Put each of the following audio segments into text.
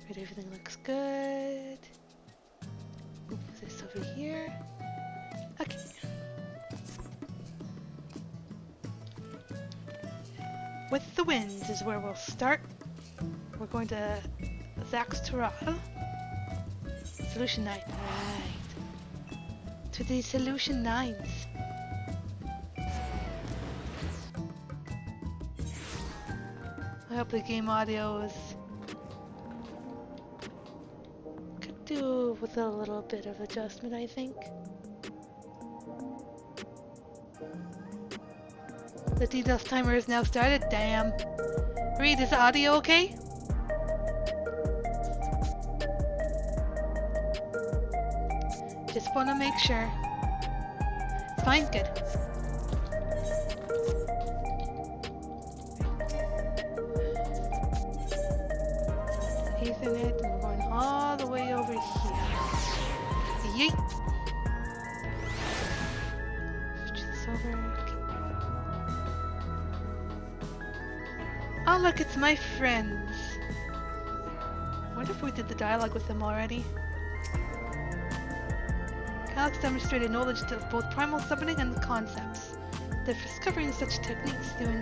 Right, everything looks good. Move this over here. Okay. With the winds is where we'll start. We're going to Zaxteral. Solution 9. Right. To the Solution 9s. I hope the game audio is... could do with a little bit of adjustment, I think. The DDoS timer is now started. Damn. Reed, is the audio okay? Just want to make sure. It's fine, good. Ethernet, and we're going all the way over here. Yeet! Switch this over. Oh look, it's my friends. I wonder if we did the dialogue with them already. Alex demonstrated knowledge of both primal summoning and the concepts. Discovering such techniques through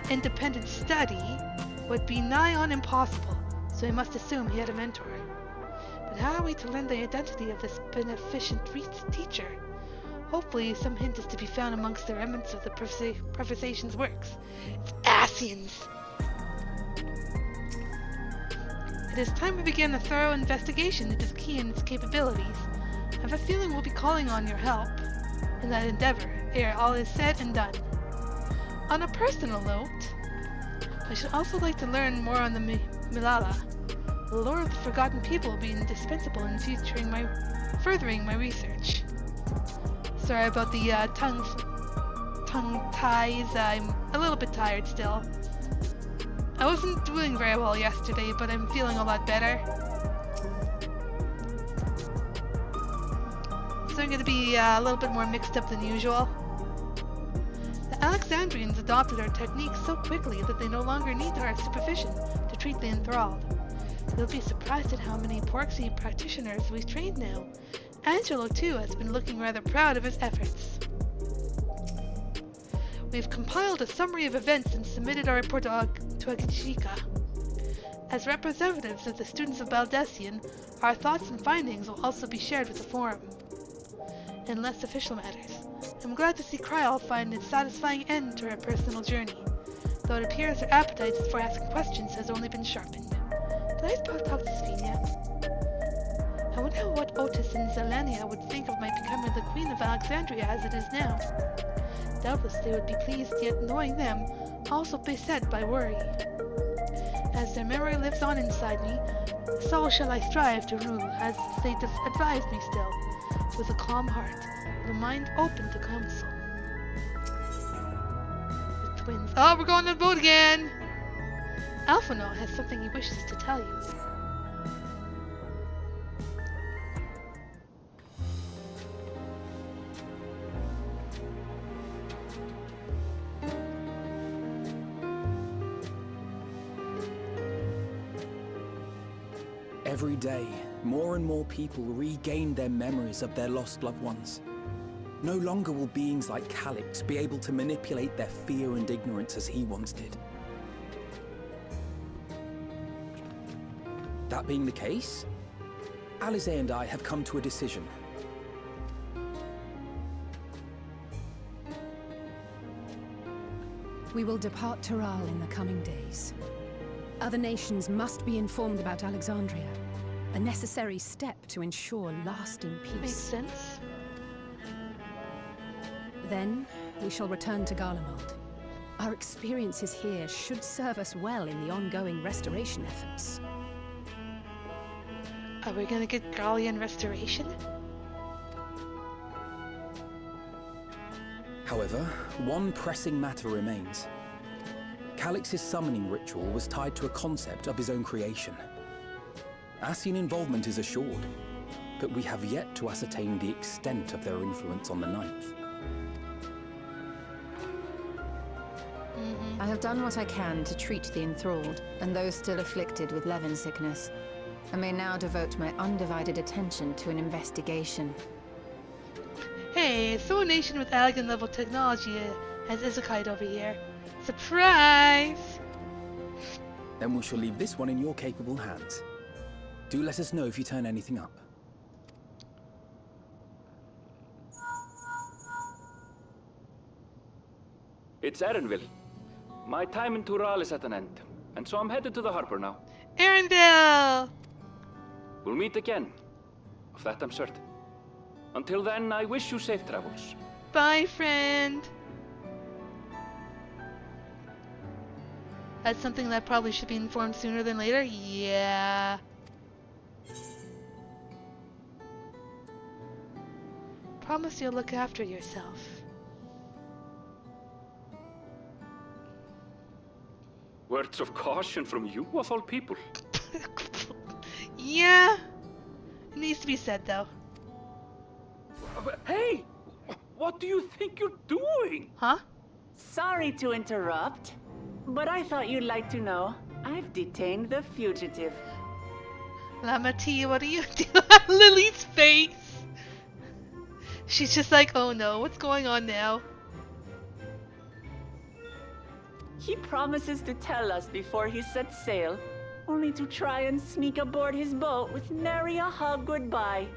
independent study would be nigh on impossible, so we must assume he had a mentor. But how are we to learn the identity of this beneficent teacher? Hopefully some hint is to be found amongst the remnants of the Professation's works. It's Asians! It is time we began a thorough investigation into Key and its capabilities. I have a feeling we'll be calling on your help in that endeavor, ere all is said and done. On a personal note, I should also like to learn more on the Milala. The lore of the Forgotten People will be indispensable in furthering my research. Sorry about the tongue ties. I'm a little bit tired still. I wasn't doing very well yesterday, but I'm feeling a lot better. So I'm going to be a little bit more mixed up than usual. The Alexandrians adopted our techniques so quickly that they no longer need our supervision to treat the enthralled. You'll be surprised at how many Porxy practitioners we've trained now. Angelo, too, has been looking rather proud of his efforts. We've compiled a summary of events and submitted our report to Agishika. As representatives of the students of Baldessian, our thoughts and findings will also be shared with the forum. In less official matters, I'm glad to see Kryal find a satisfying end to her personal journey, though it appears her appetite for asking questions has only been sharpened. Did I talk to Sphenia? I wonder what Otis and Zelania would think of my becoming the Queen of Alexandria as it is now. Doubtless they would be pleased, yet knowing them, also beset by worry. As their memory lives on inside me, so shall I strive to rule as they advise me still, with a calm heart, and a mind open to counsel. The twins. Oh, we're going to the boat again! Alphino has something he wishes to tell you. Every day, more and more people regain their memories of their lost loved ones. No longer will beings like Calix be able to manipulate their fear and ignorance as he once did. That being the case, Alize and I have come to a decision. We will depart Taral in the coming days. Other nations must be informed about Alexandria, a necessary step to ensure lasting peace. Makes sense. Then, we shall return to Garlemald. Our experiences here should serve us well in the ongoing restoration efforts. Are we gonna get Gallian restoration? However, one pressing matter remains. Calix's summoning ritual was tied to a concept of his own creation. Asian involvement is assured, but we have yet to ascertain the extent of their influence on the Ninth. I have done what I can to treat the enthralled and those still afflicted with Levin sickness. I may now devote my undivided attention to an investigation. Hey, so a nation with Allegan level technology has Isekai'd over here. Surprise! Then we shall leave this one in your capable hands. Do let us know if you turn anything up. It's Erenville. My time in Tural is at an end, and so I'm headed to the harbor now. Arendelle! We'll meet again, of that I'm certain. Until then, I wish you safe travels. Bye, friend! That's something that probably should be informed sooner than later? Yeah. Promise you'll look after yourself. Words of caution from you, of all people. Yeah. It needs to be said, though. Hey! What do you think you're doing? Huh? Sorry to interrupt, but I thought you'd like to know. I've detained the fugitive. Lamati, what are you doing? Lily's face! She's just like, oh no, what's going on now? He promises to tell us before he sets sail, only to try and sneak aboard his boat with nary a hug goodbye.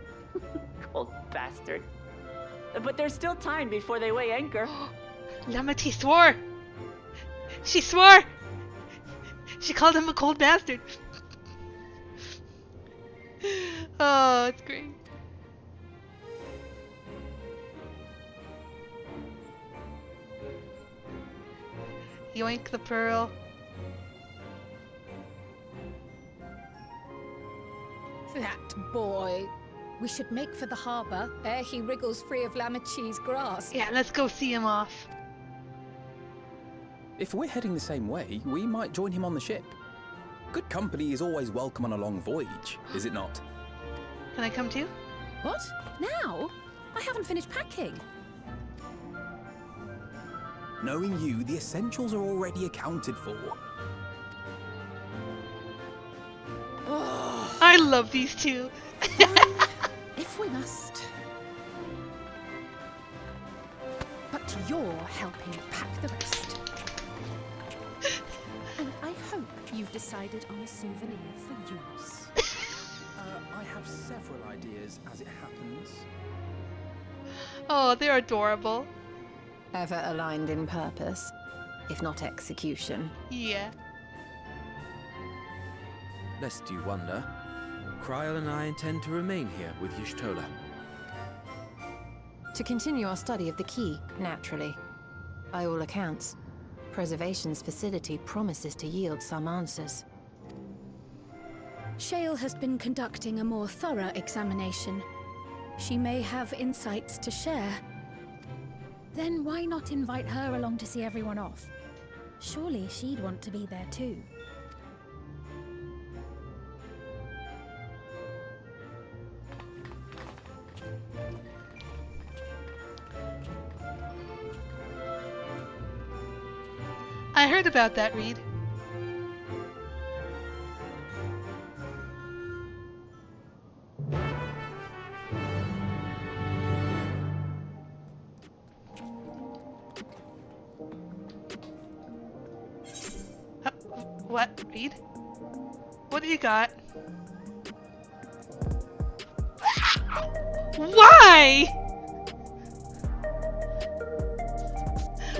Cold bastard. But there's still time before they weigh anchor. Lamati swore! She swore! She called him a cold bastard. Oh, it's great. Yoink the pearl. That boy. We should make for the harbour ere he wriggles free of Lamachi's grasp. Yeah, let's go see him off. If we're heading the same way, we might join him on the ship. Good company is always welcome on a long voyage, is it not? Can I come too? What? Now? I haven't finished packing. Knowing you, the essentials are already accounted for. I love these two. If we must. But you're helping pack the rest. And I hope you've decided on a souvenir for Eunice. I have several ideas as it happens. Oh, they're adorable. Ever aligned in purpose, if not execution. Yeah. Lest you wonder, Kryl and I intend to remain here with Y'shtola. To continue our study of the key, naturally. By all accounts, Preservation's facility promises to yield some answers. Shale has been conducting a more thorough examination. She may have insights to share. Then why not invite her along to see everyone off? Surely she'd want to be there too. I heard about that, Reed. What, Reed? What do you got? Why?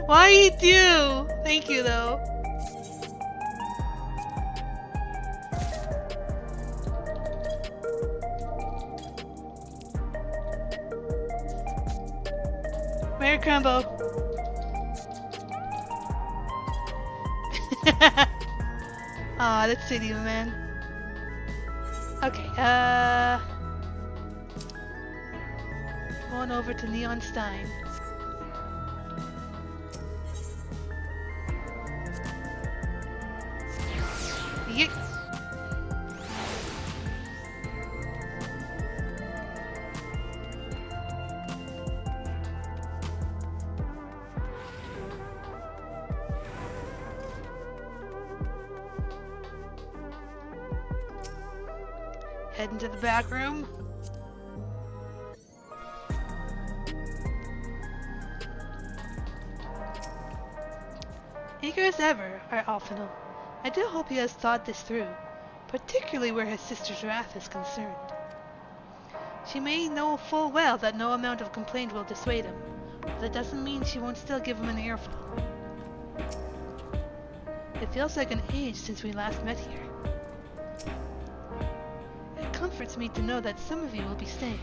Why you do? Thank you, though. Merry Crumbo. Aw, that's sweet of you, man. Okay, going over to Neon Stein. Yeet. Head into the back room. Eager as ever, our Alphino. I do hope he has thought this through, particularly where his sister's wrath is concerned. She may know full well that no amount of complaint will dissuade him, but that doesn't mean she won't still give him an earful. It feels like an age since we last met here. It comforts me to know that some of you will be staying.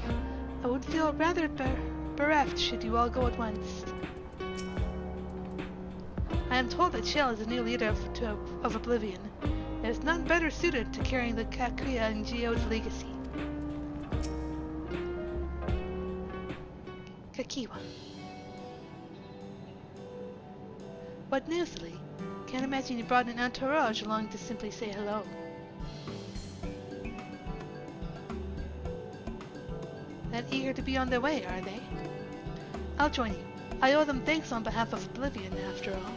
I would feel rather bereft should you all go at once. I am told that Shell is the new leader of Oblivion. There is none better suited to carrying the Kakuya and Geode's legacy. Kakiwa. What news, Lee? Can't imagine you brought an entourage along to simply say hello. That eager to be on their way, are they? I'll join you. I owe them thanks on behalf of Oblivion, after all.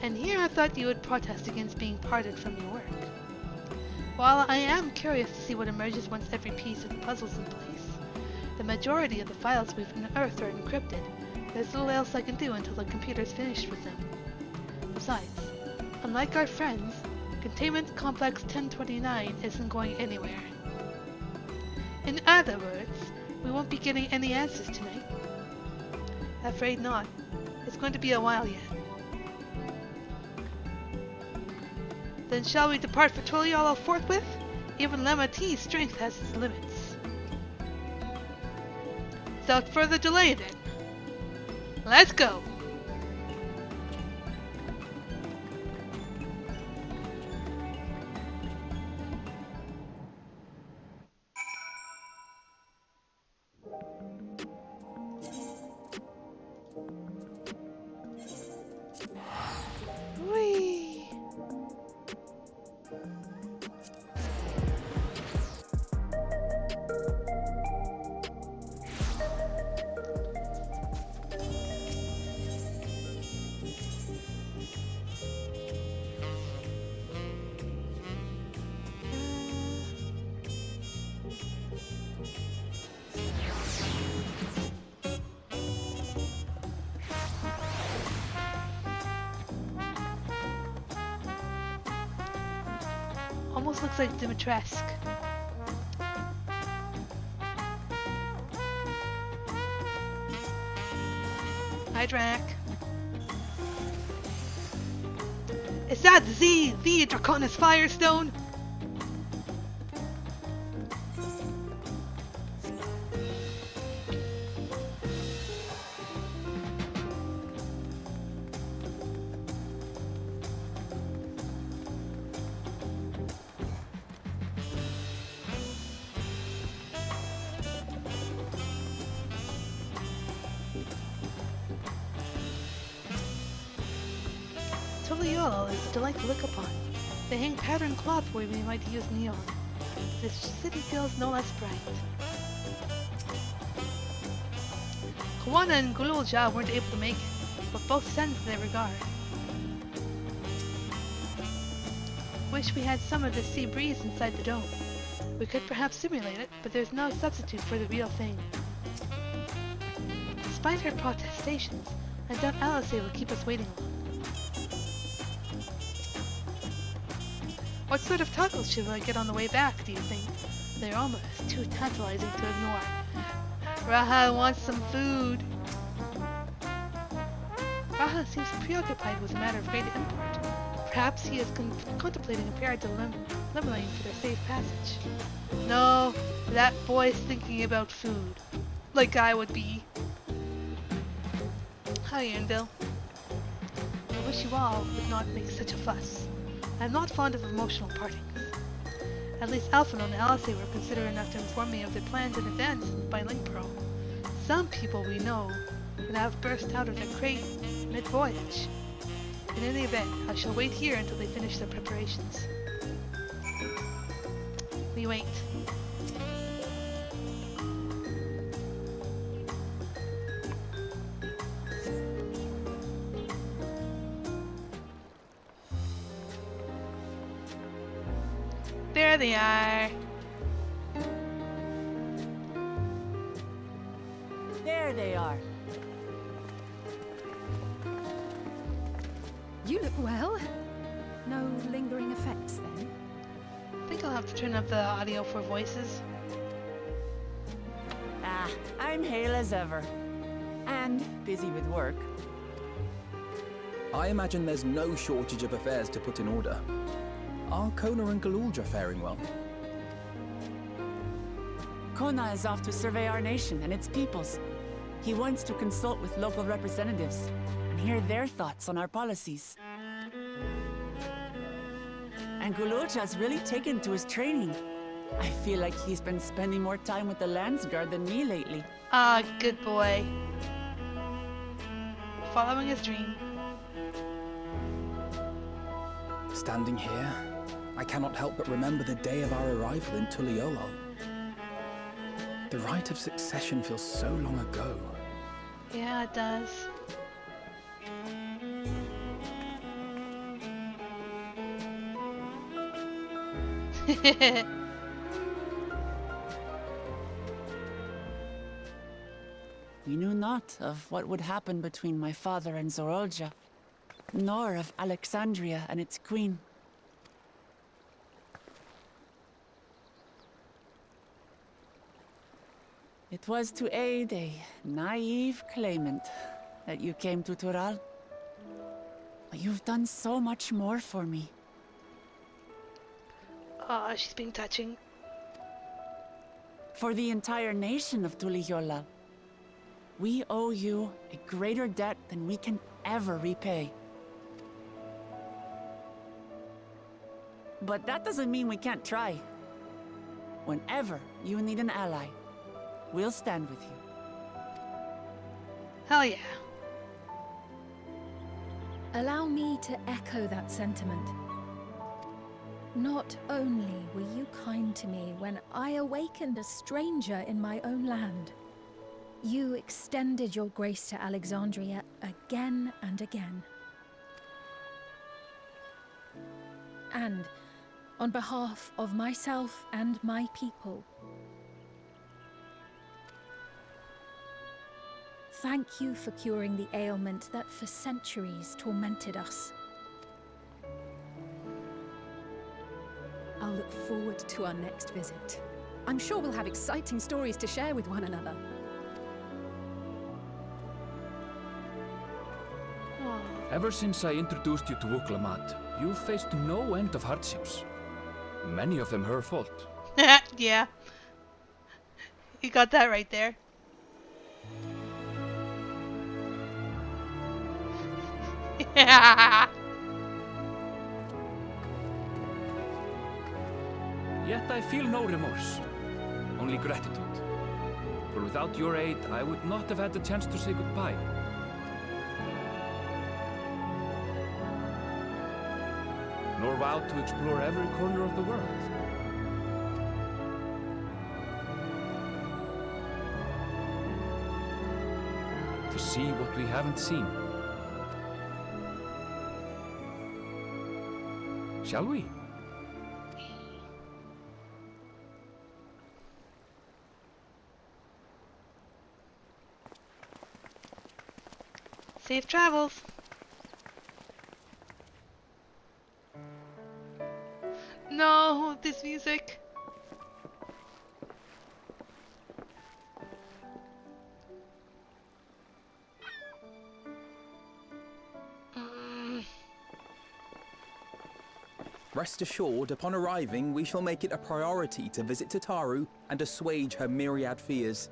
And here I thought you would protest against being parted from your work. While I am curious to see what emerges once every piece of the puzzle's in place, the majority of the files we've unearthed are encrypted. There's little else I can do until the computer's finished with them. Besides, unlike our friends, Containment Complex 1029 isn't going anywhere. In other words, we won't be getting any answers tonight. Afraid not. It's going to be a while yet. Then shall we depart for Toliolo forthwith? Even Lemma T's strength has its limits. Without further delay then, let's go! Whee! Almost looks like Dimitrescu. Hi, Drac. Is that the Draconis Firestone? Toliolo is a delight to look upon. They hang patterned cloth where we might use neon. This city feels no less bright. Kawana and Gululja weren't able to make it, but both send their regard. Wish we had some of the sea breeze inside the dome. We could perhaps simulate it, but there's no substitute for the real thing. Despite her protestations, I doubt Alice will keep us waiting long. What sort of tacos should I get on the way back, do you think? They're almost too tantalizing to ignore. Raha wants some food. Raha seems preoccupied with a matter of great import. Perhaps he is contemplating a period to Limerlane for their safe passage. No, that boy's thinking about food. Like I would be. Hi, Anvil. I wish you all would not make such a fuss. I'm not fond of emotional partings. At least Alphino and Alice were considerate enough to inform me of their plans in advance by link pearl. Some people we know would have burst out of their crate mid-voyage. In any event, I shall wait here until they finish their preparations. We wait. There they are. There they are. You look well. No lingering effects then? I think I'll have to turn up the audio for voices. Ah, I'm hale as ever. And busy with work. I imagine there's no shortage of affairs to put in order. Are Kona and Galulja faring well? Kona is off to survey our nation and its peoples. He wants to consult with local representatives and hear their thoughts on our policies. And Galulja's really taken to his training. I feel like he's been spending more time with the Landsguard than me lately. Ah, good boy. Following his dream. Standing here, I cannot help but remember the day of our arrival in Tuliyollal. The rite of succession feels so long ago. Yeah, it does. We knew not of what would happen between my father and Zorolja, nor of Alexandria and its queen. It was to aid a naive claimant that you came to Tural. But you've done so much more for me. Oh, she's being touching. For the entire nation of Tuliyollal. We owe you a greater debt than we can ever repay. But that doesn't mean we can't try. Whenever you need an ally, we'll stand with you. Hell yeah. Allow me to echo that sentiment. Not only were you kind to me when I awakened a stranger in my own land, you extended your grace to Alexandria again and again. And on behalf of myself and my people, thank you for curing the ailment that for centuries tormented us. I'll look forward to our next visit. I'm sure we'll have exciting stories to share with one another. Ever since I introduced you to Wuklamat, you've faced no end of hardships. Many of them her fault. Yeah. You got that right there. Yeah. Yet I feel no remorse, only gratitude. For without your aid, I would not have had the chance to say goodbye. Nor vowed to explore every corner of the world. To see what we haven't seen. Shall we? Safe travels. No, this music. Rest assured, upon arriving, we shall make it a priority to visit Tataru and assuage her myriad fears.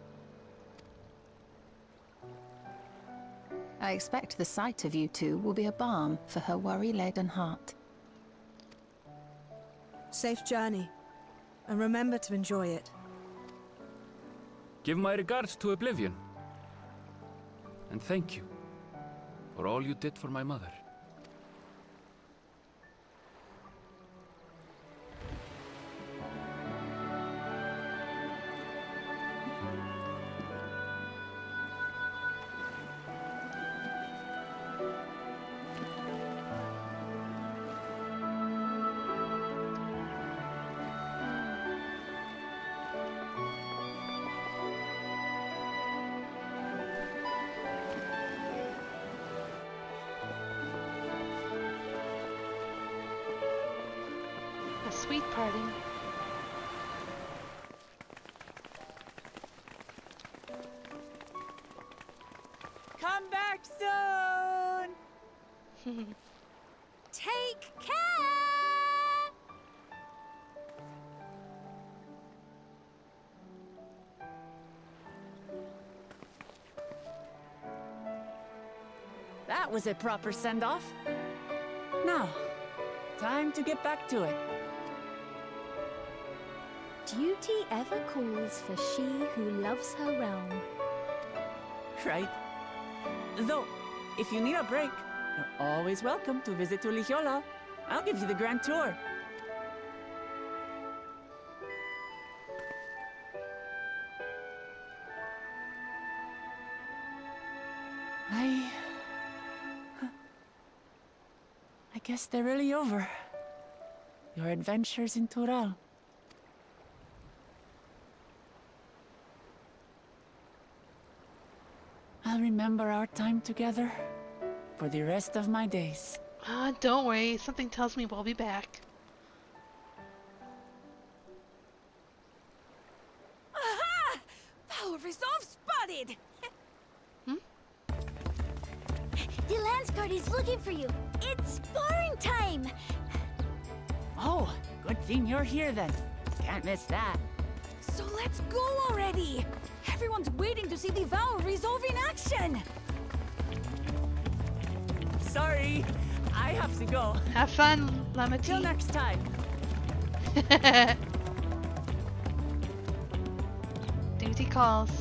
I expect the sight of you two will be a balm for her worry-laden heart. Safe journey, and remember to enjoy it. Give my regards to Oblivion. And thank you for all you did for my mother. A sweet parting. Come back soon! Take care! That was a proper send-off. Now, time to get back to it. Duty ever calls for she who loves her realm. Right. Though, if you need a break, you're always welcome to visit Ulijiola. I'll give you the grand tour. I guess they're really over. Your adventures in Tural. I'll remember our time together for the rest of my days. Don't worry. Something tells me we'll be back. Aha! Power resolve spotted! The Lance Guard is looking for you. It's sparring time! Oh, good thing you're here then. Can't miss that. So let's go already! Everyone's waiting to see the Vow resolve in action! Sorry, I have to go. Have fun, Lamati. Till next time. Duty calls.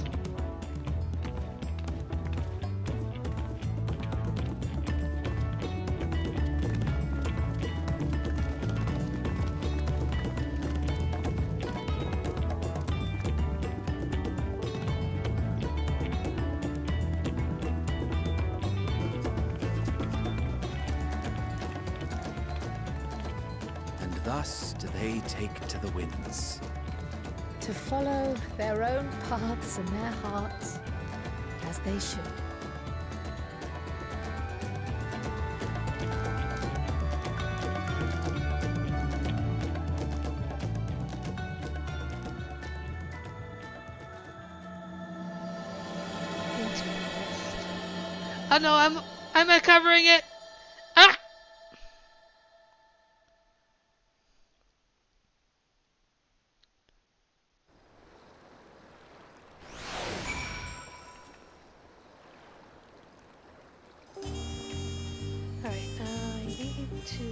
Thus do they take to the winds. To follow their own paths and their hearts, as they should. Oh no, I'm uncovering it. Ah! Alright, I need to...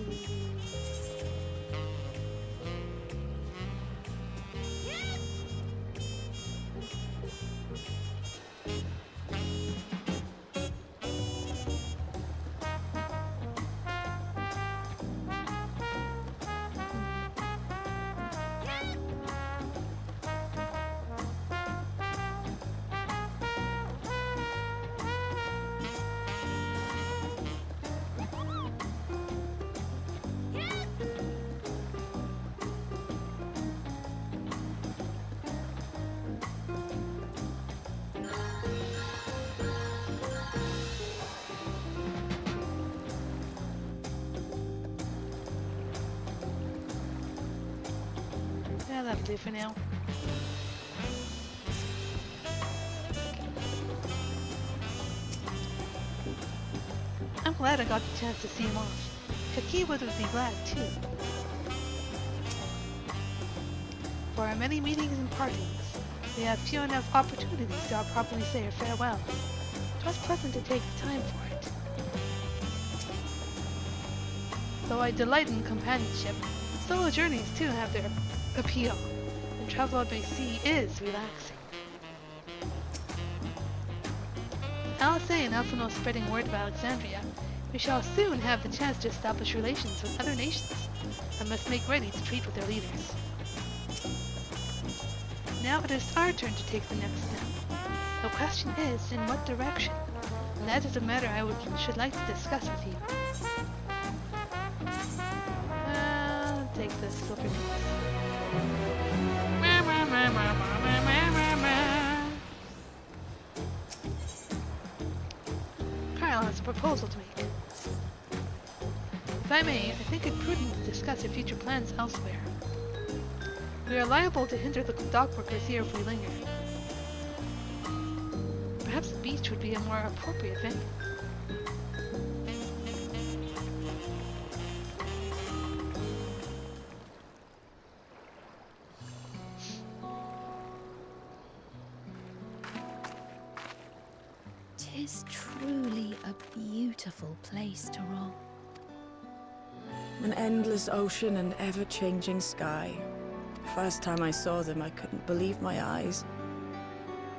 Yeah, that'll do for now. I'm glad I got the chance to see him off. Kakiwa would be glad too. For our many meetings and partings, we have few enough opportunities to properly say our farewells. It was pleasant to take the time for it. Though I delight in companionship, solo journeys too have their appeal, and travel by sea is relaxing. Alisei and Alphonse spreading word of Alexandria, we shall soon have the chance to establish relations with other nations, and must make ready to treat with their leaders. Now it is our turn to take the next step. The question is, in what direction? And that is a matter I should like to discuss with you. Take this slipper piece. Kyle has a proposal to make. The I may, I think it prudent to discuss our future plans elsewhere. We are liable to hinder the dockworkers here if we linger. Perhaps the beach would be a more appropriate venue. Tis truly a beautiful place to roam. An endless ocean and ever-changing sky. First time I saw them, I couldn't believe my eyes.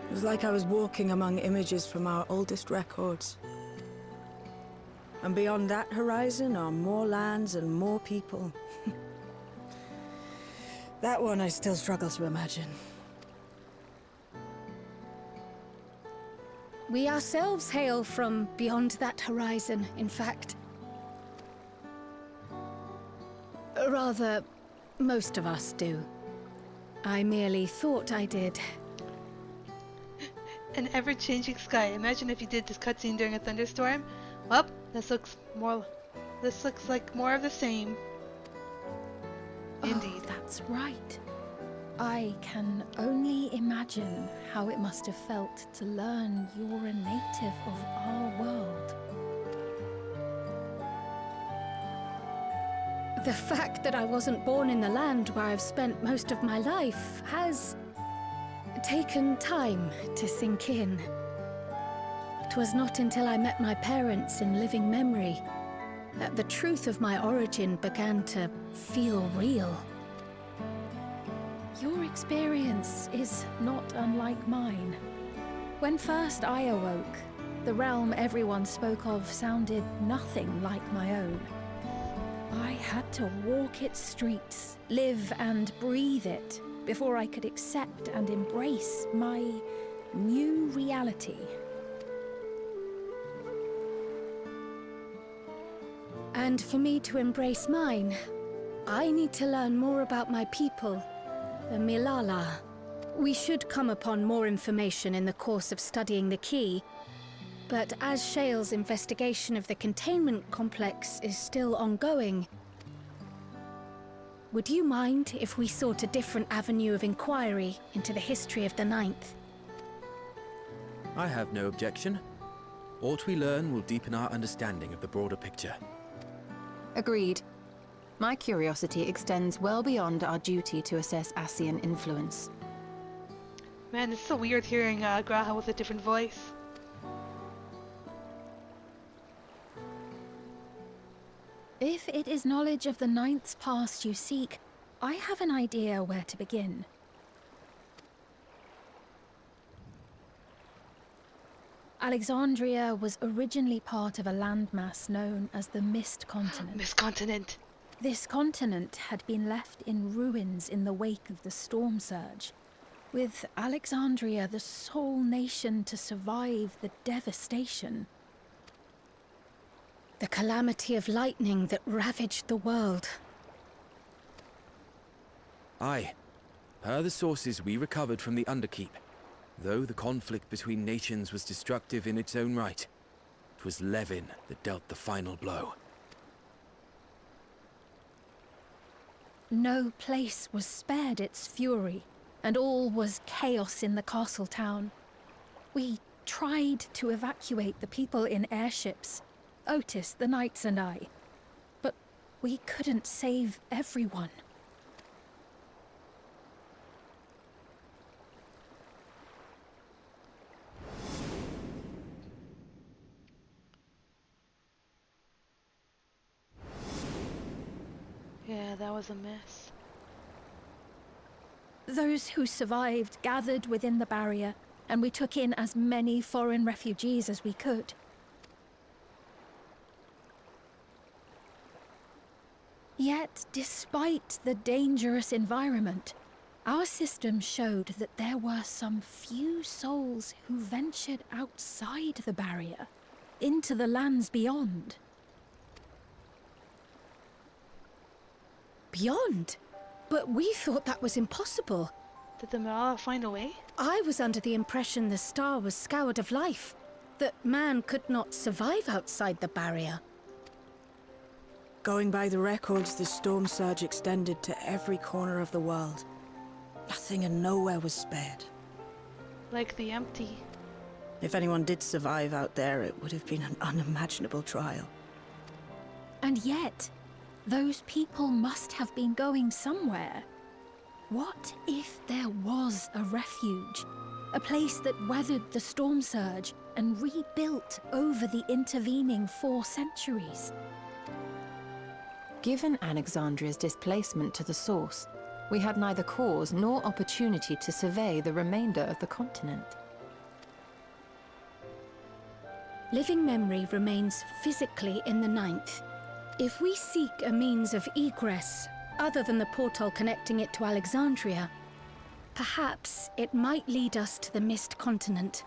It was like I was walking among images from our oldest records. And beyond that horizon are more lands and more people. That one I still struggle to imagine. We ourselves hail from beyond that horizon, in fact. Rather, most of us do. I merely thought I did. An ever-changing sky. Imagine if you did this cutscene during a thunderstorm. Well, this looks like more of the same. Indeed. Oh, that's right. I can only imagine how it must have felt to learn you're a native of our world. The fact that I wasn't born in the land where I've spent most of my life has taken time to sink in. It was not until I met my parents in living memory that the truth of my origin began to feel real. Your experience is not unlike mine. When first I awoke, the realm everyone spoke of sounded nothing like my own. I had to walk its streets, live and breathe it, before I could accept and embrace my new reality. And for me to embrace mine, I need to learn more about my people, the Milala. We should come upon more information in the course of studying the key, but as Shale's investigation of the containment complex is still ongoing, would you mind if we sought a different avenue of inquiry into the history of the Ninth? I have no objection. Aught we learn will deepen our understanding of the broader picture. Agreed. My curiosity extends well beyond our duty to assess Ascian influence. Man, it's so weird hearing Graha with a different voice. If it is knowledge of the Ninth's past you seek, I have an idea where to begin. Alexandria was originally part of a landmass known as the Mist Continent. Mist Continent. This continent had been left in ruins in the wake of the storm surge, with Alexandria the sole nation to survive the devastation. The calamity of lightning that ravaged the world. Aye. Per the sources we recovered from the Underkeep, though the conflict between nations was destructive in its own right, it was Levin that dealt the final blow. No place was spared its fury, and all was chaos in the castle town. We tried to evacuate the people in airships, Otis, the knights and I, but we couldn't save everyone. Yeah, that was a mess. Those who survived gathered within the barrier, and we took in as many foreign refugees as we could. Yet, despite the dangerous environment, our system showed that there were some few souls who ventured outside the barrier, into the lands beyond. Beyond? But we thought that was impossible. Did the Malala find a way? I was under the impression the star was scoured of life, that man could not survive outside the barrier. Going by the records, the storm surge extended to every corner of the world. Nothing and nowhere was spared. Like the empty. If anyone did survive out there, it would have been an unimaginable trial. And yet, those people must have been going somewhere. What if there was a refuge? A place that weathered the storm surge and rebuilt over the intervening 4 centuries? Given Alexandria's displacement to the source, we had neither cause nor opportunity to survey the remainder of the continent. Living memory remains physically in the 9th. If we seek a means of egress other than the portal connecting it to Alexandria, perhaps it might lead us to the Mist Continent.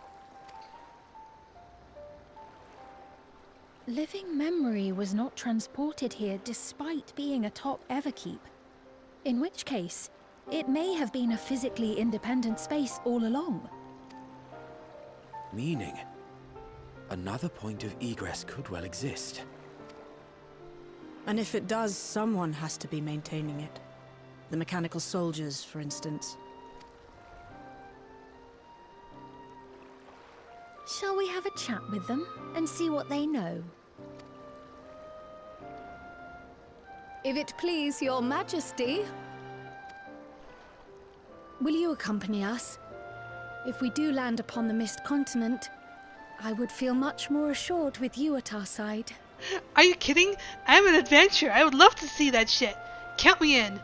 Living memory was not transported here despite being atop Everkeep. In which case, it may have been a physically independent space all along. Meaning, another point of egress could well exist. And if it does, someone has to be maintaining it. The mechanical soldiers, for instance. Shall we have a chat with them and see what they know? If it please your majesty. Will you accompany us? If we do land upon the Mist Continent, I would feel much more assured with you at our side. Are you kidding? I'm an adventurer. I would love to see that shit. Count me in.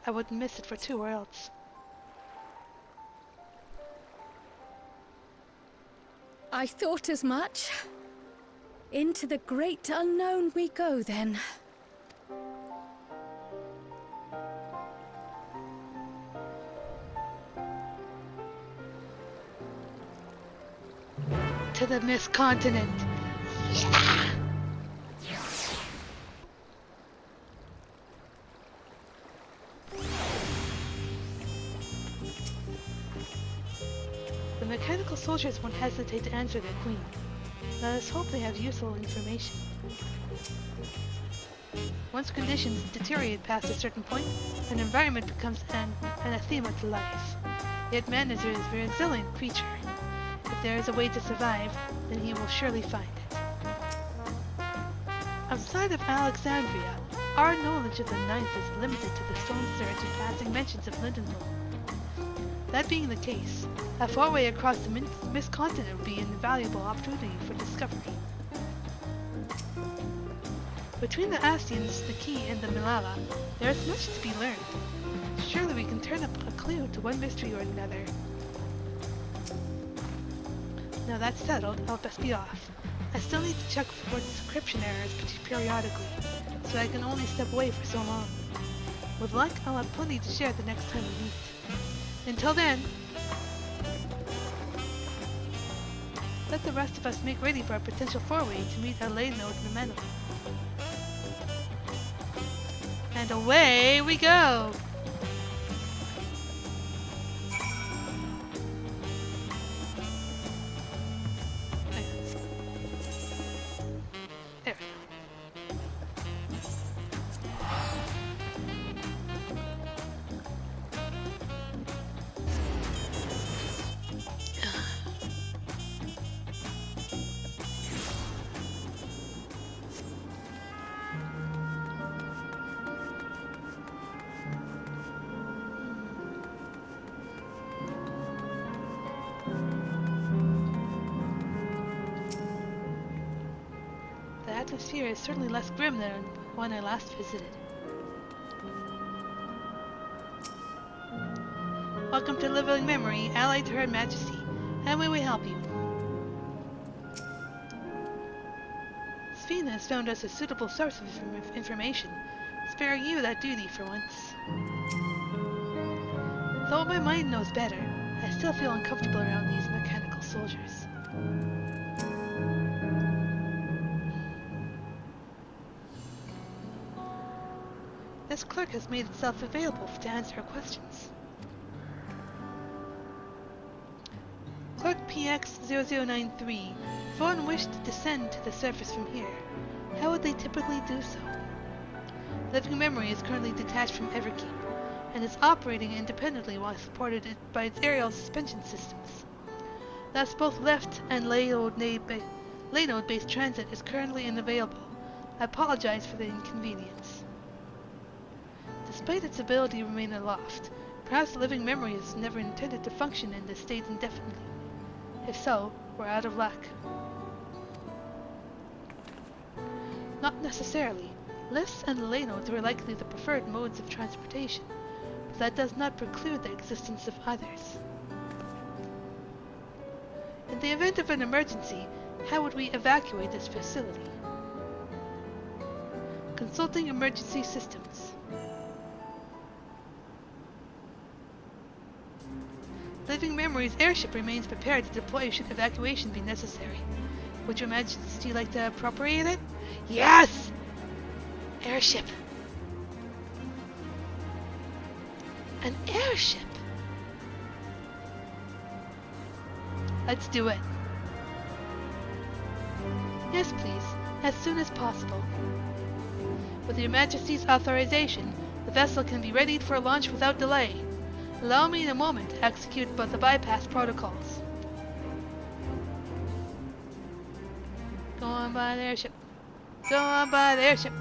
I wouldn't miss it for 2 worlds. I thought as much. Into the great unknown we go, then. To the Mist Continent. Yeah! The mechanical soldiers won't hesitate to answer their queen. Let us hope they have useful information. Once conditions deteriorate past a certain point, an environment becomes an anathema to life. Yet man is a resilient creature. If there is a way to survive, then he will surely find it. Outside of Alexandria, our knowledge of the Ninth is limited to the storm surge and passing mentions of Lindenthal. That being the case, a far way across the Mist Continent would be an invaluable opportunity for discovery. Between the Ascians, the Key, and the Milala, there is much to be learned. Surely we can turn up a clue to one mystery or another. Now that's settled, I'll best be off. I still need to check for decryption errors periodically, so I can only step away for so long. With luck, I'll have plenty to share the next time we meet. Until then, let the rest of us make ready for a potential foray to meet our lay node Memento. And away we go! There we go. The atmosphere is certainly less grim than when I last visited. Welcome to Living Memory, allied to Her Majesty. How may we help you? Sphena has found us a suitable source of information. Spare you that duty for once. Though my mind knows better, I still feel uncomfortable around these mechanical soldiers. This clerk has made itself available to answer our questions. Clerk PX0093. If one wished to descend to the surface from here, how would they typically do so? Living Memory is currently detached from Everkeep, and is operating independently while supported by its aerial suspension systems. Thus, both left and lay node-based transit is currently unavailable. I apologize for the inconvenience. Despite its ability to remain aloft, perhaps Living Memory is never intended to function in this state indefinitely. If so, we're out of luck. Not necessarily. Lifts and lay nodes were likely the preferred modes of transportation, but that does not preclude the existence of others. In the event of an emergency, how would we evacuate this facility? Consulting emergency systems. Living Memory's airship remains prepared to deploy should evacuation be necessary. Would Your Majesty like to appropriate it? Yes! Airship. An airship? Let's do it. Yes, please. As soon as possible. With Your Majesty's authorization, the vessel can be readied for launch without delay. Allow me in a moment to execute both the bypass protocols. Go on by the airship. Go on by the airship.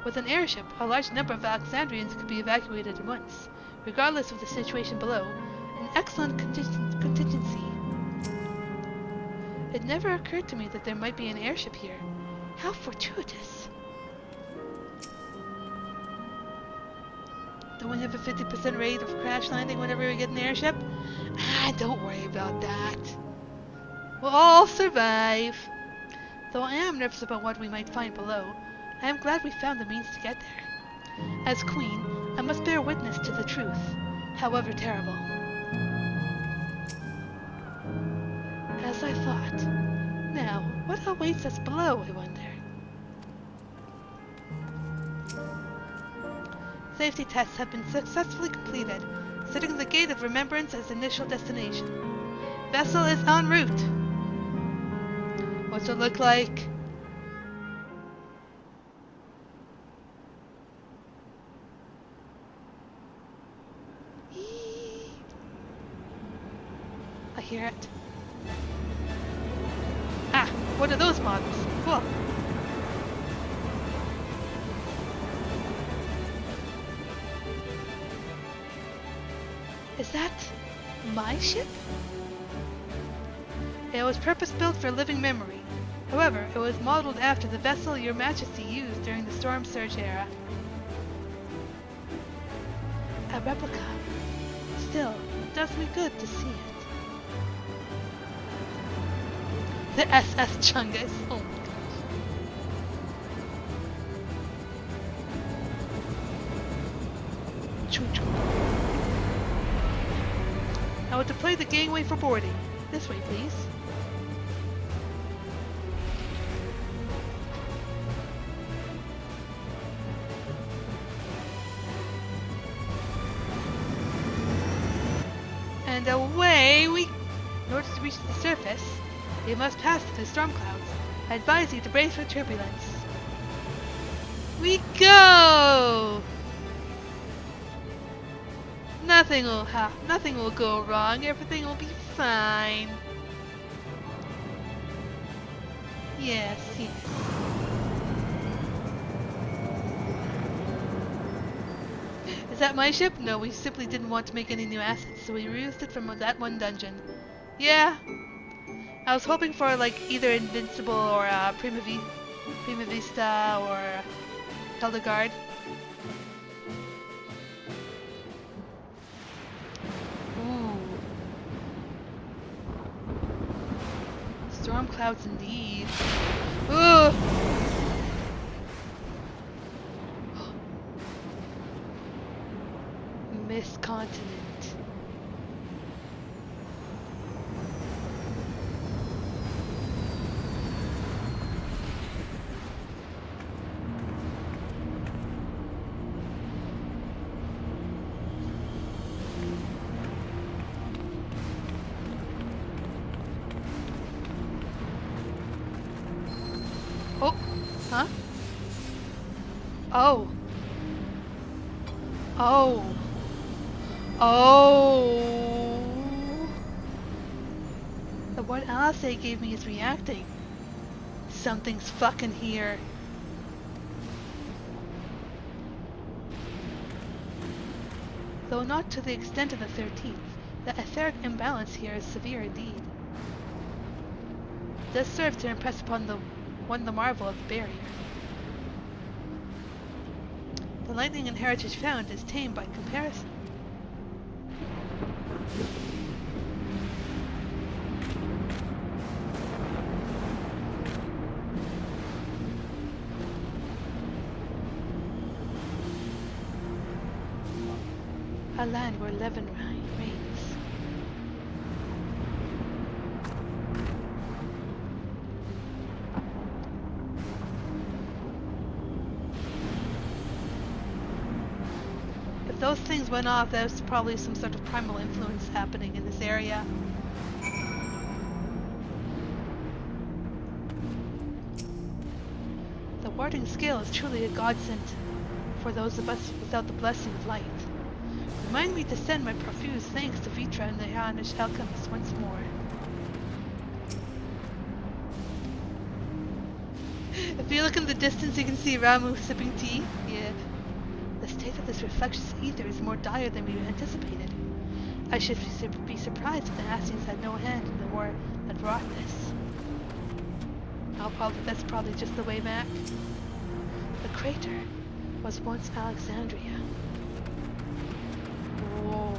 With an airship, a large number of Alexandrians could be evacuated at once, regardless of the situation below. An excellent contingency. It never occurred to me that there might be an airship here. How fortuitous. Don't we have a 50% rate of crash landing whenever we get an airship? Don't worry about that. We'll all survive. Though I am nervous about what we might find below, I am glad we found the means to get there. As Queen, I must bear witness to the truth, however terrible. As I thought. Now, what awaits us below, I wonder? Safety tests have been successfully completed, setting the Gate of Remembrance as initial destination. Vessel is en route. What's it look like? I hear it. Ah, what are those models? Cool. Is that my ship? It was purpose-built for Living Memory. However, it was modeled after the vessel Your Majesty used during the Storm Surge era. A replica. Still, it does me good to see it. The SS Chungus. Oh my gosh. Choo-choo. I want to play the gangway for boarding. This way, please. And away we... In order to reach the surface, you must pass through the storm clouds. I advise you to brace for turbulence. We go! Nothing will go wrong. Everything will be fine. Yes, yes. Is that my ship? No, we simply didn't want to make any new assets, so we reused it from that one dungeon. Yeah. I was hoping for like either Invincible or Prima Vista or Hildegard. Storm clouds indeed. Ooh! Mist continent. Huh? Oh. Oh. Oh. The word Alice gave me is reacting. Something's fucking here. Though not to the extent of the 13th, the etheric imbalance here is severe indeed. It does serve to impress upon the marvel of the barrier. The lightning and heritage found is tame by comparison. A land where Levin reigns. If those things went off, there's probably some sort of primal influence happening in this area. The warding scale is truly a godsend for those of us without the blessing of light. Remind me to send my profuse thanks to Vitra and the Janish alchemists once more. If you look in the distance, you can see Ramu sipping tea. Yeah. The state of this reflectious ether is more dire than we anticipated. I should be surprised if the Assyrians had no hand in the war that wrought this. That's probably just the way back. The crater was once Alexandria. Whoa.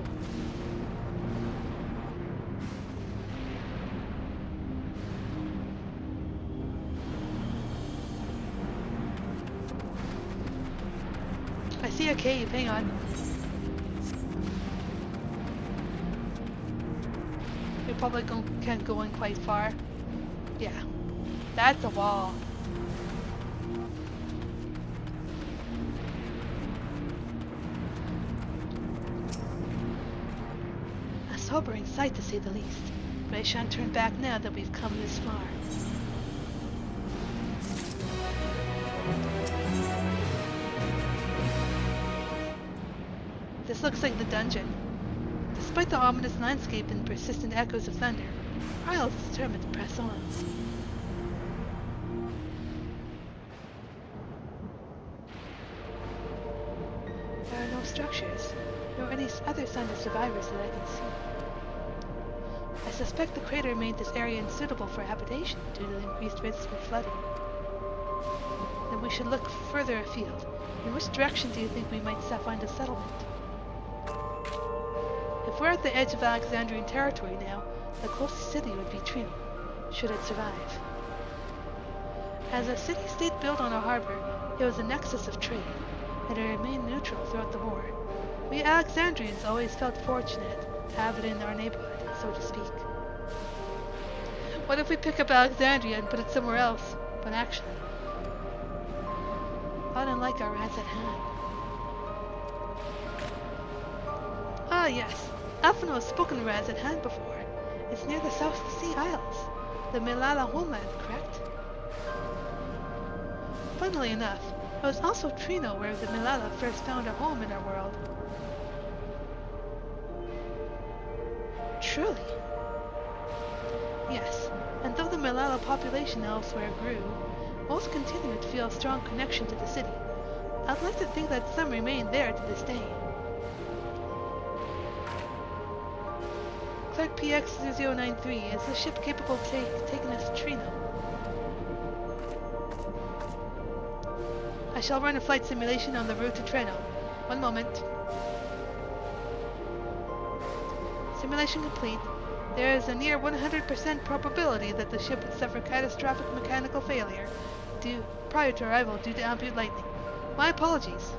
I see a cave, hang on. We probably can't go in quite far. Yeah, that's a wall. A sobering sight to say the least, but I shan't turn back now that we've come this far. This looks like the dungeon. Despite the ominous landscape and persistent echoes of thunder, Ryle is determined to press on. There are no structures, nor any other sign of survivors that I can see. I suspect the crater made this area unsuitable for habitation due to the increased risks of flooding. Then we should look further afield. In which direction do you think we might find a settlement? If we're at the edge of Alexandrian territory now, the closest city would be Trino, should it survive. As a city-state built on a harbor, it was a nexus of trade, and it remained neutral throughout the war. We Alexandrians always felt fortunate to have it in our neighborhood, so to speak. What if we pick up Alexandria and put it somewhere else, but actually, not unlike our rats at hand. Ah yes, Alphino has spoken of Raz at hand before. It's near the South Sea Isles, the Milala homeland, correct? Funnily enough, it was also Trino where the Milala first found a home in our world. Truly? Yes, and though the Milala population elsewhere grew, most continued to feel a strong connection to the city. I'd like to think that some remain there to this day. Clark PX-0093, is the ship capable of taking us to Trino? I shall run a flight simulation on the route to Trino. One moment. Simulation complete. There is a near 100% probability that the ship would suffer catastrophic mechanical failure prior to arrival due to ambient lightning. My apologies.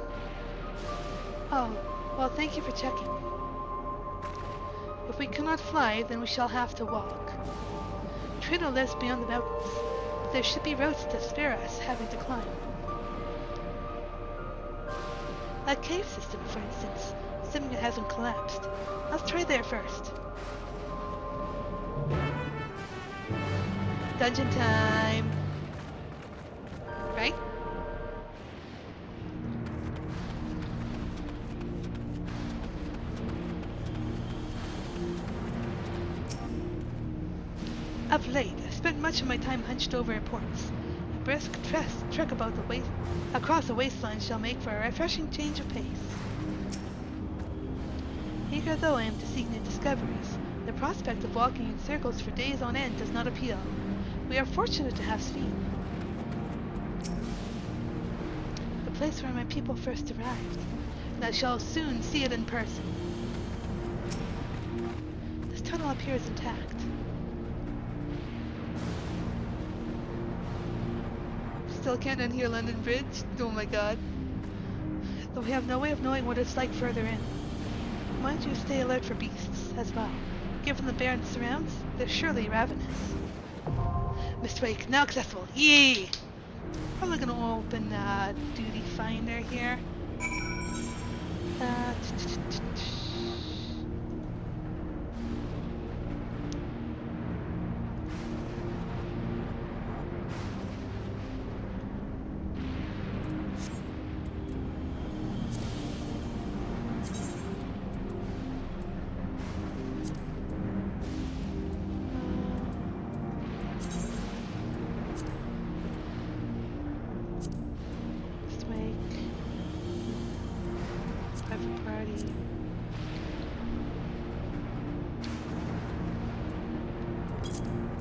Oh, well, thank you for checking. If we cannot fly, then we shall have to walk. Trino lives beyond the mountains, but there should be roads to spare us having to climb. That cave system, for instance, assuming it hasn't collapsed. Let's try there first. Dungeon time! Right? much of my time hunched over reports. A brisk trek across the wasteland shall make for a refreshing change of pace. Eager though I am to seek new discoveries, the prospect of walking in circles for days on end does not appeal. We are fortunate to have speed. The place where my people first arrived, and I shall soon see it in person. This tunnel appears intact. Still can't unhear London Bridge? Oh my god. Though we have no way of knowing what it's like further in. Mind you stay alert for beasts as well. Given the barren surrounds, they're surely ravenous. Mist Wake, now accessible. Yay! Probably gonna open Duty Finder here.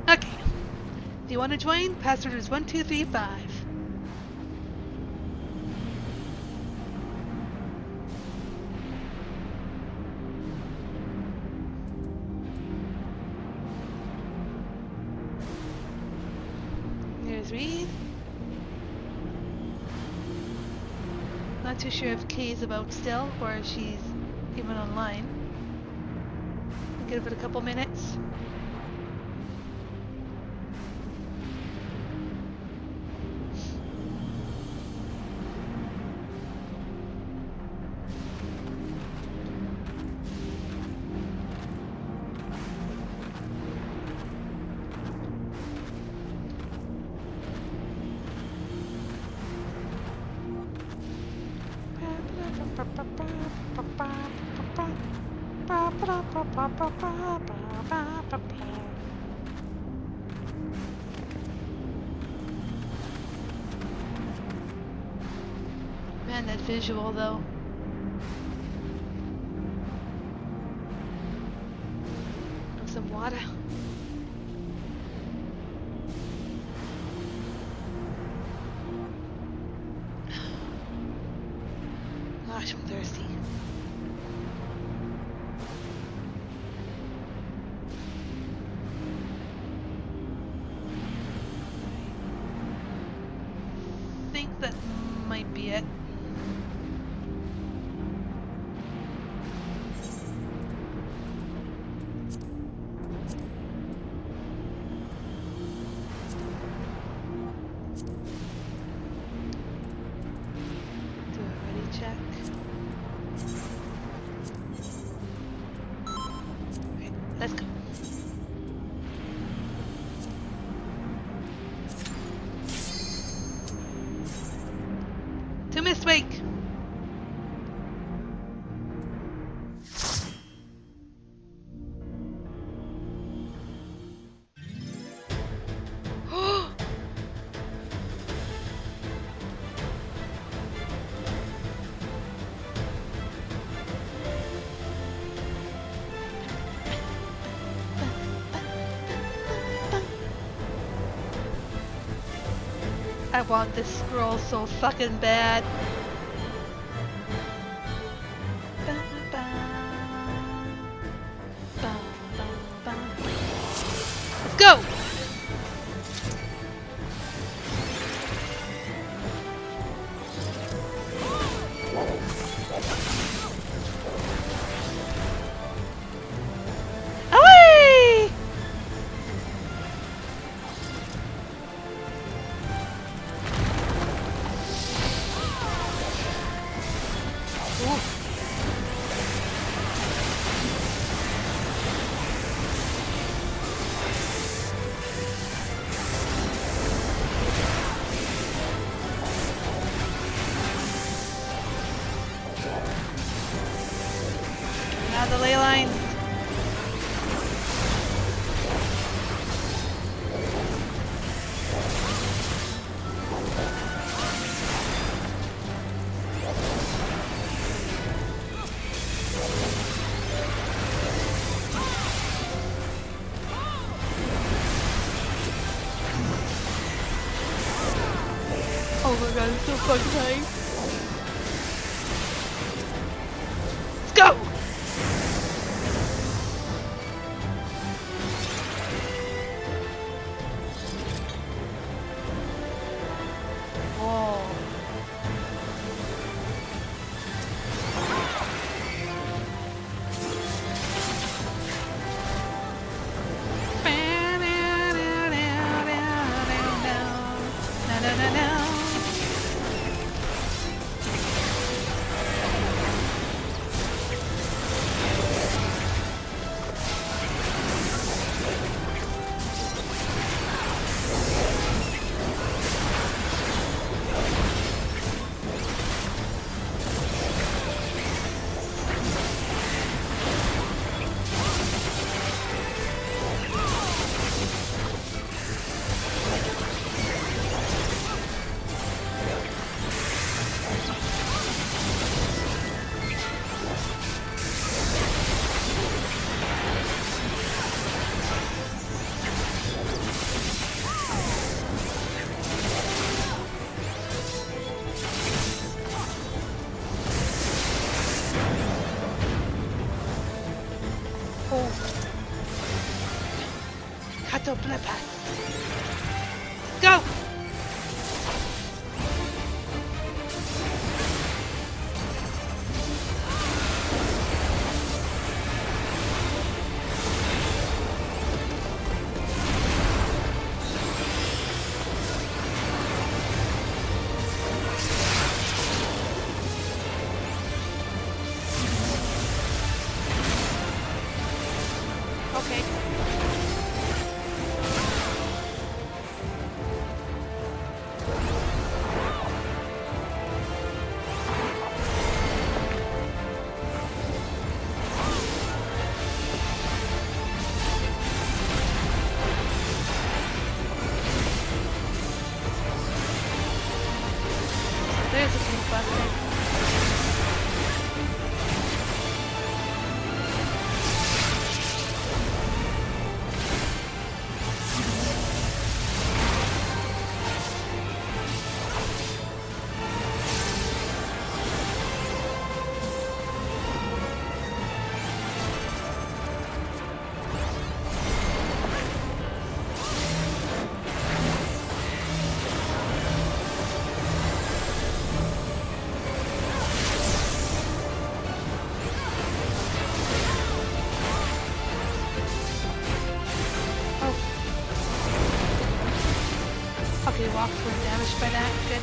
Okay. If you want to join, password is 1235. There's Reed. Not too sure if Kay's about still or if she's even online. I'll give it a couple minutes. Man, that visual though. Oh, some water. Gosh, I'm thirsty. I think that might be it. Let's go. To Mist Wake. I want this scroll so fucking bad. Let's go! Away! Now the ley lines. Oh my god, it's so fucking nice. Let's go! Oh. Kato Blepas. Go! Okay. There's a pink bucket. Okay, walks were damaged by that. Good.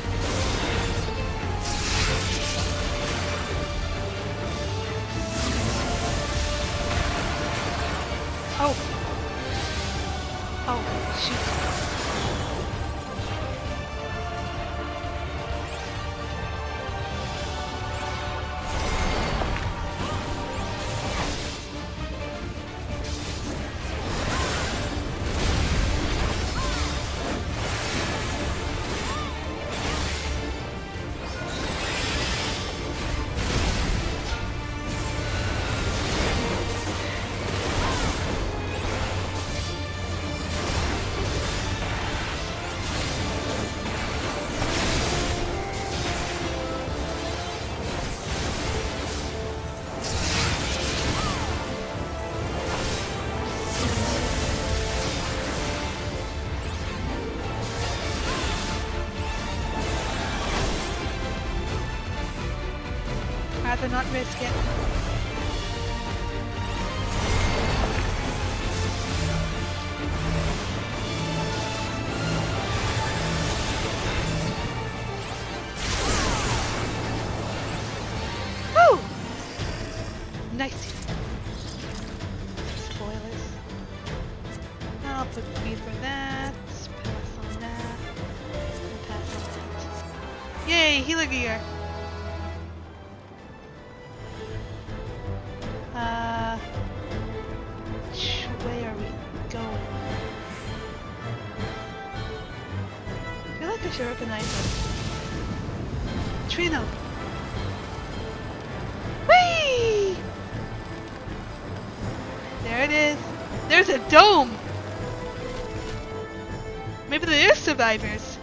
Oh. Oh, shoot. Rather not risk it. Woo! Nice. Spoilers. I'll put speed for that. Pass on that. And pass on that. Yay, healer gear. Where are we going? I feel like I should recognize them. Trino! Whee! There it is. There's a dome! Maybe there are survivors.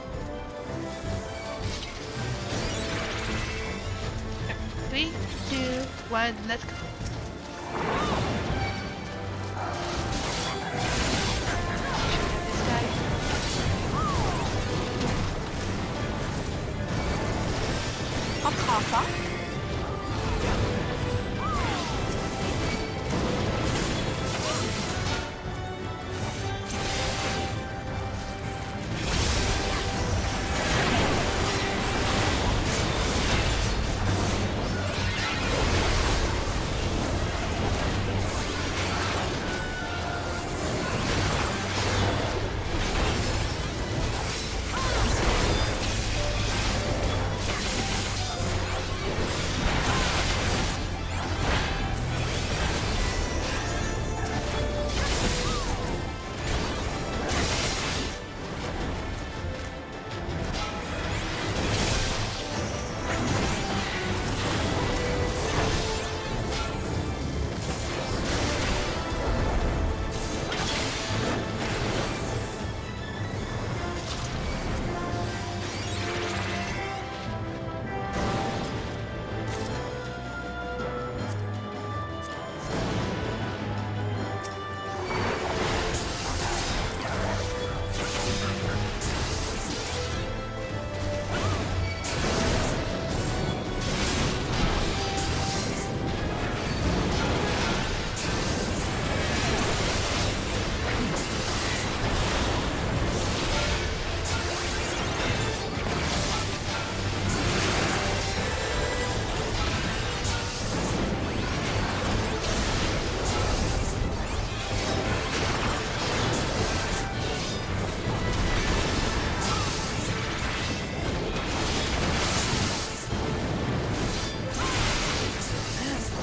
3, 2, 1, let's go. This guy. I'll cough off.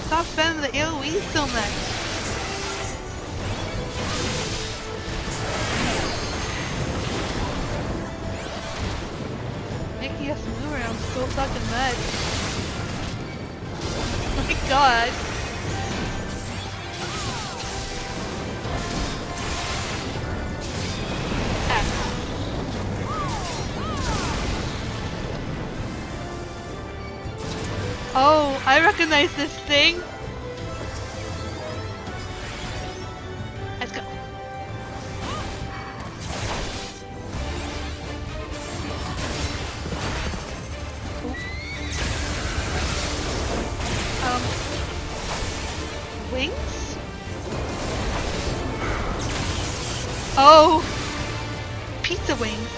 Stop spamming the AoE so much. Making us move around so fucking much. Oh my god. Oh, I recognize this thing. Let's go. Ooh. Wings? Oh, pizza wings.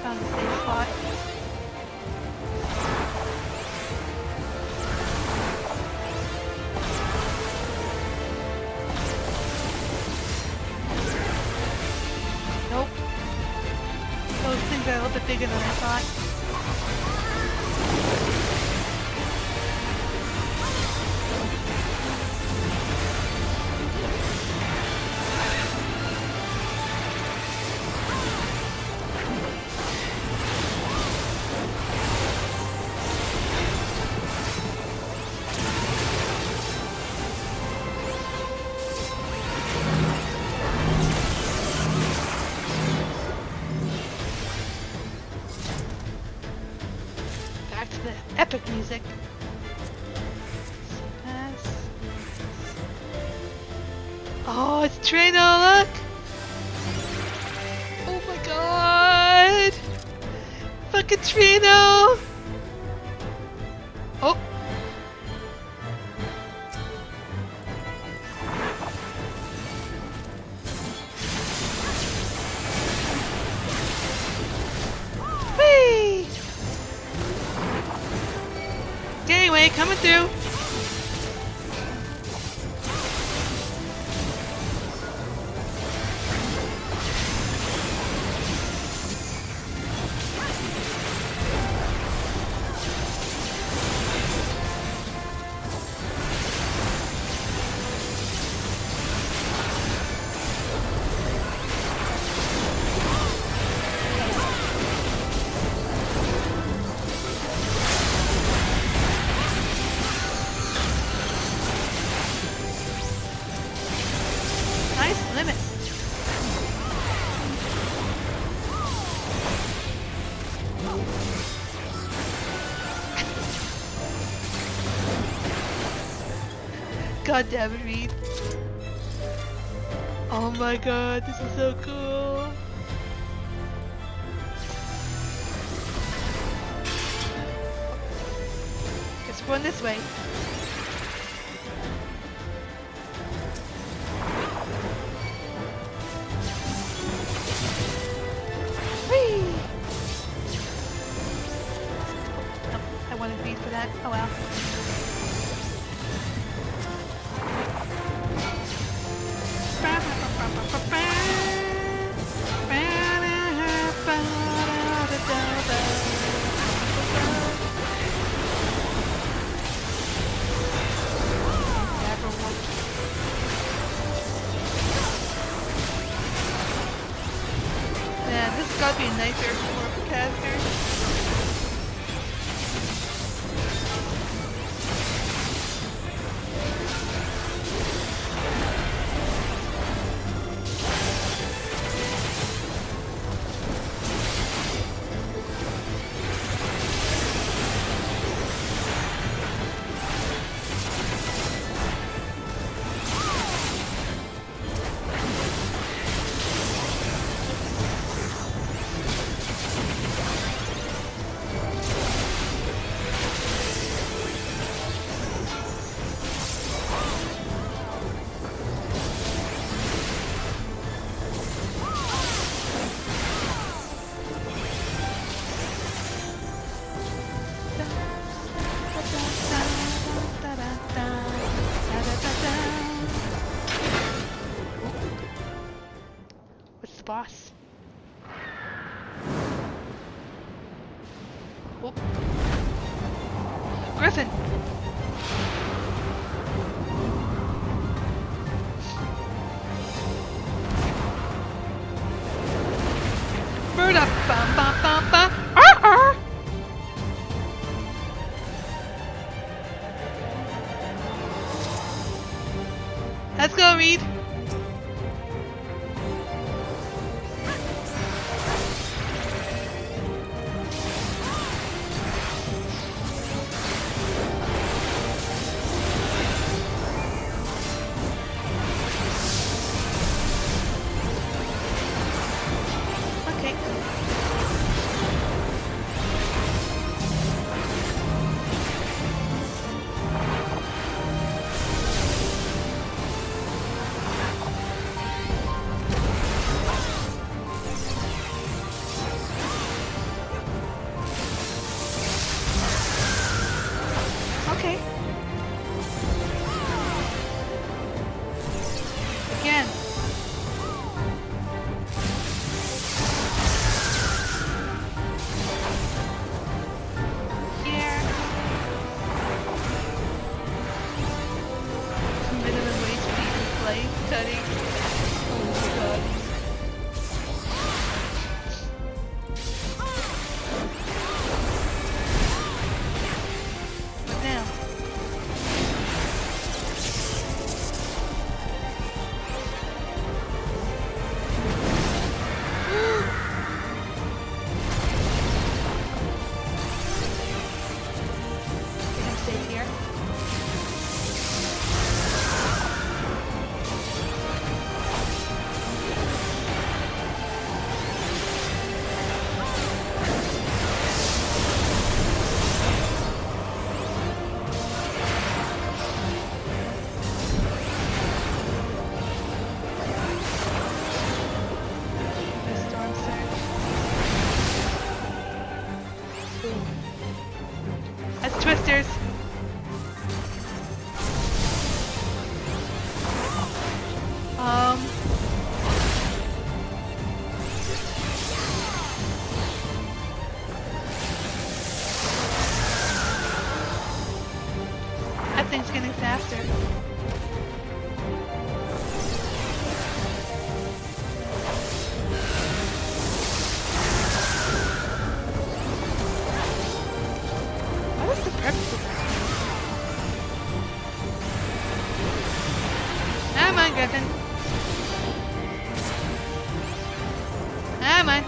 Found the safe spot. bit bigger than I thought. Back to the epic music. Pass. Oh, it's Trino, look! Oh my god! Fucking Trino! Oh! Whee! Gangway coming through! Nice limit. God damn it, Reed. Oh my god, this is so cool. Let's run this way. Whee! Oh, I wanted Reed for that. Oh well. Man, this has got to be a nightmare for casters. What's the boss? Oh. Griffin! Bird up! Bum, bum, bum, bum. Ah! Let's go, Reed! everything's getting faster. What is the purpose of that? Come on, Griffin. Come on.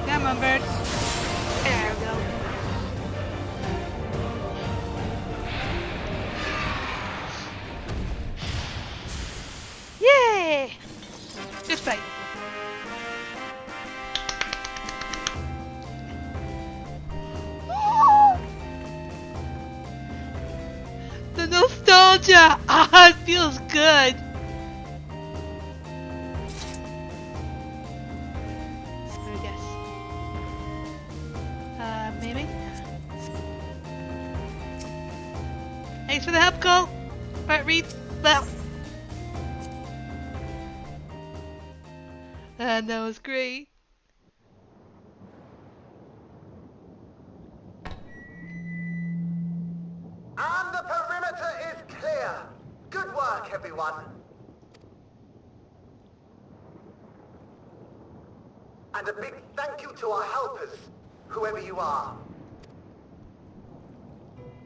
Come on, bird. There we go. Yay! Good fight. The nostalgia! Ah, it feels good. Let me guess. Maybe? Thanks for the help, Cole. Right, read. Well. That was great. And the perimeter is clear. Good work, everyone. And a big thank you to our helpers, whoever you are.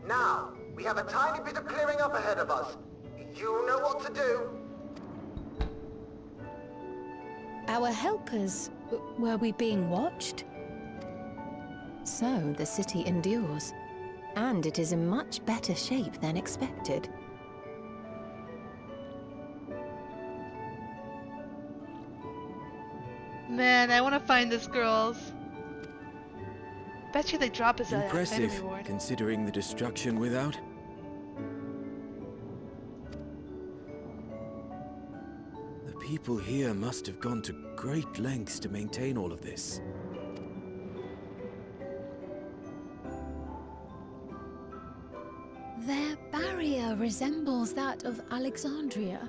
Now, we have a tiny bit of clearing up ahead of us. You know what to do. Our helpers, were we being watched? So the city endures. And it is in much better shape than expected. Man, I want to find this girls. Bet you they drop us a vendor Impressive, reward. considering the destruction without. The people here must have gone to great lengths to maintain all of this. Their barrier resembles that of Alexandria,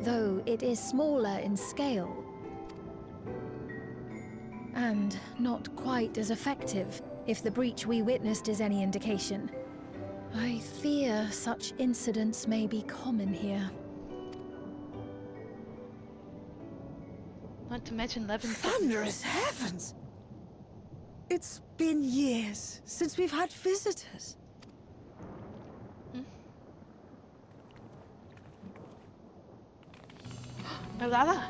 though it is smaller in scale. And not quite as effective, if the breach we witnessed is any indication. I fear such incidents may be common here. Not to mention Levin. Thunderous heavens! It's been years since we've had visitors. Malala.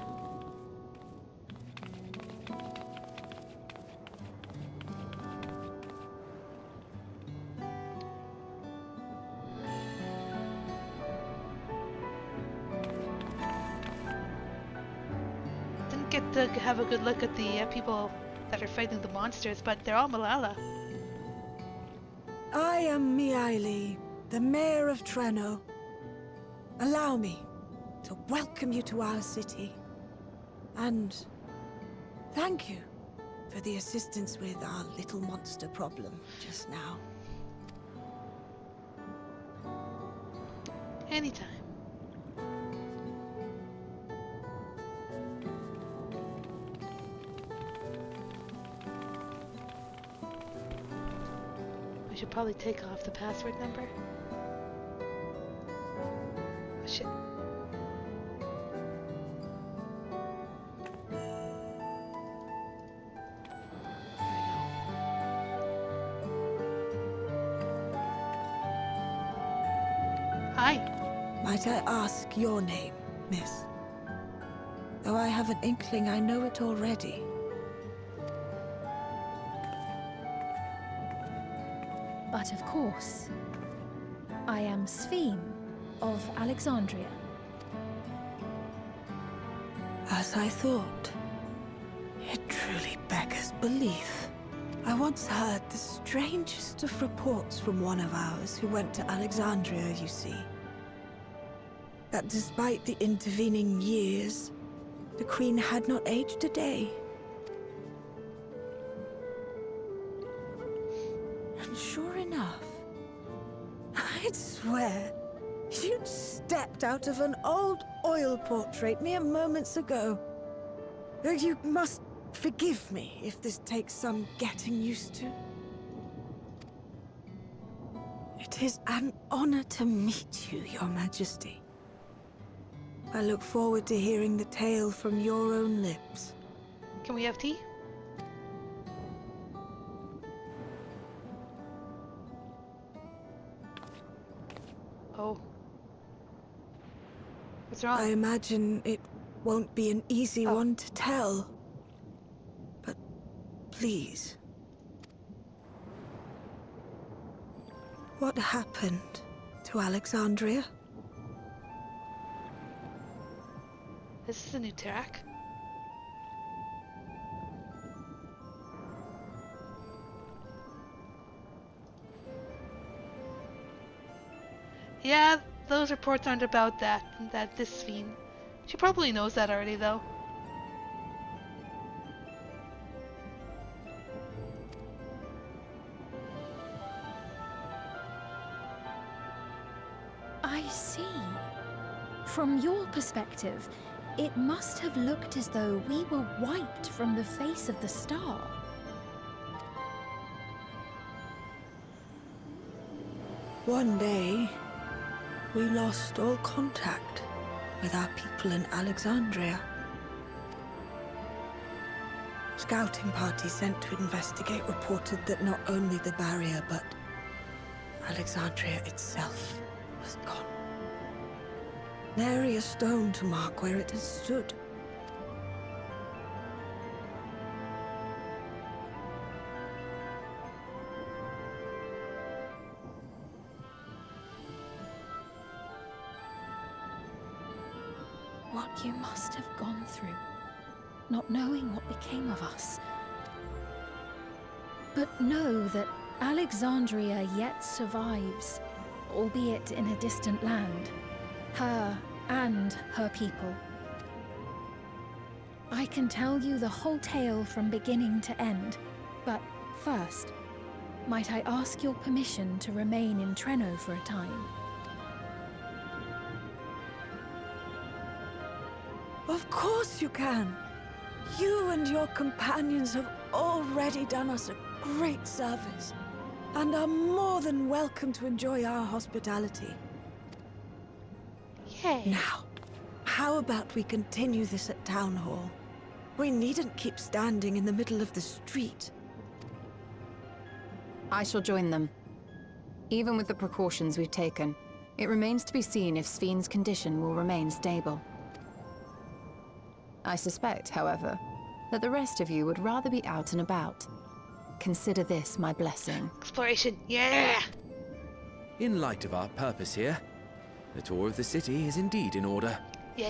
Didn't get to have a good look at the people that are fighting the monsters, but they're all Malala. I am Miaili, the mayor of Treno. Allow me to welcome you to our city. And thank you for the assistance with our little monster problem just now. Anytime. We should probably take off the password number. Oh, shit. Hi. Might I ask your name, miss? Though I have an inkling I know it already. But of course, I am Sphene of Alexandria. As I thought. It truly beggars belief. I once heard the strangest of reports from one of ours who went to Alexandria, you see. That despite the intervening years, the Queen had not aged a day. And sure enough, I'd swear, you'd stepped out of an old oil portrait mere moments ago. Though you must forgive me if this takes some getting used to. It is an honor to meet you, Your Majesty. I look forward to hearing the tale from your own lips. Can we have tea? Oh. What's wrong? I imagine it won't be an easy one to tell. But please. What happened to Alexandria? This is a new track. Yeah, those reports aren't about this Sphene. She probably knows that already, though. I see. From your perspective, it must have looked as though we were wiped from the face of the star. One day, we lost all contact with our people in Alexandria. Scouting parties sent to investigate reported that not only the barrier, but Alexandria itself was gone. Nary a stone to mark where it had stood. What you must have gone through, not knowing what became of us. But know that Alexandria yet survives, albeit in a distant land. Her and her people. I can tell you the whole tale from beginning to end, but first, might I ask your permission to remain in Treno for a time? Of course you can. You and your companions have already done us a great service, and are more than welcome to enjoy our hospitality. Yay. Now, how about we continue this at Town Hall? We needn't keep standing in the middle of the street. I shall join them. Even with the precautions we've taken, it remains to be seen if Sphene's condition will remain stable. I suspect, however, that the rest of you would rather be out and about. Consider this my blessing. Exploration, yeah! In light of our purpose here, the tour of the city is indeed in order. Yeah.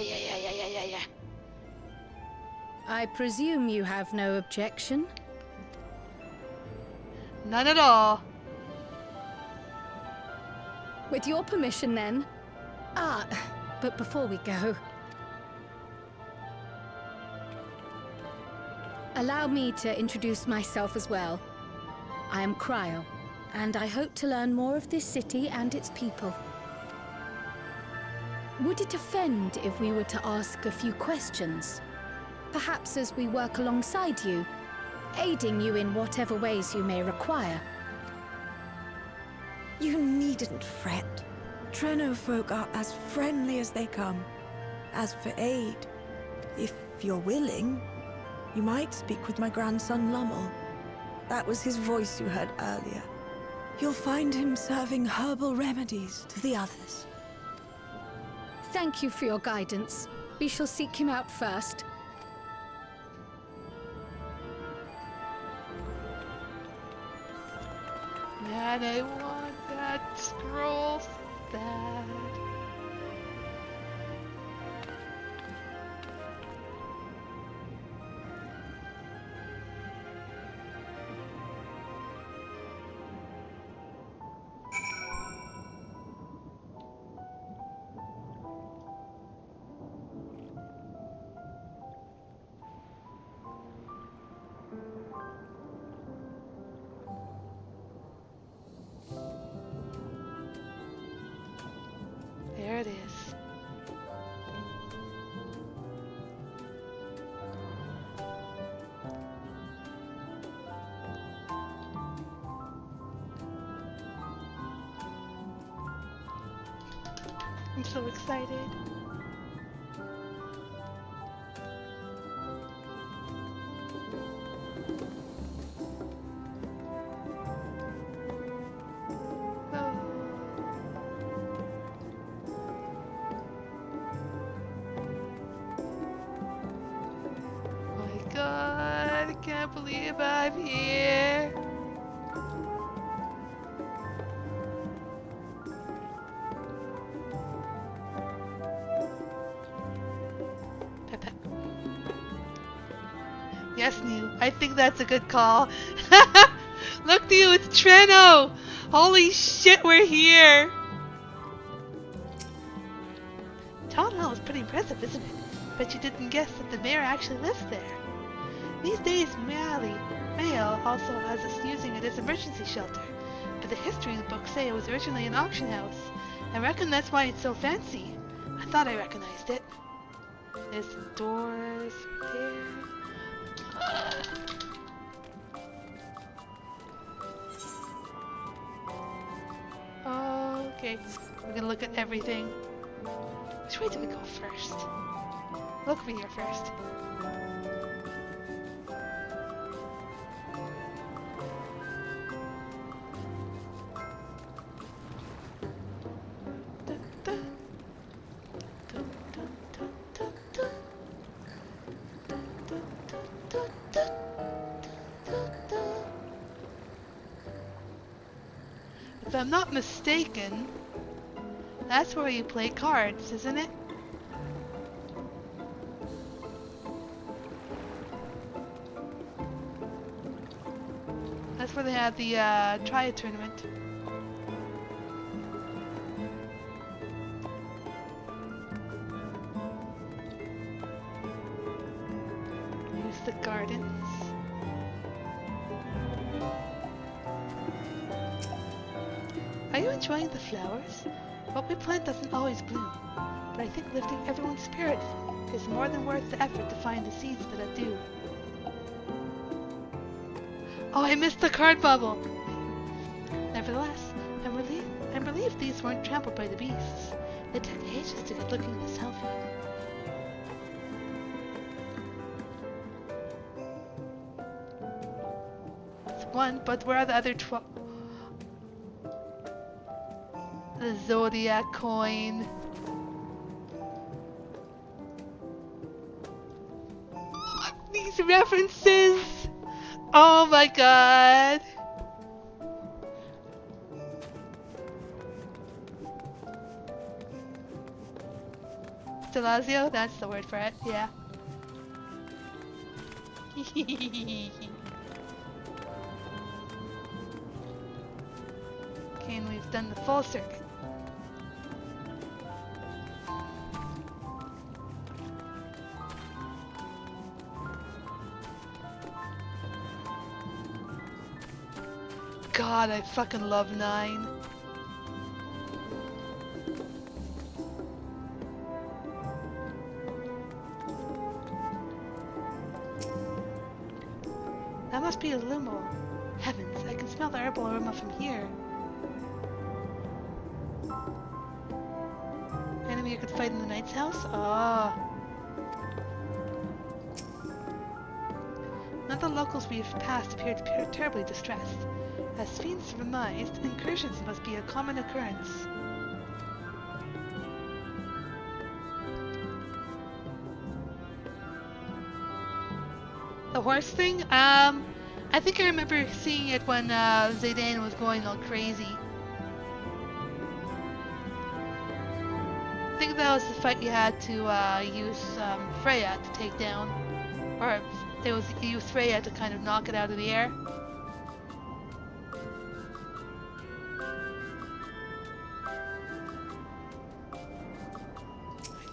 I presume you have no objection? None at all. With your permission, then. But before we go, allow me to introduce myself as well. I am Cryo, and I hope to learn more of this city and its people. Would it offend if we were to ask a few questions? Perhaps as we work alongside you, aiding you in whatever ways you may require. You needn't fret. Treno folk are as friendly as they come. As for aid, if you're willing, you might speak with my grandson Lummel. That was his voice you heard earlier. You'll find him serving herbal remedies to the others. Thank you for your guidance. We shall seek him out first. Man, I want that scroll so bad. There it is. I'm so excited. God, I can't believe I'm here. Pepe. Yes, New. I think that's a good call. Look, New, it's Treno! Holy shit, we're here! Town Hall is pretty impressive, isn't it? Bet you didn't guess that the mayor actually lives there. These days, Mayo also has us using it as emergency shelter, but the history books say it was originally an auction house. I reckon that's why it's so fancy. I thought I recognized it. There's some doors there. Okay, we're gonna look at everything. Which way do we go first? Look over here first. If I'm not mistaken, that's where you play cards, isn't it? That's where they have the Triad tournament. Use the gardens. Are you enjoying the flowers? What we plant doesn't always bloom, but I think lifting everyone's spirit is more than worth the effort to find the seeds that do. Oh, I missed the card bubble! Nevertheless, I'm relieved these weren't trampled by the beasts. They took ages to get looking this healthy. That's one, but where are the other 12? The Zodiac coin. These references! Oh my god! Stelazio? That's the word for it, yeah. Okay, and we've done the full circuit. God, I fucking love 9. That must be a limo. Heavens, I can smell the herbal aroma from here. you could fight in the Knight's house? Ah. None of the locals we've passed appear terribly distressed. As fiends surmised, incursions must be a common occurrence. The horse thing? I think I remember seeing it when Zaydan was going all crazy. I think that was the fight you had to use Freya to take down. Or it was you used Freya to kind of knock it out of the air.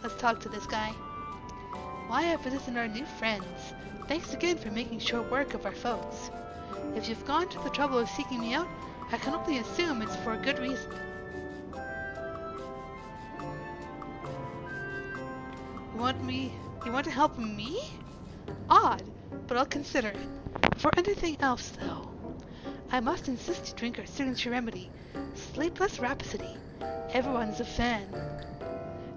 Let's talk to this guy. Why have visited our new friends? Thanks again for making short work of our foes. If you've gone to the trouble of seeking me out, I can only assume it's for a good reason. You want to help me? Odd, but I'll consider it. For anything else, though, I must insist you drink our signature remedy, Sleepless Rhapsody. Everyone's a fan.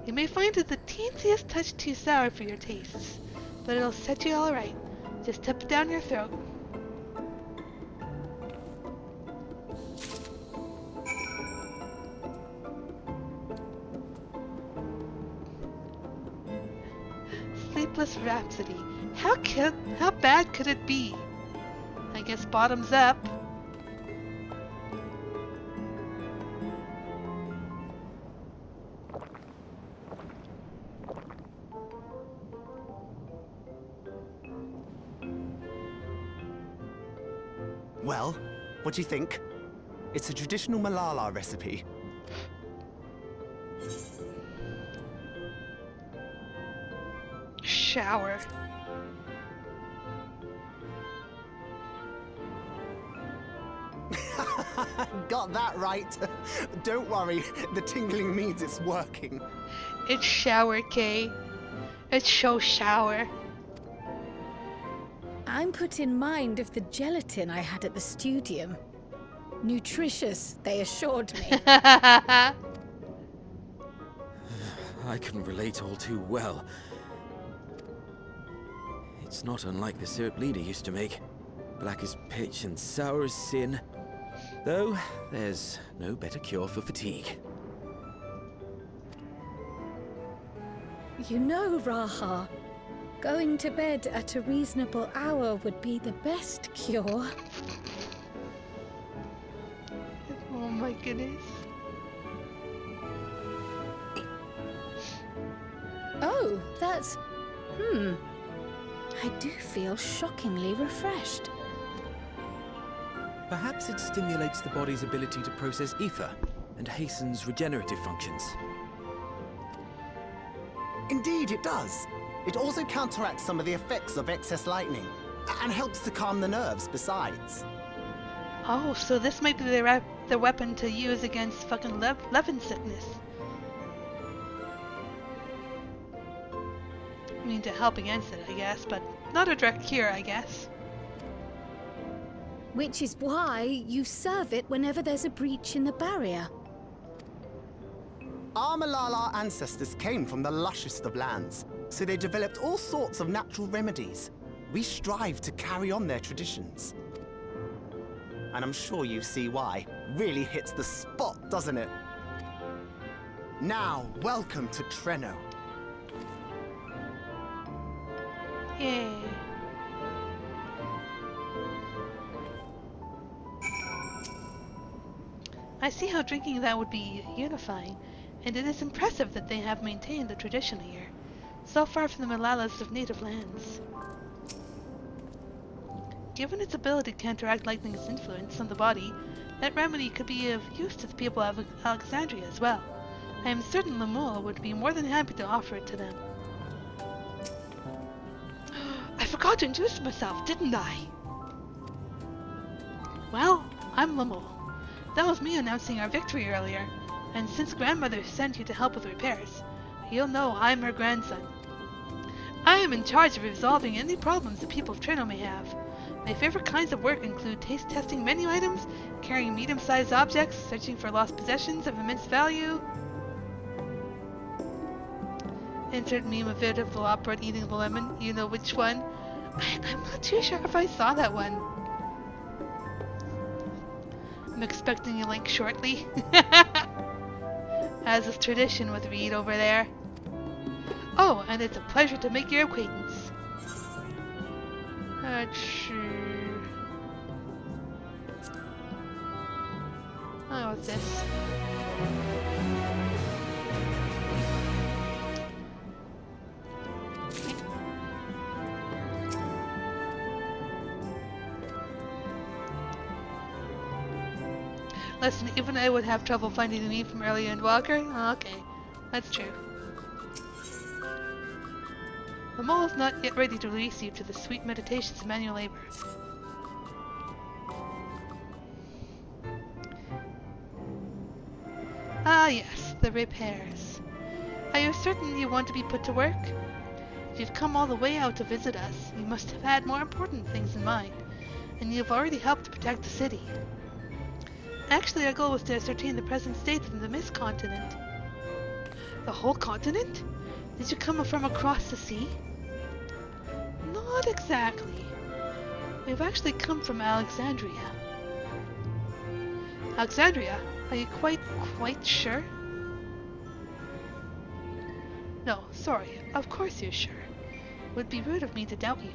You may find it the teensiest touch too sour for your tastes, but it'll set you all right. Just tip it down your throat. Sleepless Rhapsody. How bad could it be? I guess bottoms up. Well, what do you think? It's a traditional Malala recipe. Shower. Got that right. Don't worry, the tingling means it's working. It's shower, Kay. It's shower. I'm put in mind of the gelatin I had at the studium. Nutritious, they assured me. I can relate all too well. It's not unlike the syrup leader used to make. Black as pitch and sour as sin. Though, there's no better cure for fatigue. You know, Raha, going to bed at a reasonable hour would be the best cure. Oh my goodness. Oh, that's... I do feel shockingly refreshed. Perhaps it stimulates the body's ability to process ether and hastens regenerative functions. Indeed, it does. It also counteracts some of the effects of excess lightning, and helps to calm the nerves besides. Oh, so this might be the weapon to use against fucking Levin sickness. I mean, to help against it, I guess, but not a direct cure, I guess. Which is why you serve it whenever there's a breach in the barrier. Our Malala ancestors came from the lushest of lands, so they developed all sorts of natural remedies. We strive to carry on their traditions. And I'm sure you see why. Really hits the spot, doesn't it? Now, welcome to Treno. Yay. I see how drinking that would be unifying, and it is impressive that they have maintained the tradition here, so far from the Malalas of native lands. Given its ability to counteract lightning's influence on the body, that remedy could be of use to the people of Alexandria as well. I am certain Lemuel would be more than happy to offer it to them. I forgot to introduce myself, didn't I? Well, I'm Lemuel. That was me announcing our victory earlier, and since grandmother sent you to help with repairs, you'll know I'm her grandson. I am in charge of resolving any problems the people of Treno may have. My favorite kinds of work include taste testing menu items, carrying medium-sized objects, searching for lost possessions of immense value. Insert meme of it of the Lopbird eating the lemon. You know which one? I'm not too sure if I saw that one. I'm expecting a link shortly. As is tradition with Reed over there. Oh, and it's a pleasure to make your acquaintance. Oh, what's this? Listen, even I would have trouble finding the meme from earlier in Walker. Oh, okay, that's true. The mole is not yet ready to release you to the sweet meditations of manual labor. Ah yes, the repairs. Are you certain you want to be put to work? If you've come all the way out to visit us, you must have had more important things in mind, and you've already helped to protect the city. Actually, our goal was to ascertain the present state of the Mist Continent. The whole continent? Did you come from across the sea? Not exactly. We've actually come from Alexandria. Alexandria? Are you quite sure? No, sorry. Of course you're sure. It would be rude of me to doubt you.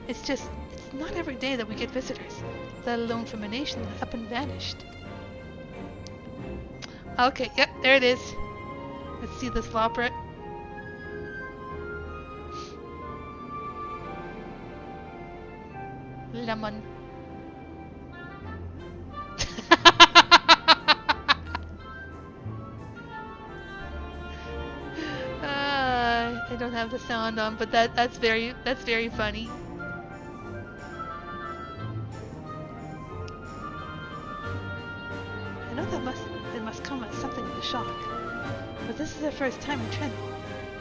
It's not every day that we get visitors, let alone from a nation that up and vanished. Okay, yep, there it is. Let's see this Loprit. Lemon. I don't have the sound on, but that's very funny. I know it must come as something of a shock, but this is our first time in Trenton,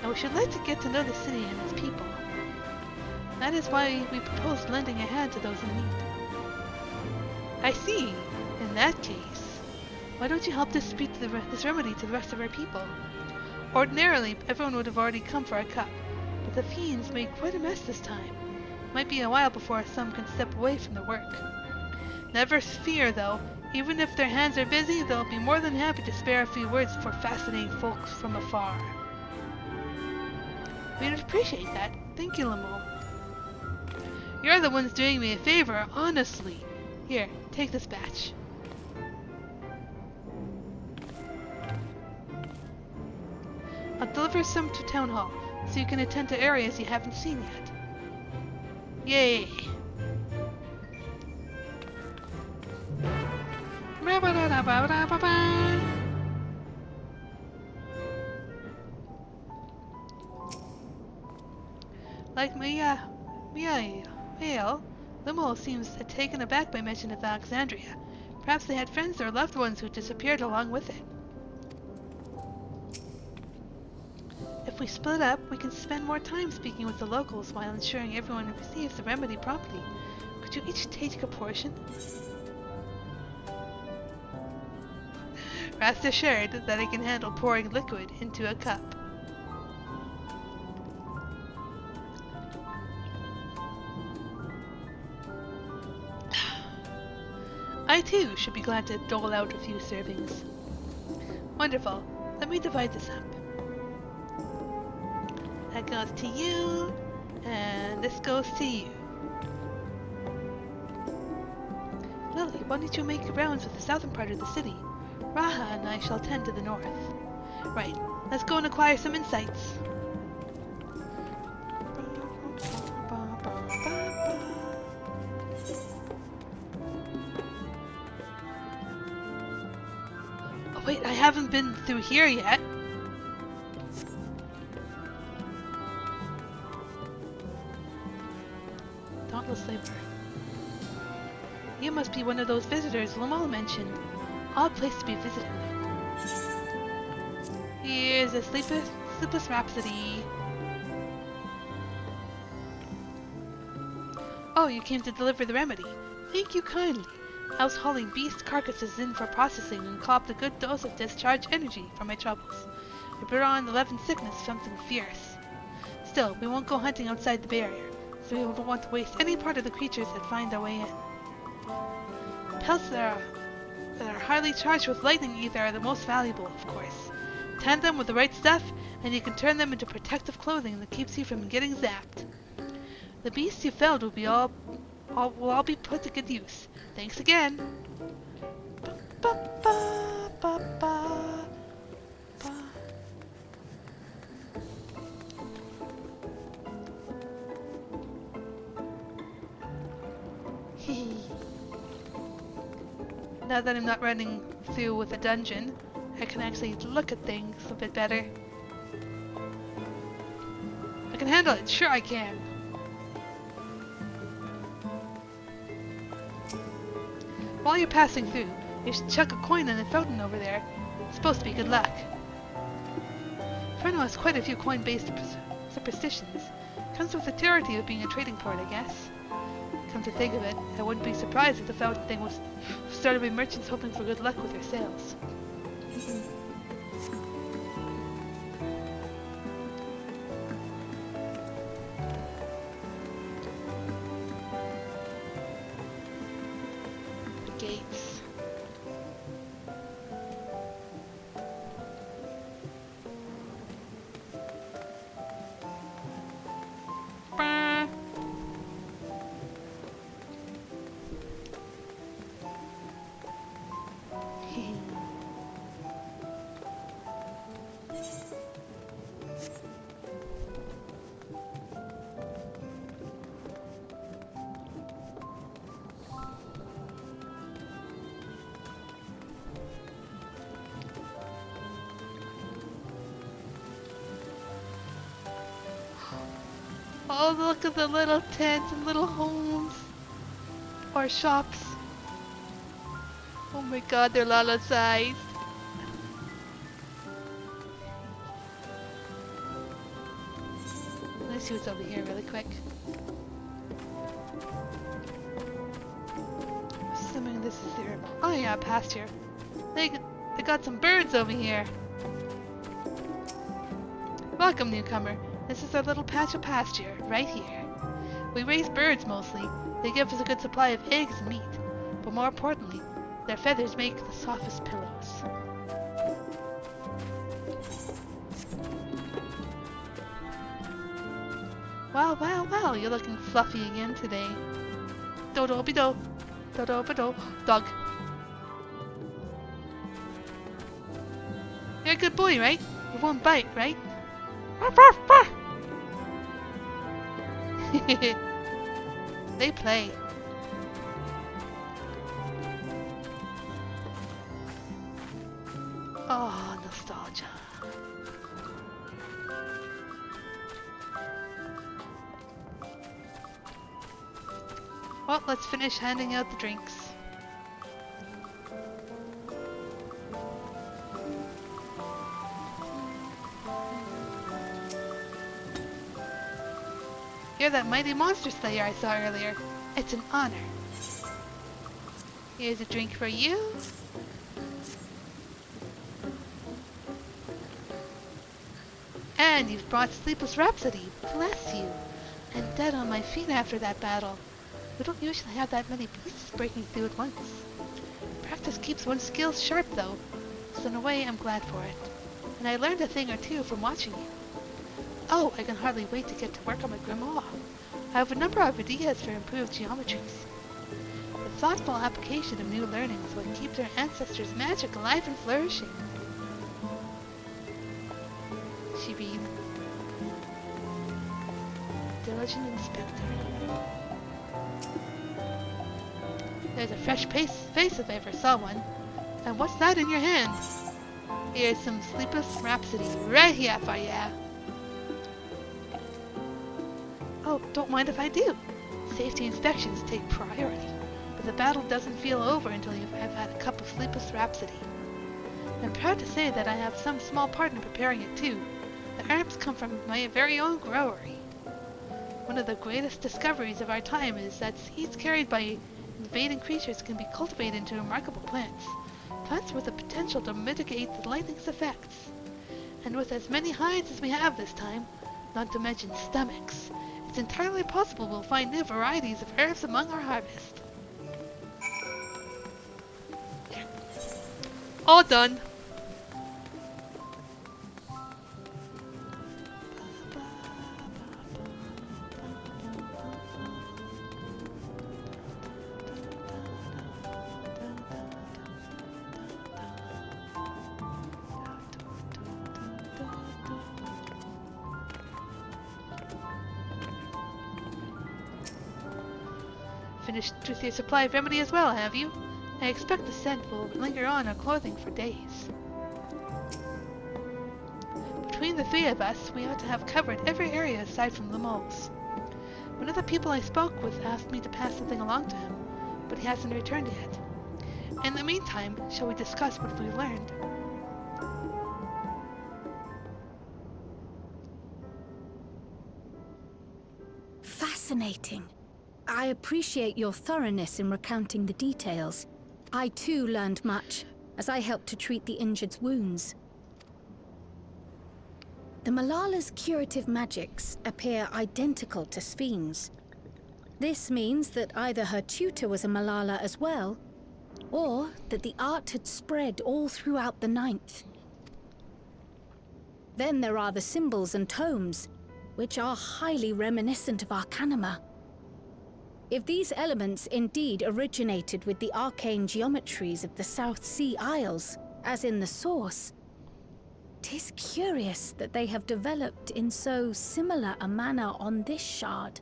and we should like to get to know the city and its people. That is why we proposed lending a hand to those in need. I see. In that case, why don't you help distribute this remedy to the rest of our people? Ordinarily, everyone would have already come for a cup, but the fiends made quite a mess this time. Might be a while before some can step away from the work. Never fear, though. Even if their hands are busy, they'll be more than happy to spare a few words for fascinating folks from afar. We'd appreciate that. Thank you, Lamo. You're the ones doing me a favor, honestly. Here, take this batch. I'll deliver some to Town Hall, so you can attend to areas you haven't seen yet. Yay! Like Mael, Limo seems taken aback by mention of Alexandria. Perhaps they had friends or loved ones who disappeared along with it. If we split up, we can spend more time speaking with the locals while ensuring everyone receives the remedy promptly. Could you each take a portion? Rest assured that I can handle pouring liquid into a cup. I too should be glad to dole out a few servings. Wonderful. Let me divide this up. That goes to you, and this goes to you. Lily, why don't you make your rounds with the southern part of the city? Raha and I shall tend to the north. Right, let's go and acquire some insights. Oh wait, I haven't been through here yet. Dauntless Labor. You must be one of those visitors Lamal mentioned. Odd place to be visiting though. Here's a sleepless rhapsody. Oh, you came to deliver the remedy. Thank you kindly. I was hauling beast carcasses in for processing and copped a good dose of discharge energy for my troubles. I brought on 11 sickness, something fierce. Still, we won't go hunting outside the barrier, so we don't want to waste any part of the creatures that find their way in. Pelts that are highly charged with lightning ether are the most valuable, of course. Tan them with the right stuff, and you can turn them into protective clothing that keeps you from getting zapped. The beasts you felled will all be put to good use. Thanks again. Ba, ba, ba, ba, ba. Now that I'm not running through with a dungeon, I can actually look at things a bit better. I can handle it, sure I can. While you're passing through, you should chuck a coin in the fountain over there. It's supposed to be good luck. Fresno has quite a few coin-based superstitions. Comes with the territory of being a trading port, I guess. Come to think of it, I wouldn't be surprised if the fountain thing was started by merchants hoping for good luck with their sales. Gates. Bah. Oh, look at the little tents and little homes. Or shops. Oh my god, they're Lala sized. Let's see what's over here really quick. Assuming this is their... Oh yeah, pasture. They got some birds over here. Welcome, newcomer. This is our little patch of pasture, right here. We raise birds mostly. They give us a good supply of eggs and meat. But more importantly, their feathers make the softest pillows. Wow, wow, wow, you're looking fluffy again today. Dodo-be-do. Dodo-be-do. Dog. You're a good boy, right? You won't bite, right? They play. Oh, nostalgia. Well, let's finish handing out the drinks. You're that mighty monster slayer I saw earlier. It's an honor. Here's a drink for you. And you've brought Sleepless Rhapsody. Bless you. I'm dead on my feet after that battle. We don't usually have that many beasts breaking through at once. Practice keeps one's skills sharp though, so in a way I'm glad for it. And I learned a thing or two from watching you. Oh, I can hardly wait to get to work on my grimoire. I have a number of ideas for improved geometries. The thoughtful application of new learnings will keep their ancestors' magic alive and flourishing. She read. Diligent inspector. There's a fresh face if I ever saw one. And what's that in your hand? Here's some Sleepless Rhapsody right here for ya. Oh, don't mind if I do. Safety inspections take priority, but the battle doesn't feel over until you've had a cup of Sleepless Rhapsody. I'm proud to say that I have some small part in preparing it too. The herbs come from my very own growery. One of the greatest discoveries of our time is that seeds carried by invading creatures can be cultivated into remarkable plants. Plants with the potential to mitigate the lightning's effects. And with as many hides as we have this time, not to mention stomachs, it's entirely possible we'll find new varieties of herbs among our harvest. All done. Finished with your supply of remedy as well, have you? I expect the scent will linger on our clothing for days. Between the three of us, we ought to have covered every area aside from the moles. One of the people I spoke with asked me to pass something along to him, but he hasn't returned yet. In the meantime, shall we discuss what we've learned? Fascinating. I appreciate your thoroughness in recounting the details. I too learned much, as I helped to treat the injured's wounds. The Malala's curative magics appear identical to Spheen's. This means that either her tutor was a Malala as well, or that the art had spread all throughout the Ninth. Then there are the symbols and tomes, which are highly reminiscent of Arcanima. If these elements indeed originated with the arcane geometries of the South Sea Isles, as in the source, 'tis curious that they have developed in so similar a manner on this shard.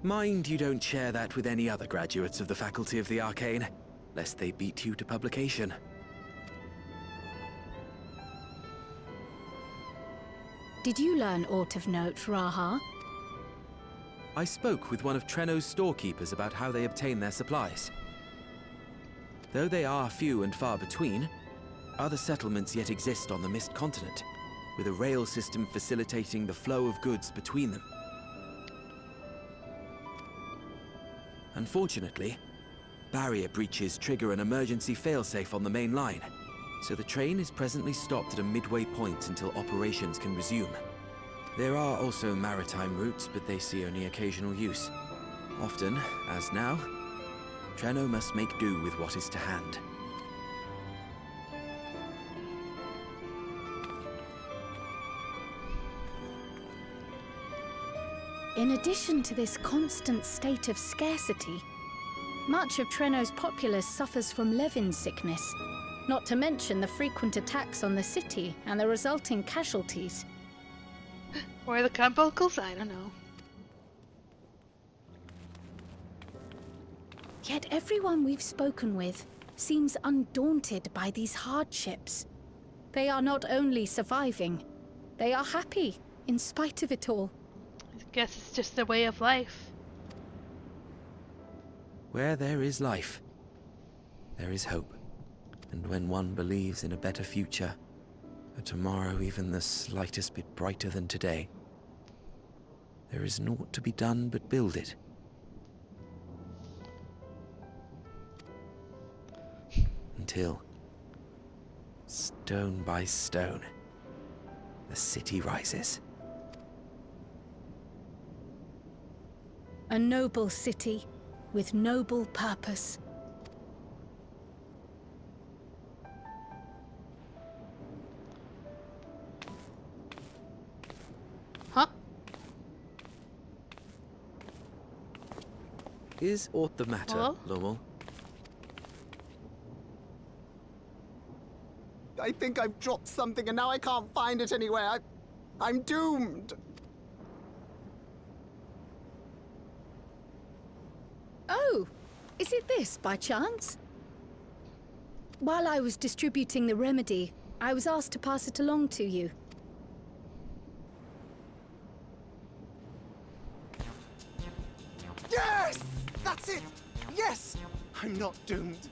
Mind you don't share that with any other graduates of the Faculty of the Arcane, lest they beat you to publication. Did you learn aught of note, Raha? I spoke with one of Treno's storekeepers about how they obtain their supplies. Though they are few and far between, other settlements yet exist on the Mist Continent, with a rail system facilitating the flow of goods between them. Unfortunately, barrier breaches trigger an emergency failsafe on the main line, so the train is presently stopped at a midway point until operations can resume. There are also maritime routes, but they see only occasional use. Often, as now, Treno must make do with what is to hand. In addition to this constant state of scarcity, much of Treno's populace suffers from Levin sickness, not to mention the frequent attacks on the city and the resulting casualties. Or the carbuncles? I don't know. Yet everyone we've spoken with seems undaunted by these hardships. They are not only surviving, they are happy in spite of it all. I guess it's just their way of life. Where there is life, there is hope. And when one believes in a better future, a tomorrow even the slightest bit brighter than today, there is naught to be done but build it. Until, stone by stone, the city rises. A noble city with noble purpose. Huh? Is aught the matter, Hello? Lowell? I think I've dropped something and now I can't find it anywhere. I'm doomed. Oh, is it this by chance? While I was distributing the remedy, I was asked to pass it along to you. Yes! That's it! Yes! I'm not doomed.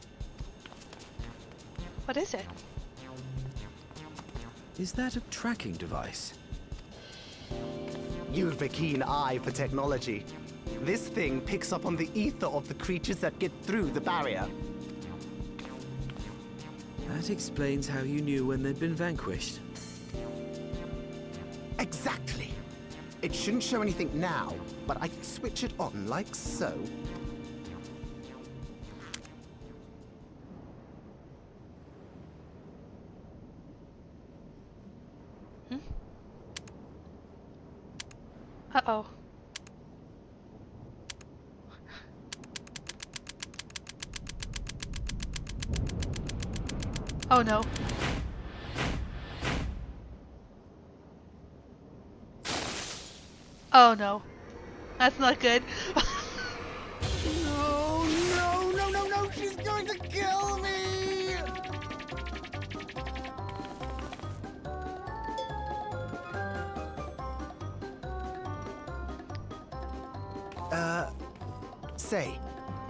What is it? Is that a tracking device? You've a keen eye for technology. This thing picks up on the ether of the creatures that get through the barrier. That explains how you knew when they'd been vanquished. Exactly. It shouldn't show anything now, but I can switch it on like so. Uh-oh. Oh no. Oh no. That's not good. No, no, no, no, no, she's going to kill me! Say,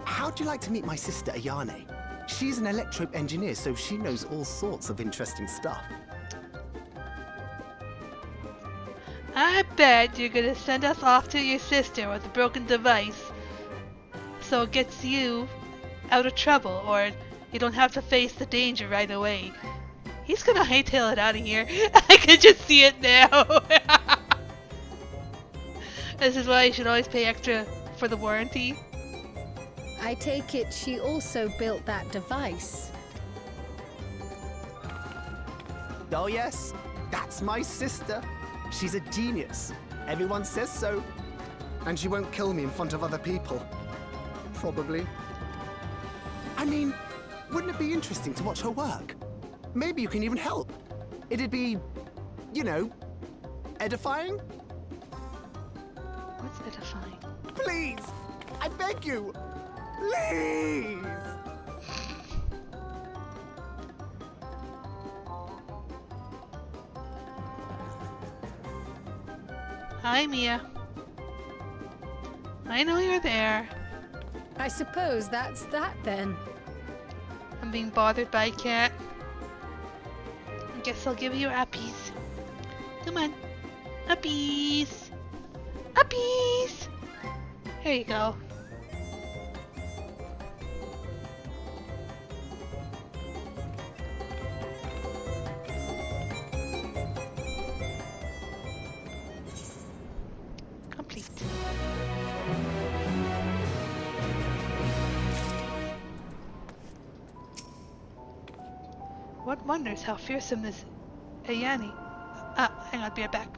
how'd you like to meet my sister Ayane? She's an electro engineer, so she knows all sorts of interesting stuff. I bet you're gonna send us off to your sister with a broken device so it gets you out of trouble, or you don't have to face the danger right away. He's gonna hightail it out of here. I can just see it now. This is why you should always pay extra for the warranty. I take it she also built that device. Oh yes, that's my sister. She's a genius. Everyone says so. And she won't kill me in front of other people. Probably. I mean, wouldn't it be interesting to watch her work? Maybe you can even help. It'd be, you know, edifying? What's edifying? Please! I beg you! Please! Hi, Mia. I know you're there. I suppose that's that then. I'm being bothered by a cat. I guess I'll give you uppies. Come on. Uppies! Uppies! Here you go. Complete. One wonders how fearsome this Ayane. Hang on, be right back.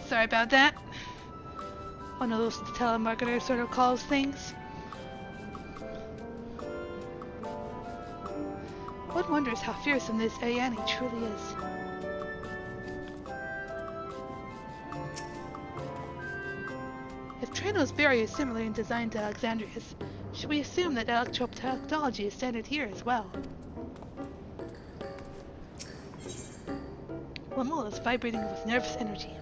Sorry about that. One of those telemarketer sort of calls things. One wonders how fearsome this Ayane truly is. If Treno's barrier is similar in design to Alexandria's, should we assume that electro-technology is standard here as well? Lamula is vibrating with nervous energy.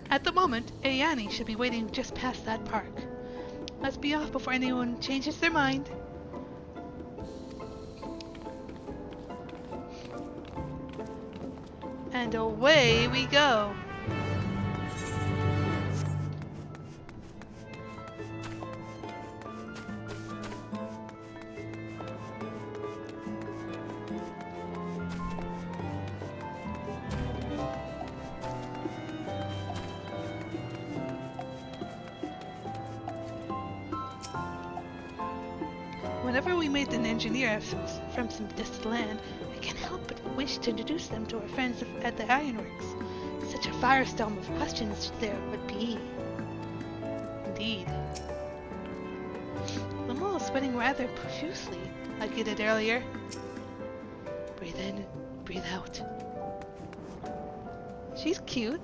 At the moment, Ayani should be waiting just past that park. Let's be off before anyone changes their mind. And away we go. Whenever we meet an engineer from some distant land, I can't help but wish to introduce them to our friends at the ironworks. Such a firestorm of questions there would be. Indeed. Lamel is sweating rather profusely, like you did earlier. Breathe in, breathe out. She's cute.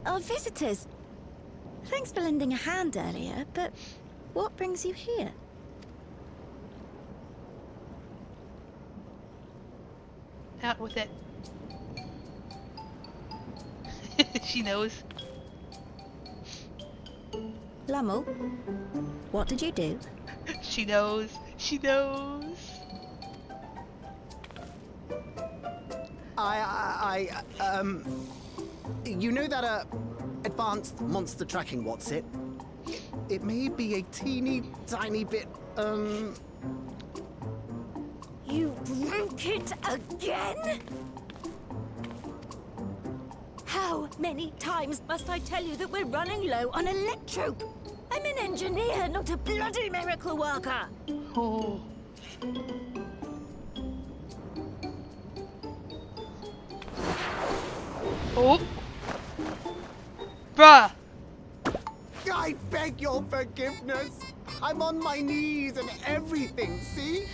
Our visitors. Thanks for lending a hand earlier, but what brings you here? Out with it. She knows. Lummel, what did you do? She knows. She knows. You know that, advanced monster tracking, what's it? It may be a teeny tiny bit, You broke it again? How many times must I tell you that we're running low on electrope? I'm an engineer, not a bloody miracle worker. Oh. Oh. Bruh. I beg your forgiveness. I'm on my knees and everything, see?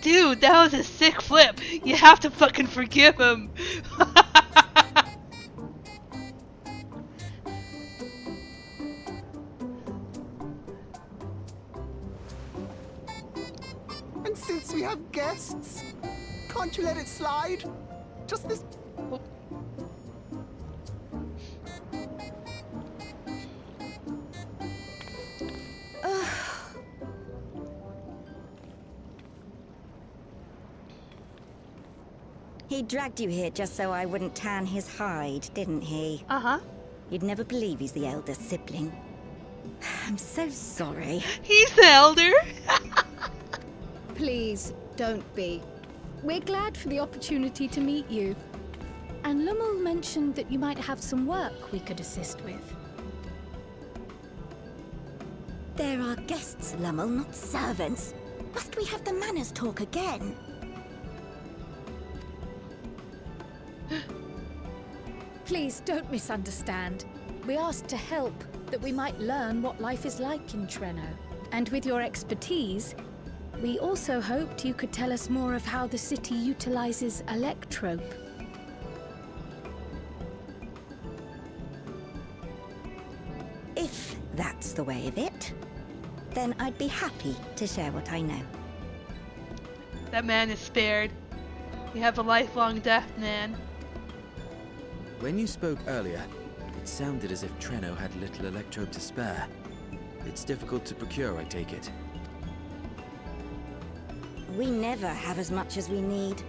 Dude, that was a sick flip. You have to fucking forgive him. And since we have guests, can't you let it slide? Just this... Oh. He dragged you here just so I wouldn't tan his hide, didn't he? Uh-huh. You'd never believe he's the elder sibling. I'm so sorry. He's the elder. Please, don't be. We're glad for the opportunity to meet you. And Lummel mentioned that you might have some work we could assist with. There are guests, Lummel, not servants. Must we have the manners talk again? Please don't misunderstand. We asked to help, that we might learn what life is like in Treno. And with your expertise, we also hoped you could tell us more of how the city utilizes electrope. If that's the way of it, then I'd be happy to share what I know. That man is spared. You have a lifelong death, man. When you spoke earlier, it sounded as if Treno had little electrope to spare. It's difficult to procure, I take it. We never have as much as we need.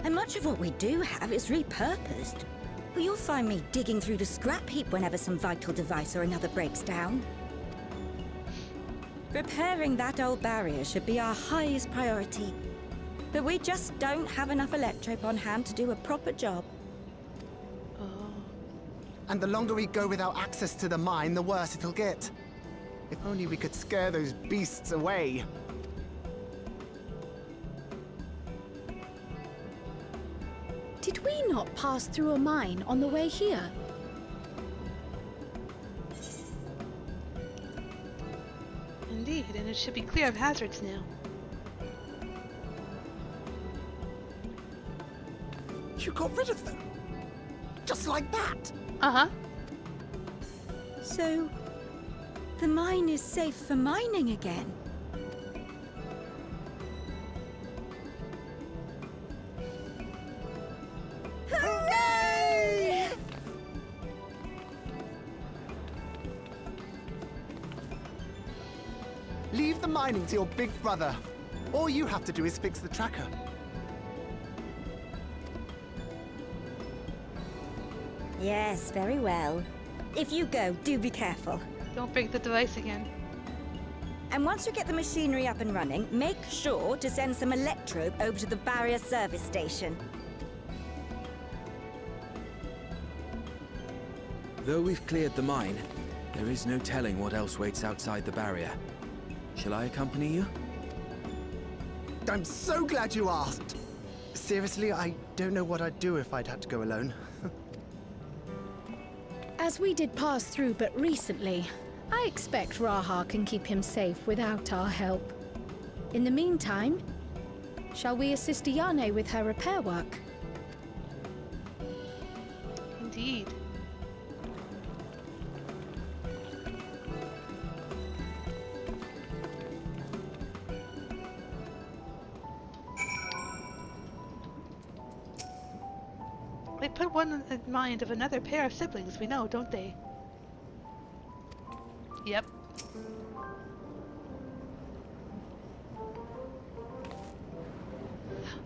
And much of what we do have is repurposed. You'll find me digging through the scrap heap whenever some vital device or another breaks down. Repairing that old barrier should be our highest priority. But we just don't have enough electrope on hand to do a proper job. And the longer we go without access to the mine, the worse it'll get. If only we could scare those beasts away. Did we not pass through a mine on the way here? Indeed, and it should be clear of hazards now. You got rid of them? Just like that? Uh-huh. So, The mine is safe for mining again. Hooray! Leave the mining to your big brother. All you have to do is fix the tracker. Yes, very well. If you go, do be careful. Don't break the device again. And once you get the machinery up and running, make sure to send some electrobe over to the barrier service station. Though we've cleared the mine, there is no telling what else waits outside the barrier. Shall I accompany you? I'm so glad you asked. Seriously, I don't know what I'd do if I'd had to go alone. As we did pass through but recently, I expect Raha can keep him safe without our help. In the meantime, shall we assist Ayane with her repair work? Indeed. They put one in mind of another pair of siblings we know, don't they? Yep.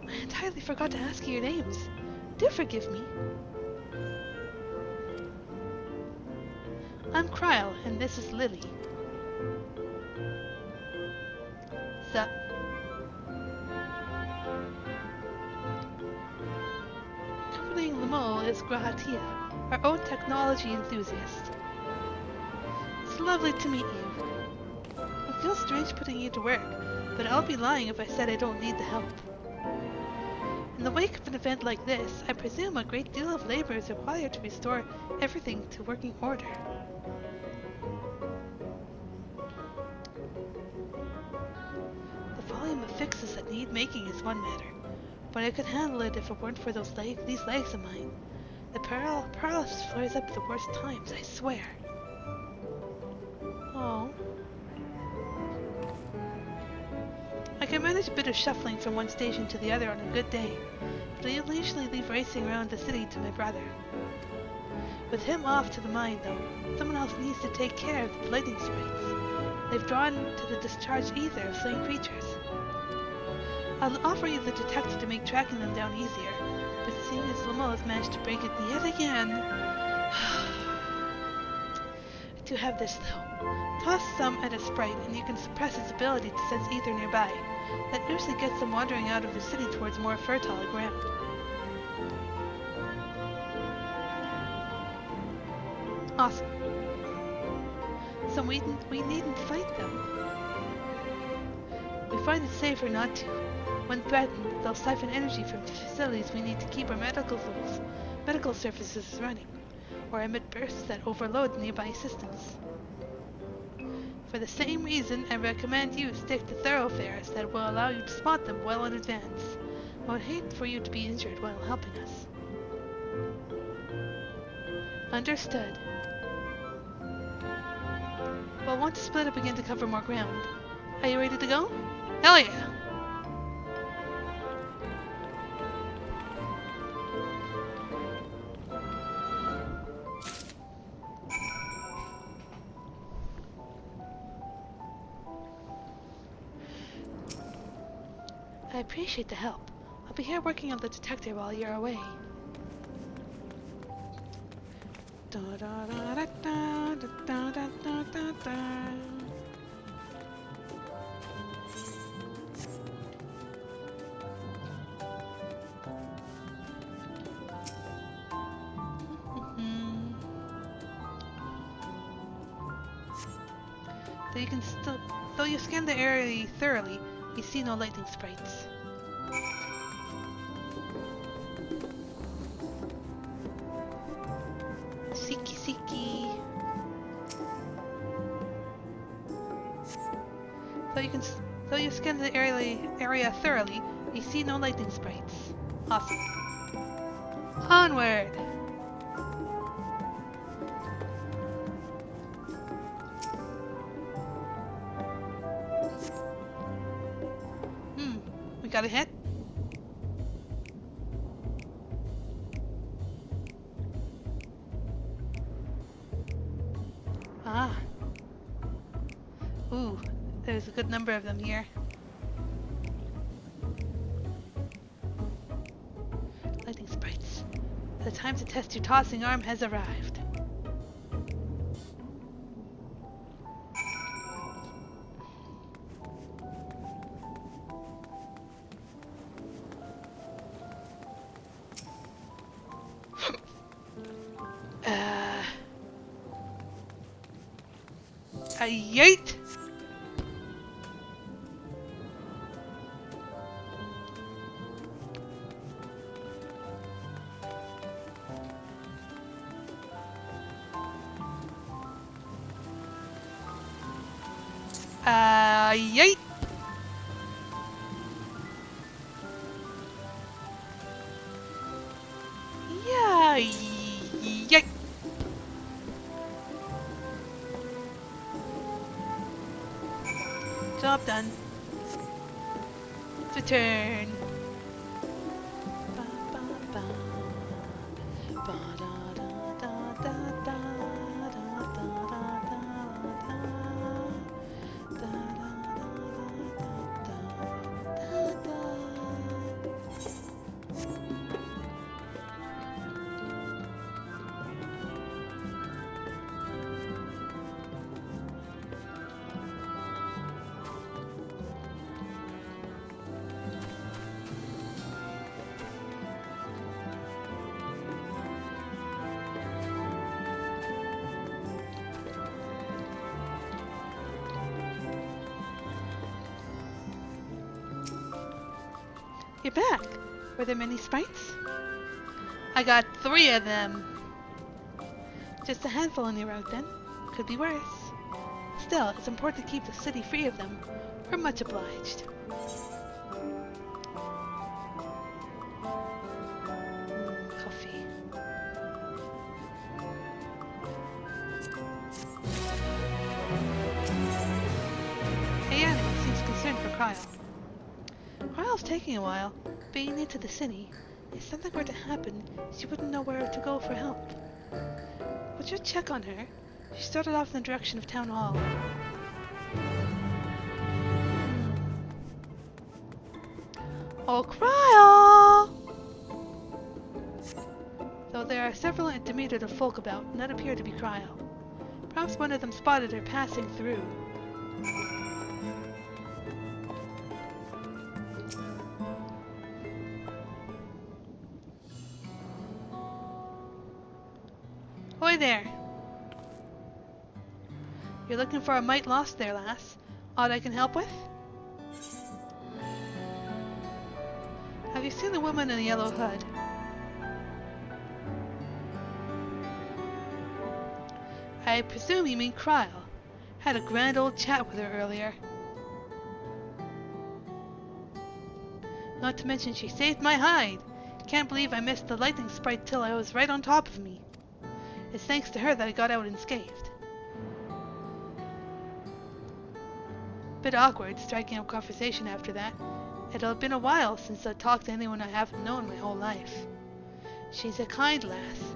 I entirely forgot to ask you your names. Do forgive me. I'm Kryle, and this is Lily. Sup? Accompanying Lamo is Grahatia, our own technology enthusiast. It's lovely to meet you. It feels strange putting you to work, but I'll be lying if I said I don't need the help. In the wake of an event like this, I presume a great deal of labor is required to restore everything to working order. The volume of fixes that need making is one matter, but I could handle it if it weren't for these legs of mine. The paralysis flares up at the worst times, I swear. Oh. I can manage a bit of shuffling from one station to the other on a good day, but I usually leave racing around the city to my brother. With him off to the mine, though, someone else needs to take care of the lightning sprites. They've drawn to the discharged ether of slain creatures. I'll offer you the detector to make tracking them down easier, but seeing as Lamo has managed to break it yet again... I do have this, though. Toss some at a sprite, and you can suppress its ability to sense ether nearby. That usually gets them wandering out of the city towards more fertile ground. Awesome. So we needn't fight them. We find it safer not to. When threatened, they'll siphon energy from the facilities we need to keep our medical services running, or emit bursts that overload nearby systems. For the same reason, I recommend you stick to thoroughfares that will allow you to spot them well in advance. I would hate for you to be injured while helping us. Understood. We'll want to split up again to cover more ground. Are you ready to go? Hell yeah! I appreciate the help. I'll be here working on the detector while you're away. Though you scan the area thoroughly, you see no lightning sprites. Siki. Though you scan the area thoroughly, you see no lightning sprites. Awesome. Onward! We got a hit? Ah. Ooh, there's a good number of them here. Lightning sprites. The time to test your tossing arm has arrived. Yeet! Yeet! Yeah, yeet! Job done. It's a turn. Ba, ba, ba. Ba, da, da, da, da, da, da, da, da, da, da. Da, da, da, da, da, da. You're back. Were there many sprites? I got 3 of them. Just a handful on your route then. Could be worse. Still, it's important to keep the city free of them. We're much obliged. Coffee. Hey, Annie seems concerned for Cryle. Cryle's taking a while. Being new to the city. If something were to happen, she wouldn't know where to go for help. Would you check on her? She started off in the direction of Town Hall. Oh, Cryle! Though there are several Demeter folk about, none appear to be Cryle. Perhaps one of them spotted her passing through. Hoy there! You're looking for a mite lost there, lass. Aught I can help with? Have you seen the woman in the yellow hood? I presume you mean Cryle. Had a grand old chat with her earlier. Not to mention she saved my hide. Can't believe I missed the lightning sprite till I was right on top of me. It's thanks to her that I got out unscathed. Bit awkward striking up conversation after that. It'll have been a while since I talked to anyone I haven't known my whole life. She's a kind lass,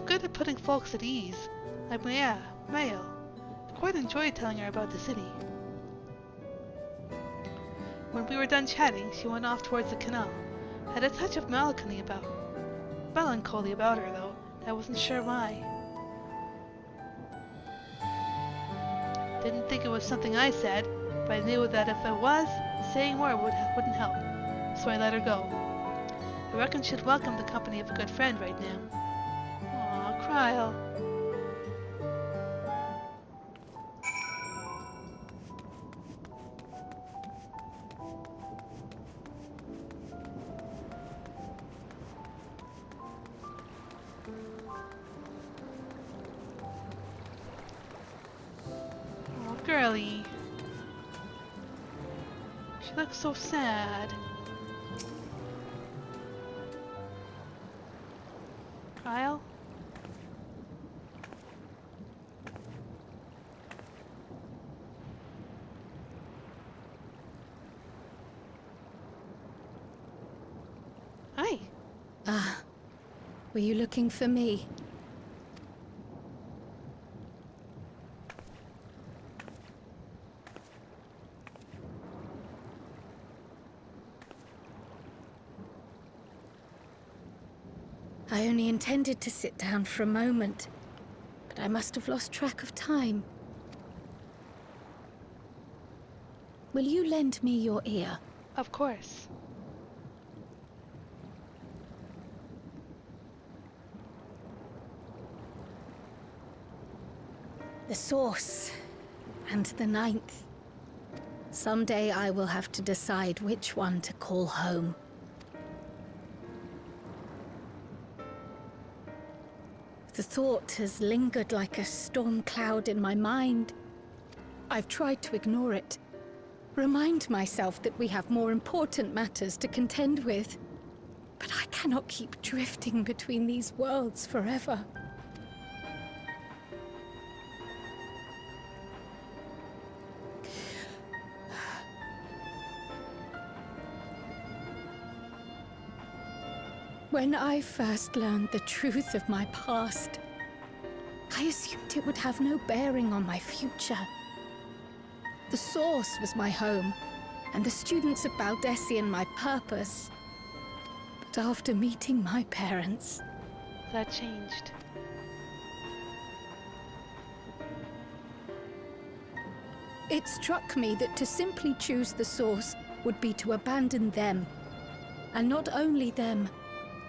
good at putting folks at ease, like Mael. I quite enjoyed telling her about the city. When we were done chatting, she went off towards the canal. Had a touch of melancholy about her, though. I wasn't sure why. Didn't think it was something I said, but I knew that if it was, saying more wouldn't help, so I let her go. I reckon she'd welcome the company of a good friend right now. Aw, Cryle. Aw, girlie. She looks so sad. Cryle? Ah, were you looking for me? I only intended to sit down for a moment, but I must have lost track of time. Will you lend me your ear? Of course. The Source and the Ninth. Someday I will have to decide which one to call home. The thought has lingered like a storm cloud in my mind. I've tried to ignore it, remind myself that we have more important matters to contend with. But I cannot keep drifting between these worlds forever. When I first learned the truth of my past, I assumed it would have no bearing on my future. The Source was my home, and the students of Baldessian my purpose. But after meeting my parents... That changed. It struck me that to simply choose the Source would be to abandon them. And not only them,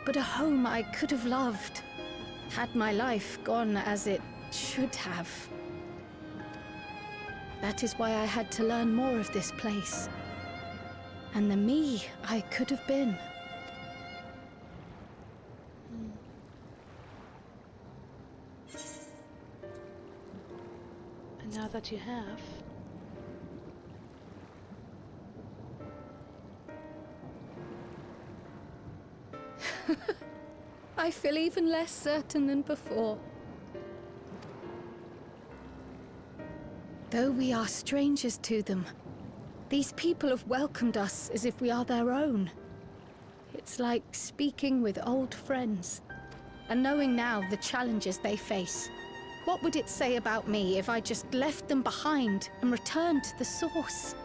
but a home I could have loved, had my life gone as it should have. That is why I had to learn more of this place, and the me I could have been. And now that you have... I feel even less certain than before. Though we are strangers to them, these people have welcomed us as if we are their own. It's like speaking with old friends, and knowing now the challenges they face. What would it say about me if I just left them behind and returned to the Source?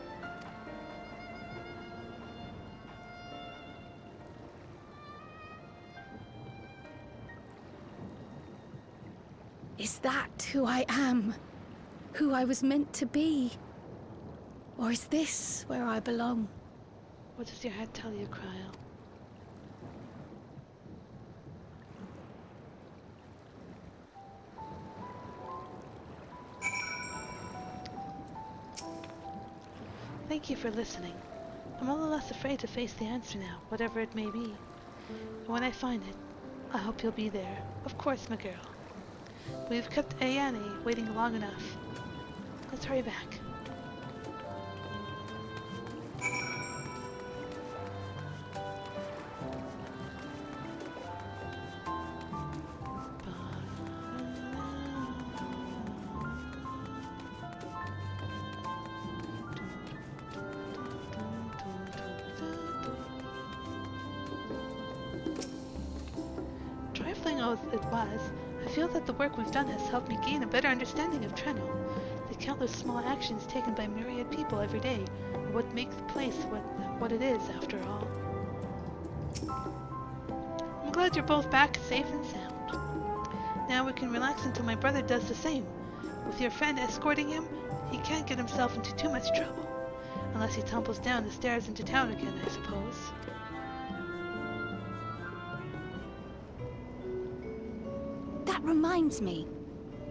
Is that who I am? Who I was meant to be? Or is this where I belong? What does your head tell you, Cryo? Thank you for listening. I'm all the less afraid to face the answer now, whatever it may be. And when I find it, I hope you'll be there. Of course, my girl. We've kept Ayane waiting long enough. Let's hurry back. Trifling as it was, I feel that the work we've done has helped me gain a better understanding of Treno. The countless small actions taken by myriad people every day are what make the place what it is, after all. I'm glad you're both back safe and sound. Now we can relax until my brother does the same. With your friend escorting him, he can't get himself into too much trouble. Unless he tumbles down the stairs into town again, I suppose. That reminds me.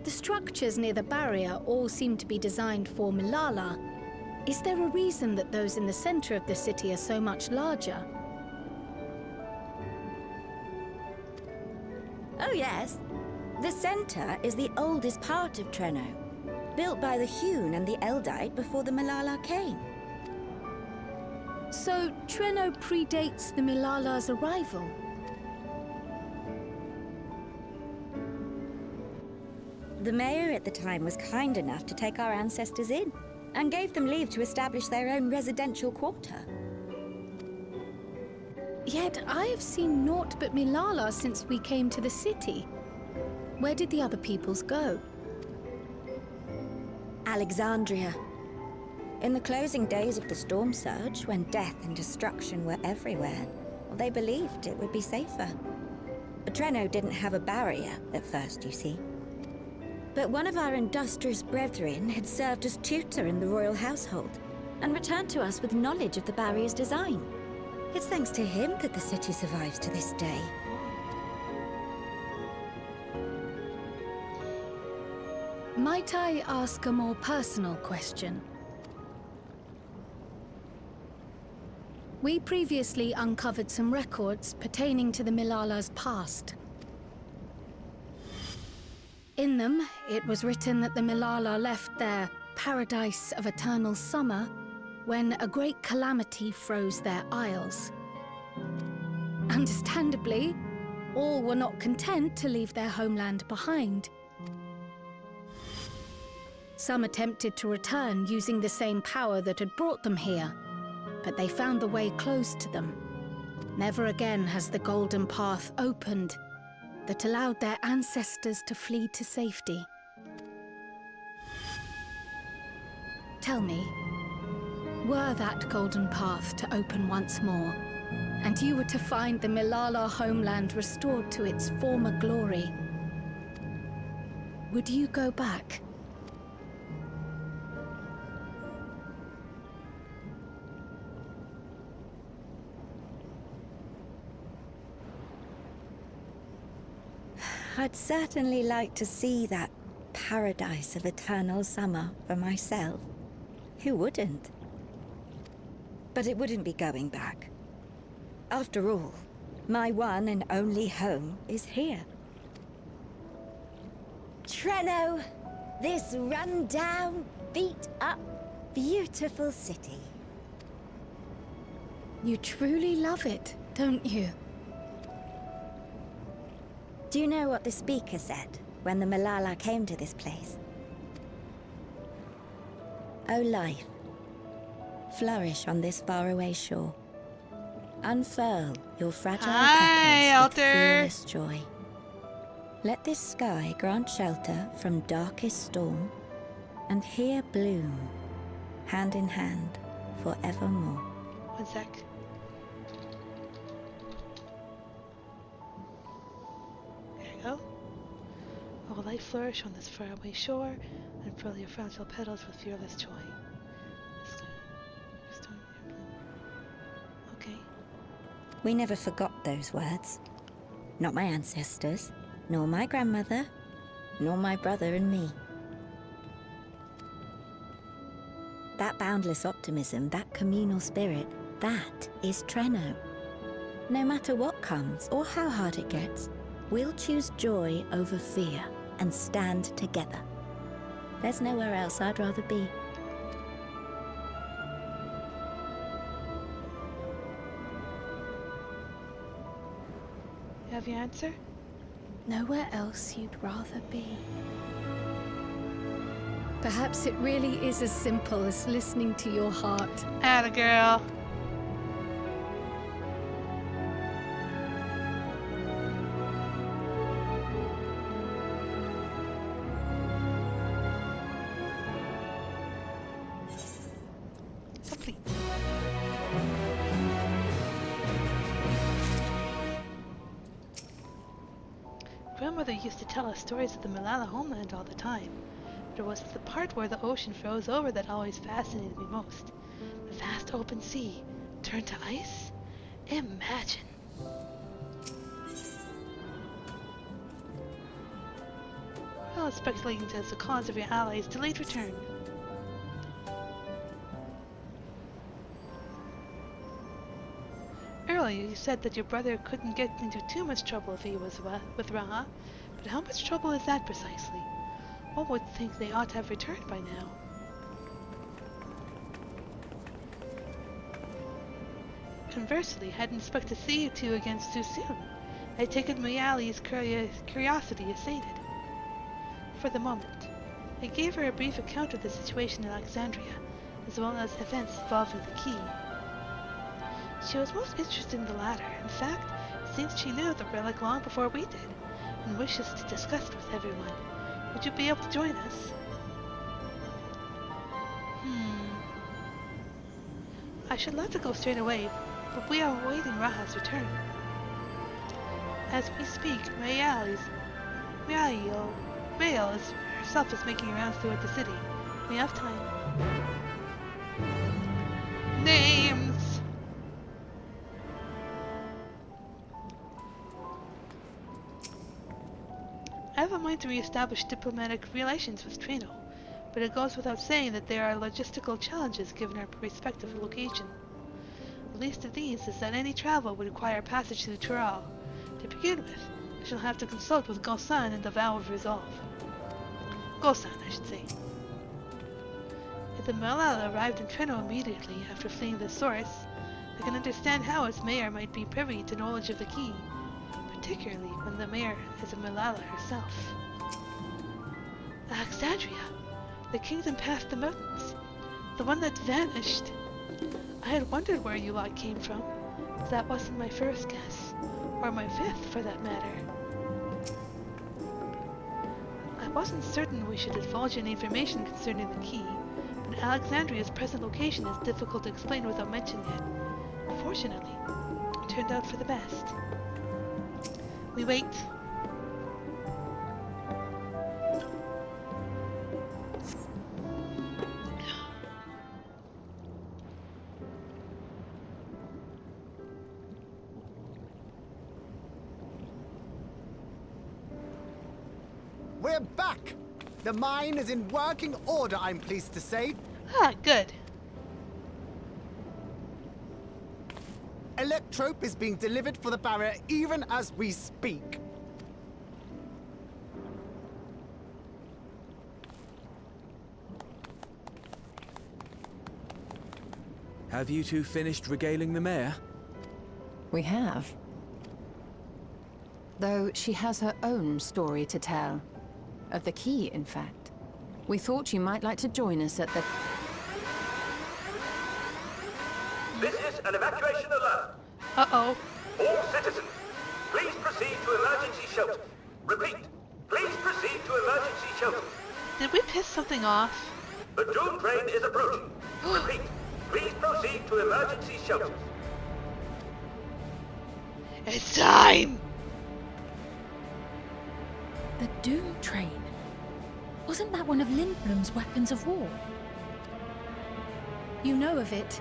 The structures near the barrier all seem to be designed for Milala. Is there a reason that those in the center of the city are so much larger? Oh yes. The center is the oldest part of Treno, built by the Hewn and the Eldite before the Milala came. So Treno predates the Milala's arrival? The mayor at the time was kind enough to take our ancestors in, and gave them leave to establish their own residential quarter. Yet I have seen naught but Milala since we came to the city. Where did the other peoples go? Alexandria. In the closing days of the storm surge, when death and destruction were everywhere, they believed it would be safer. But Treno didn't have a barrier at first, you see. But one of our industrious brethren had served as tutor in the royal household and returned to us with knowledge of the barrier's design. It's thanks to him that the city survives to this day. Might I ask a more personal question? We previously uncovered some records pertaining to the Milala's past. In them, it was written that the Milala left their paradise of eternal summer when a great calamity froze their isles. Understandably, all were not content to leave their homeland behind. Some attempted to return using the same power that had brought them here, but they found the way closed to them. Never again has the golden path opened that allowed their ancestors to flee to safety. Tell me, were that golden path to open once more, and you were to find the Milala homeland restored to its former glory, would you go back? I'd certainly like to see that paradise of eternal summer for myself. Who wouldn't? But it wouldn't be going back. After all, my one and only home is here. Treno, this run-down, beat-up, beautiful city. You truly love it, don't you? Do you know what the speaker said when the Milala came to this place? O life, flourish on this faraway shore. Unfurl your fragile petals with fearless joy. Let this sky grant shelter from darkest storm, and here bloom, hand in hand, forevermore. One sec. Go. Will life flourish on this faraway shore and furl your fragile petals with fearless joy? Okay. We never forgot those words. Not my ancestors, nor my grandmother, nor my brother and me. That boundless optimism, that communal spirit, that is Treno. No matter what comes or how hard it gets, we'll choose joy over fear and stand together. There's nowhere else I'd rather be. You have your answer? Nowhere else you'd rather be. Perhaps it really is as simple as listening to your heart. Atta girl. Complete. Grandmother used to tell us stories of the Milala homeland all the time. But it was the part where the ocean froze over that always fascinated me most. The vast open sea turned to ice? Imagine. Well, it's speculating as the cause of your allies' delayed return. Earlier you said that your brother couldn't get into too much trouble if he was with Raha, but how much trouble is that precisely? One would think they ought to have returned by now. Conversely, I didn't expect to see you two again so soon. I take it Mayali's curiosity is sated. For the moment, I gave her a brief account of the situation in Alexandria, as well as events involving the key. She was most interested in the latter. In fact, it seems she knew of the relic long before we did, and wishes to discuss it with everyone. Would you be able to join us? I should love to go straight away, but we are awaiting Raha's return. As we speak, Rael herself is making rounds throughout the city. We have time. Names! I have a mind to re-establish diplomatic relations with Trino, but it goes without saying that there are logistical challenges given our respective location. The least of these is that any travel would require passage through Tural. To begin with, I shall have to consult with Gosan and the Vow of Resolve. Gosan, I should say. If the Malala arrived in Treno immediately after fleeing the source, I can understand how its mayor might be privy to knowledge of the key, particularly when the mayor is a Malala herself. Alexandria! The kingdom past the mountains. The one that's vanished. I had wondered where you lot came from. That wasn't my first guess. Or my fifth, for that matter. I wasn't certain we should divulge any information concerning the key, but Alexandria's present location is difficult to explain without mentioning it. Fortunately, it turned out for the best. We wait. We're back! The mine is in working order, I'm pleased to say. Ah, good. Electrope is being delivered for the barrier even as we speak. Have you two finished regaling the mayor? We have. Though she has her own story to tell. Of the key, in fact. We thought you might like to join us at the... This is an evacuation alert. Uh-oh. All citizens, please proceed to emergency shelters. Repeat, please proceed to emergency shelters. Did we piss something off? The doom train is approaching. Repeat, please proceed to emergency shelters. It's time! The Doom Train. Wasn't that one of Lindblom's weapons of war? You know of it.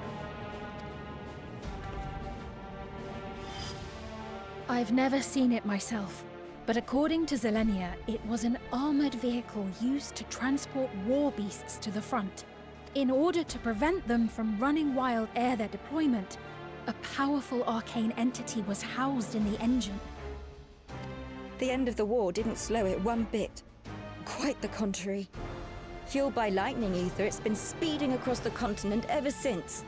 I've never seen it myself, but according to Zelenia, it was an armored vehicle used to transport war beasts to the front. In order to prevent them from running wild ere their deployment, a powerful arcane entity was housed in the engine. The end of the war didn't slow it one bit. Quite the contrary. Fueled by lightning ether, it's been speeding across the continent ever since.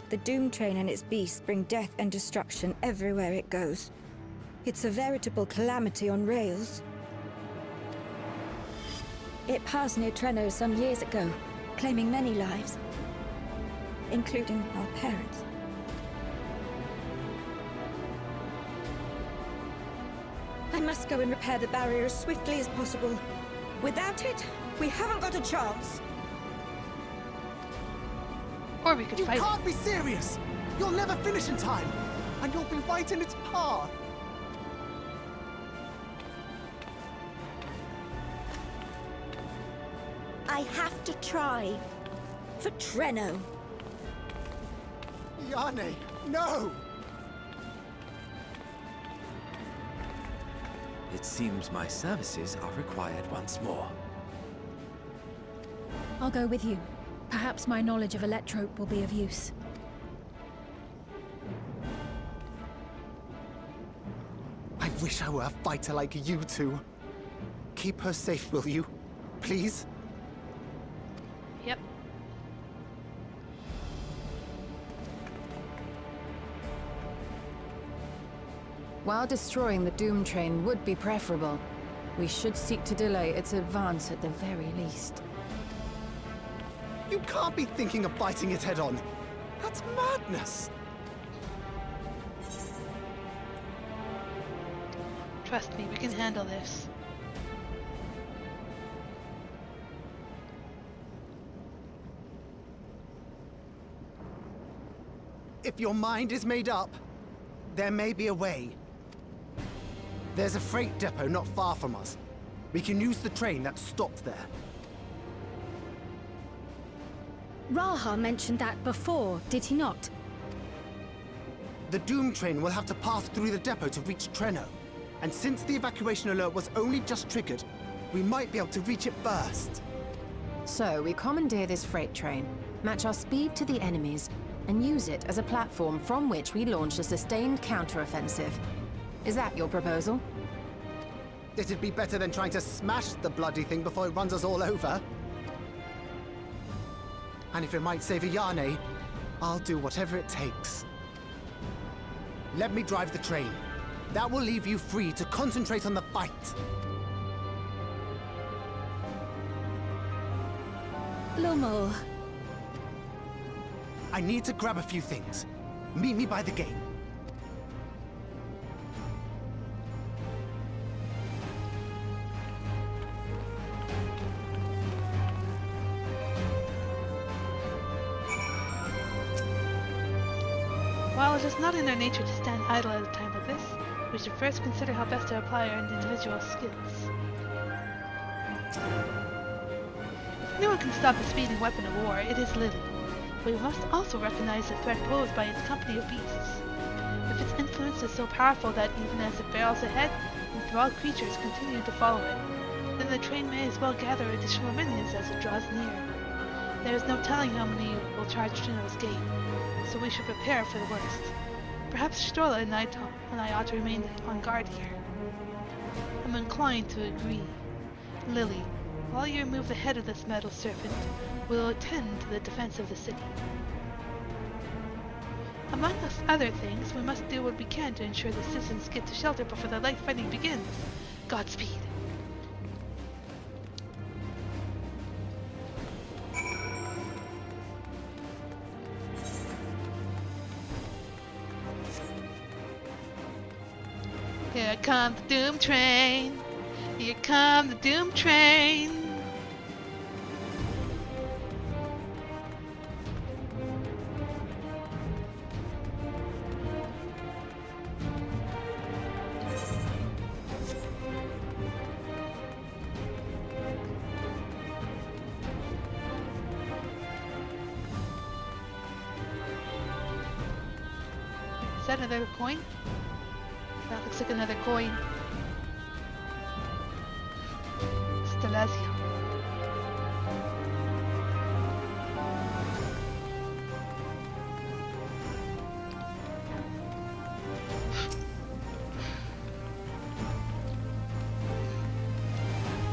The Doom Train and its beasts bring death and destruction everywhere it goes. It's a veritable calamity on rails. It passed near Treno some years ago, claiming many lives, including our parents. I must go and repair the barrier as swiftly as possible. Without it, we haven't got a chance. Or we could You fight. can't be serious! You'll never finish in time, and you'll be right in its path. I have to try. For Treno. Yane, no! It seems my services are required once more. I'll go with you. Perhaps my knowledge of Electrope will be of use. I wish I were a fighter like you two. Keep her safe, will you? Please? Yep. While destroying the Doom Train would be preferable, we should seek to delay its advance at the very least. You can't be thinking of fighting it head-on. That's madness! Trust me, we can handle this. If your mind is made up, there may be a way. There's a freight depot not far from us. We can use the train that stopped there. Raha mentioned that before, did he not? The Doom train will have to pass through the depot to reach Treno. And since the evacuation alert was only just triggered, we might be able to reach it first. So we commandeer this freight train, match our speed to the enemy's, and use it as a platform from which we launch a sustained counteroffensive. Is that your proposal? It'd be better than trying to smash the bloody thing before it runs us all over. And if it might save Ayane, I'll do whatever it takes. Let me drive the train. That will leave you free to concentrate on the fight. Lummel. I need to grab a few things. Meet me by the gate. While it is not in our nature to stand idle at a time like this, we should first consider how best to apply our individual skills. If anyone can stop a speeding weapon of war, it is Lily. We must also recognize the threat posed by its company of beasts. If its influence is so powerful that even as it barrels ahead, enthralled creatures continue to follow it, then the train may as well gather additional minions as it draws near. There is no telling how many will charge Trino's gate, so we should prepare for the worst. Perhaps Stola and I ought to remain on guard here. I'm inclined to agree. Lily, while you remove the head of this metal serpent, we'll attend to the defense of the city. Among us other things, we must do what we can to ensure the citizens get to shelter before the light fighting begins. Godspeed. Here comes the Doom Train. Here comes the Doom Train. Is that another coin? That looks like another coin. Stelazio.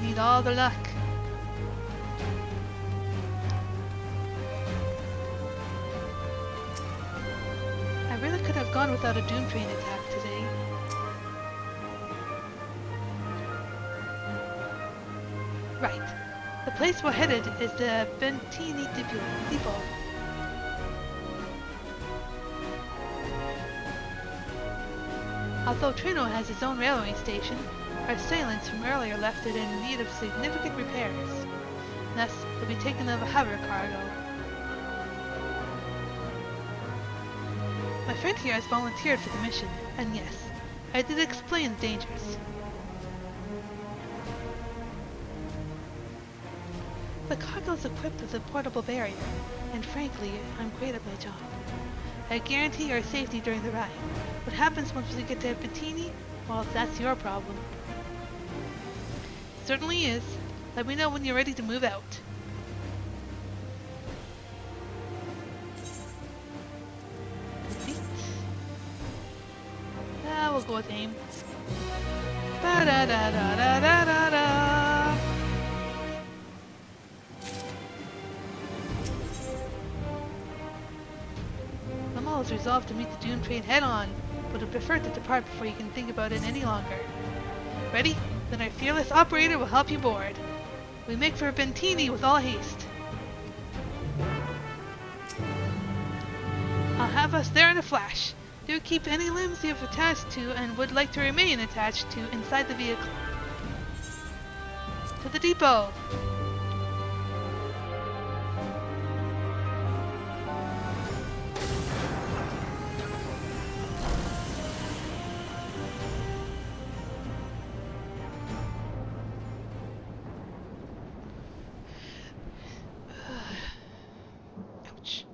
Need all the luck. I really could have gone without a Doom Train attack today. Right. The place we're headed is the Bentini Depot. Although Trino has its own railway station, our assailants from earlier left it in need of significant repairs. Thus, we'll be taking of a hover cargo. My friend here has volunteered for the mission, and yes, I did explain the dangers. The cargo is equipped with a portable barrier, and frankly, I'm great at my job. I guarantee our safety during the ride. What happens once we get to Bettini? Well, that's your problem. Certainly is. Let me know when you're ready to move out. Feet. We'll go with aim. Ba-da-da-da-da-da-da-da. Lamal is resolved to meet the Doom Train head-on, but would prefer to depart before you can think about it any longer. Ready? Then our fearless operator will help you board. We make for Bentini with all haste. have us there in a flash. Do keep any limbs you have attached to and would like to remain attached to inside the vehicle. To the depot! Ouch.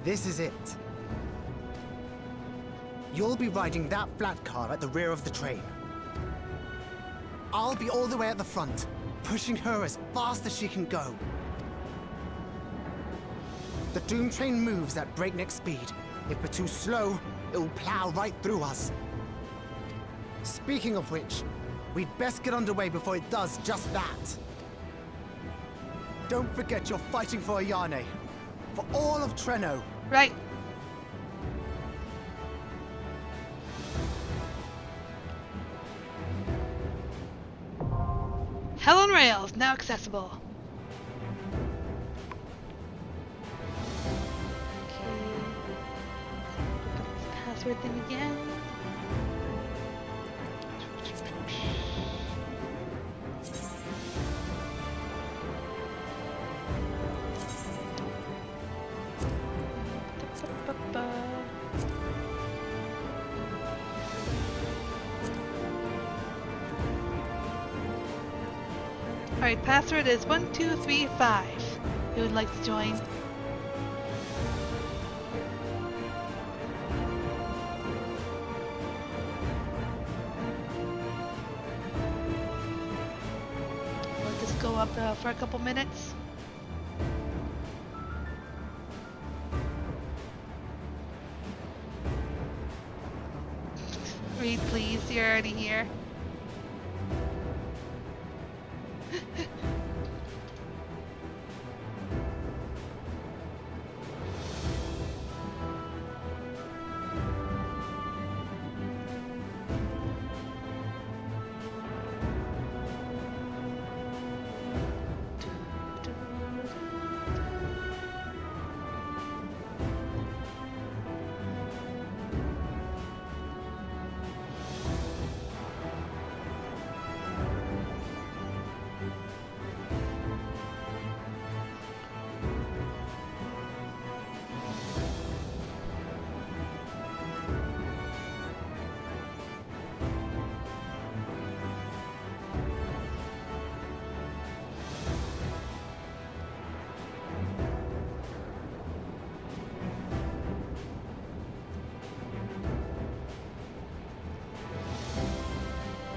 This is it. You'll be riding that flat car at the rear of the train. I'll be all the way at the front, pushing her as fast as she can go. The Doom train moves at breakneck speed. If we're too slow, it'll plow right through us. Speaking of which, we'd best get underway before it does just that. Don't forget you're fighting for Ayane. For all of Treno. Right. Hell on Rails, now accessible. Okay. Password thing again. Alright, password is 1235. Who would like to join? We'll just go up for a couple minutes. Read, please. You're already here.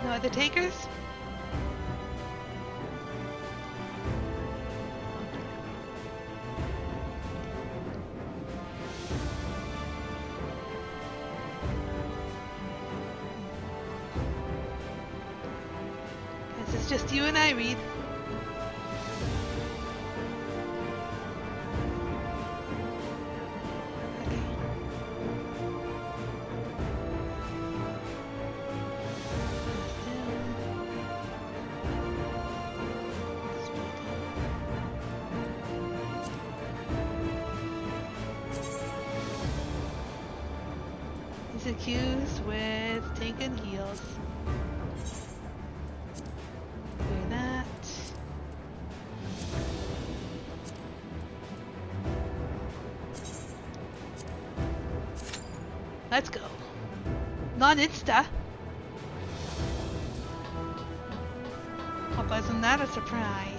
No other takers? This is just you and I, Reed. Accused with taken heals. Clear that. Let's go. Non-insta. Oh, wasn't that a surprise?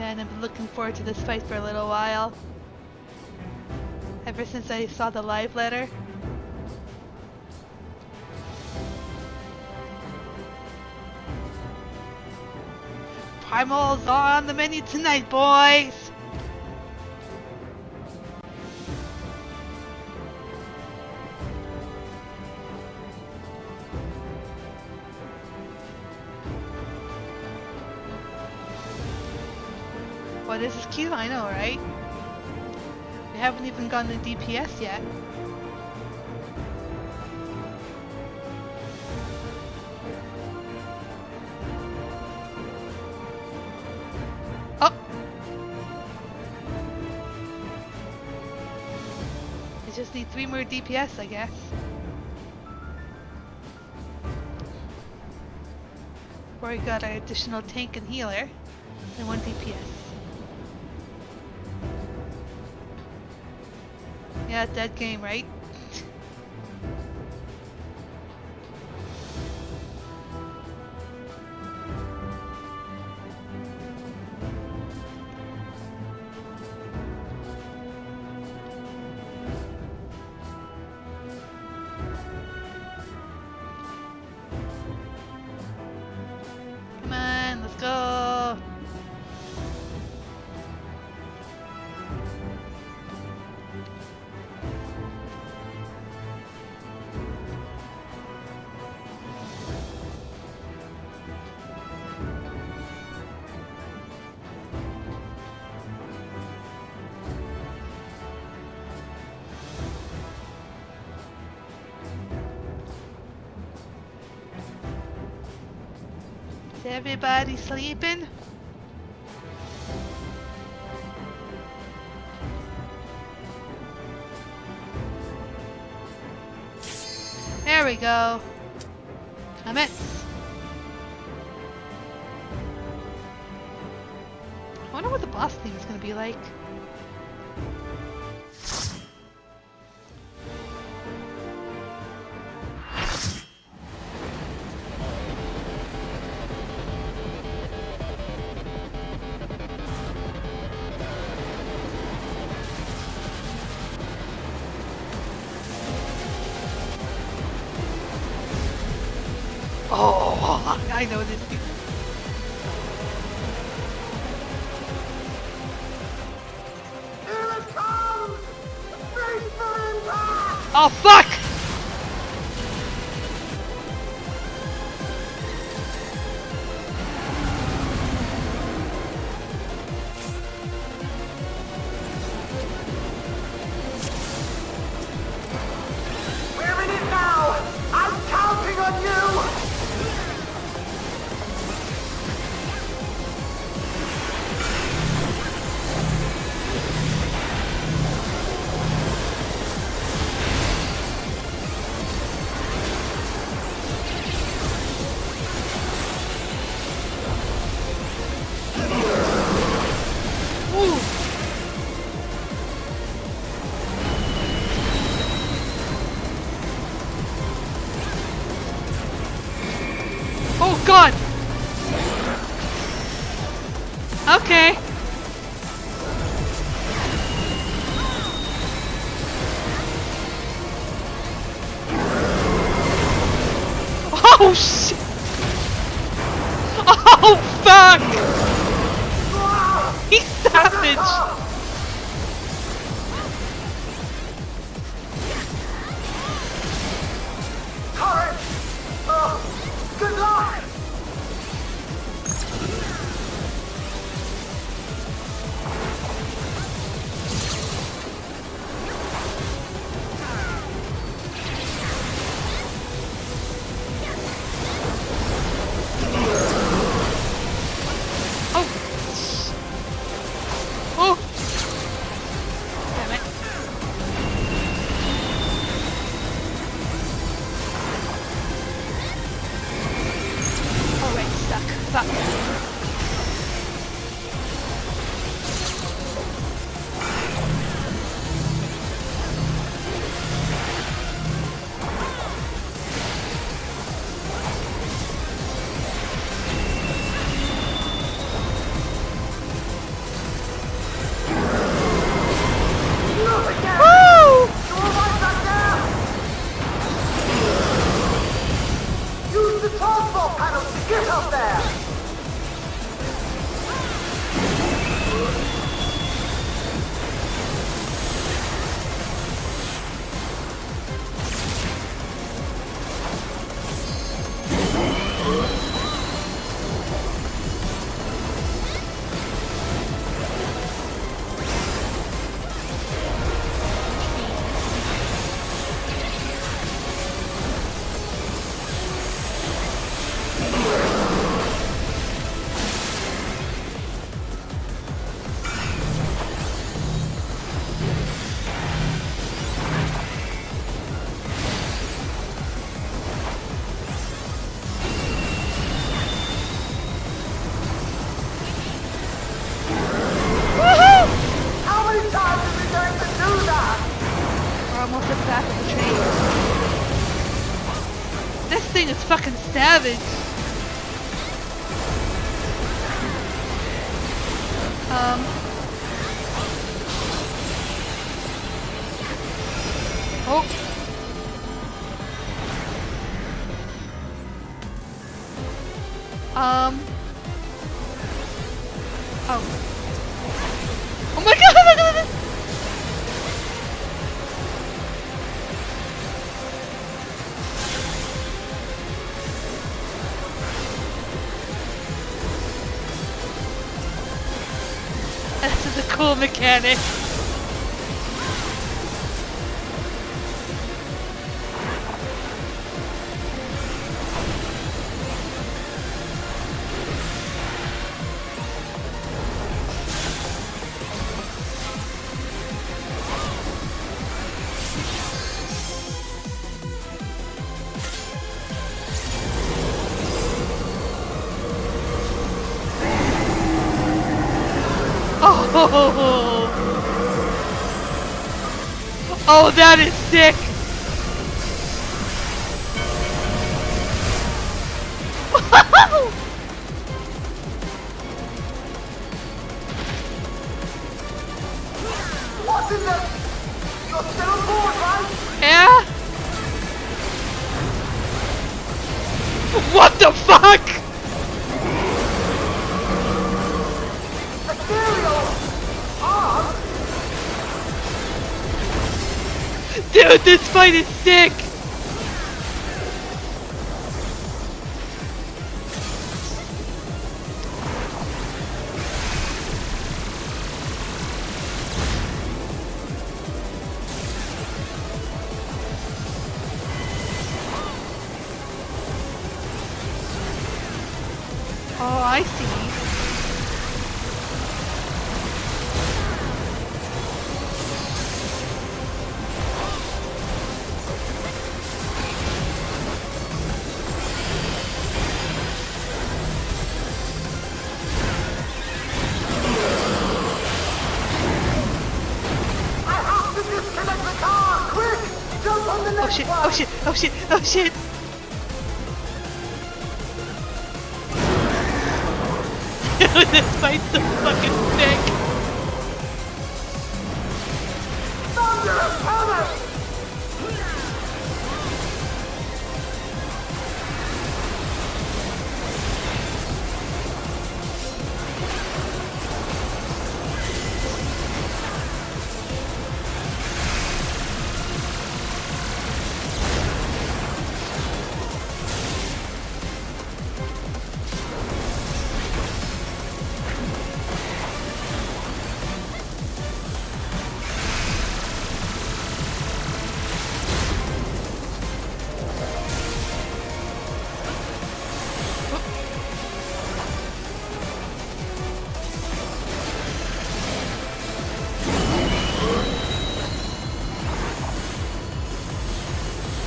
Man, I've been looking forward to this fight for a little while. Ever since I saw the live letter. Primal's on the menu tonight, boys! What is this Q? I know, right? We haven't even gone to DPS yet. Oh! I just need 3 more DPS, I guess. Where we got our additional tank and healer, and 1 DPS. Yeah, dead game, right? Come on, let's go! Is everybody sleeping? There we go. I miss. I wonder what the boss theme is going to be like. Oh, I know this. Here it comes! Face for impact! Oh, fuck! We're in it now! I'm counting on you! Oh god! Okay. Oh shit! Oh fuck! He's savage! Courage! Oh, good luck! Oh! Damn it. Alright, stuck. Fuck. transport panels to get up there! It's fucking savage. Oh. Oh. Oh my god, look at this! This is a cool mechanic. Oh, that is sick! What's in the... You're still on board, right? Yeah? What the fuck? Dude, this fight is sick! Oh, I see. Oh shit, oh shit, oh shit, oh shit! Dude, this fight's so fucking sick! Thunder and power!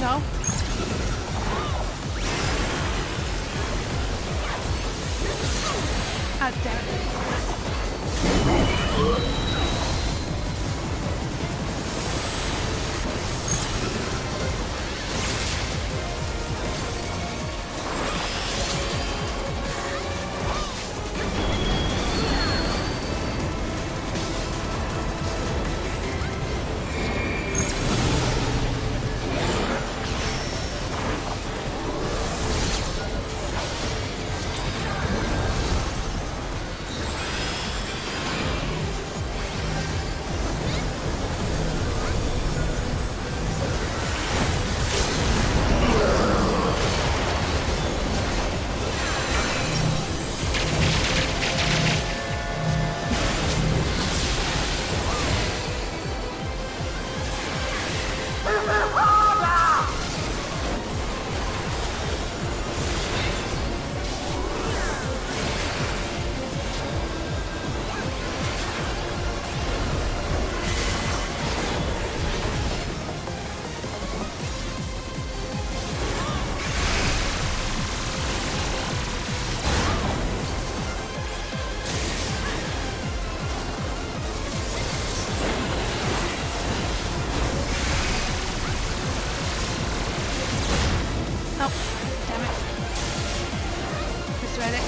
No? God damn it. just read it.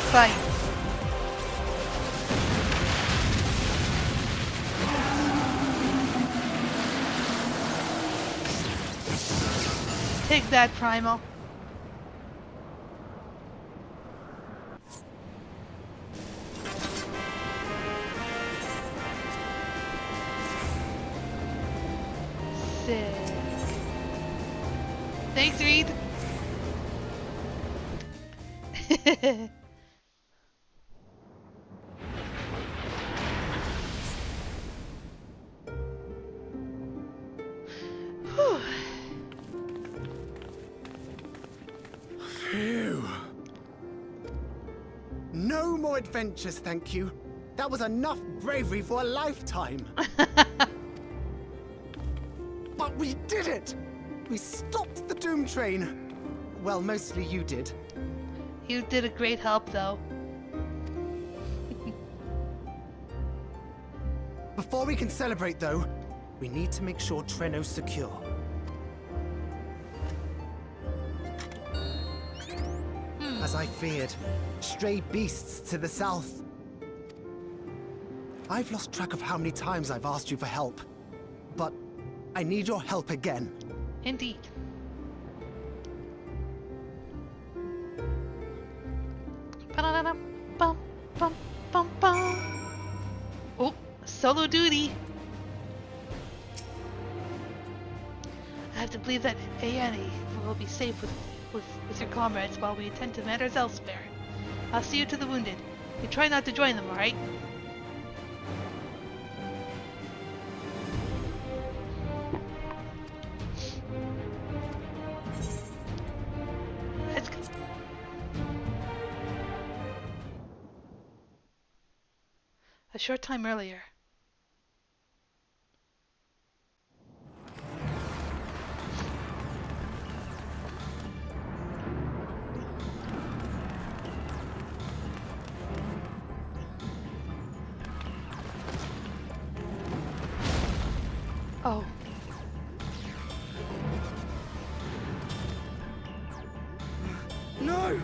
Fight. Take that, Primal. Sick. Thanks, Reed. Phew. No more adventures, thank you. That was enough bravery for a lifetime. But we did it! We stopped the Doom Train. Well, mostly you did. You did a great help, though. Before we can celebrate, though, we need to make sure Treno's secure. As I feared, stray beasts to the south. I've lost track of how many times I've asked you for help, but I need your help again. Indeed. Oh, solo duty. I have to believe that Ayane will be safe with your comrades while we attend to matters elsewhere. I'll see you to the wounded. You try not to join them, alright? Let's go. A short time earlier. Oh. No!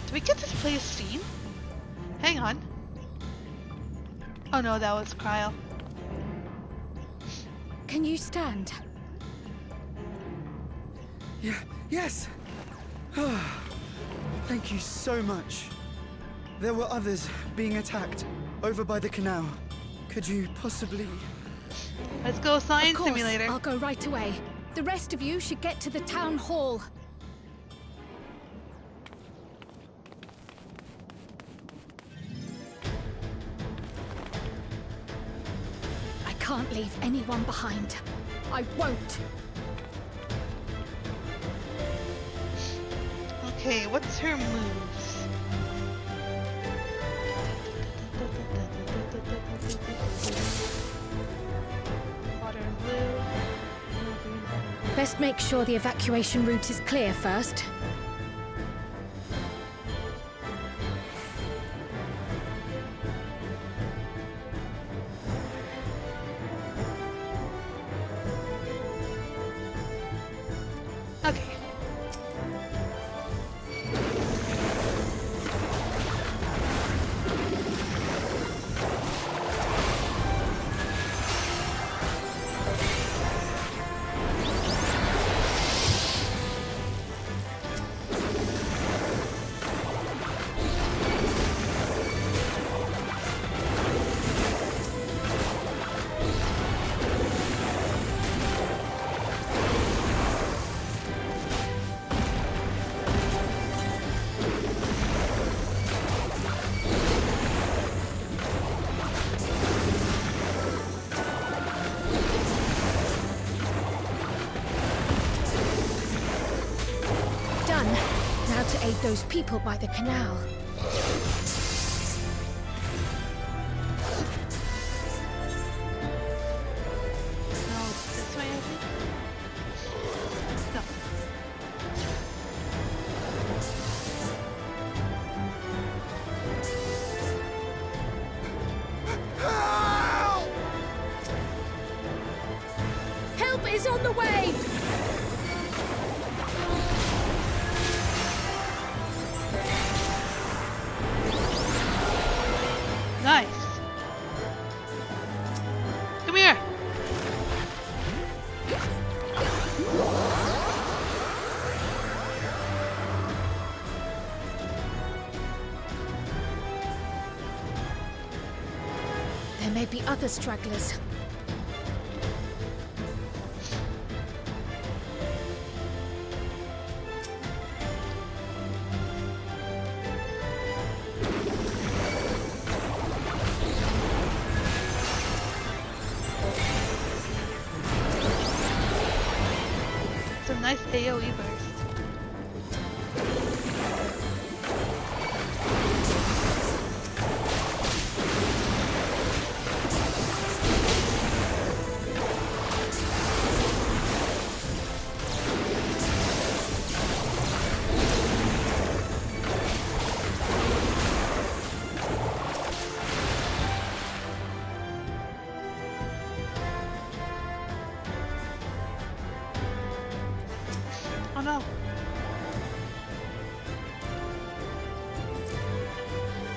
Did we get this place seen? Hang on. Oh no, that was Cryle. Can you stand? Yeah, yes! Thank you so much. There were others being attacked over by the canal. Could you possibly... Let's go, Science Of course, Simulator. I'll go right away. The rest of you should get to the town hall. I can't leave anyone behind. I won't. Okay, what's her moves? Water and blue. Best make sure the evacuation route is clear first. Okay. aid those people by the canal. No, it's this way, I think. No. Help is on the way! Nice. Come here. There may be other stragglers. It's a nice AoE burst. Oh no.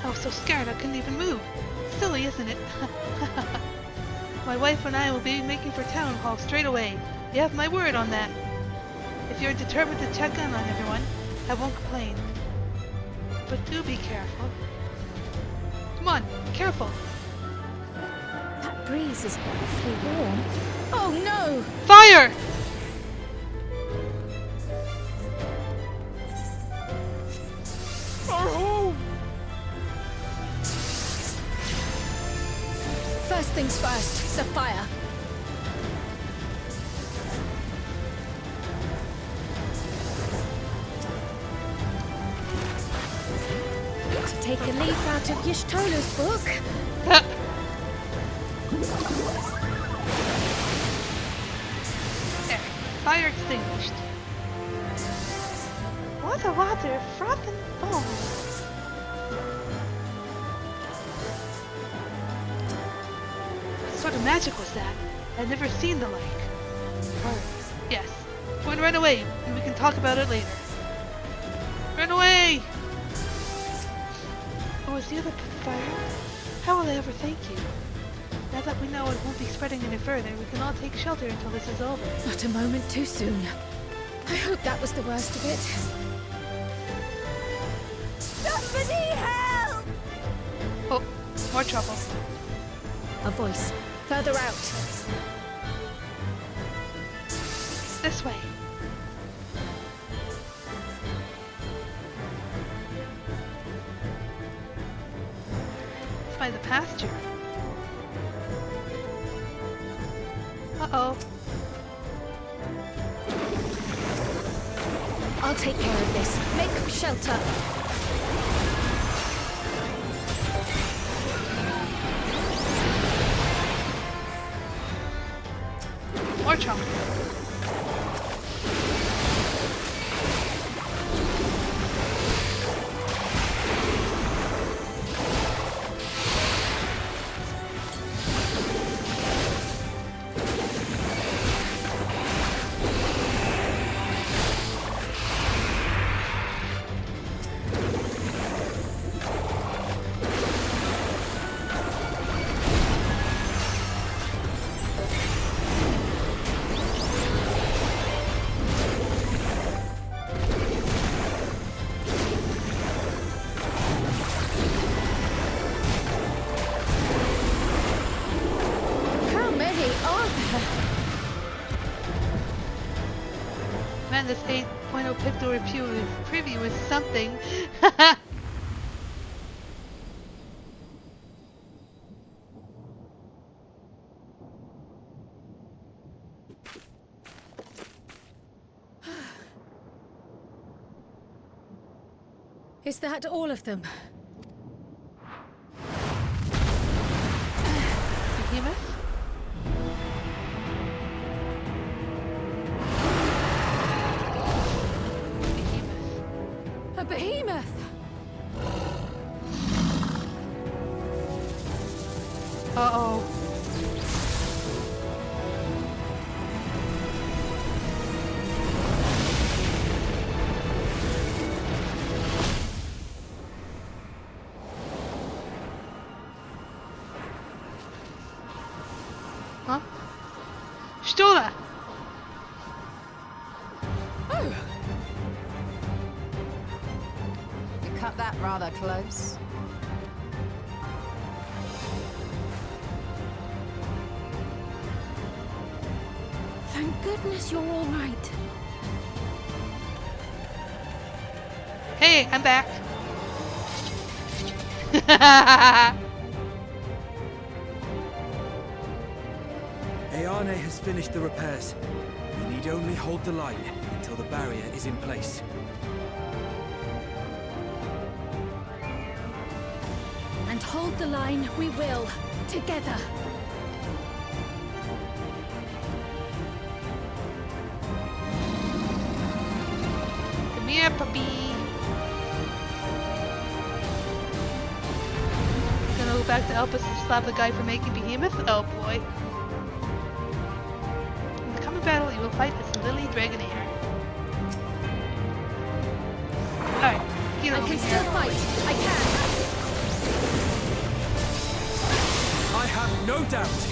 I was so scared I couldn't even move. Silly, isn't it? My wife and I will be making for town hall straight away. You have my word on that. If you're determined to check in on everyone, I won't complain. But do be careful. Come on, careful. That breeze is awfully warm. Oh no! Fire! Our home! First things first, the fire. To take a leaf out of Y'shtola's book. There, fire extinguished. Water, froth and foam. What sort of magic was that? I've never seen the like. Or, yes, go and run away, and we can talk about it later. Run away! Oh, is the other fire? How will I ever thank you? Now that we know it won't be spreading any further, we can all take shelter until this is over. Not a moment too soon. I hope that was the worst of it. Somebody help! Oh, more trouble. A voice. Further out. This way. It's by the pasture. Uh-oh. I'll take care of this. Make for shelter. More trouble. Man, this 8.0 Picto preview is something. Is that all of them? Behemoth? A behemoth! Uh-oh. Huh? Stola! You cut that rather close. Thank goodness you're all right. Hey, I'm back. Ayane has finished the repairs. We need only hold the line until the barrier is in place. And hold the line we will, together. Come here, puppy. Gonna go back to Elpis and slap the guy for making Behemoth? Oh boy. In the coming battle, you will fight as Lily Dragonair. Alright, get over I can here. still fight. I can. I have no doubt.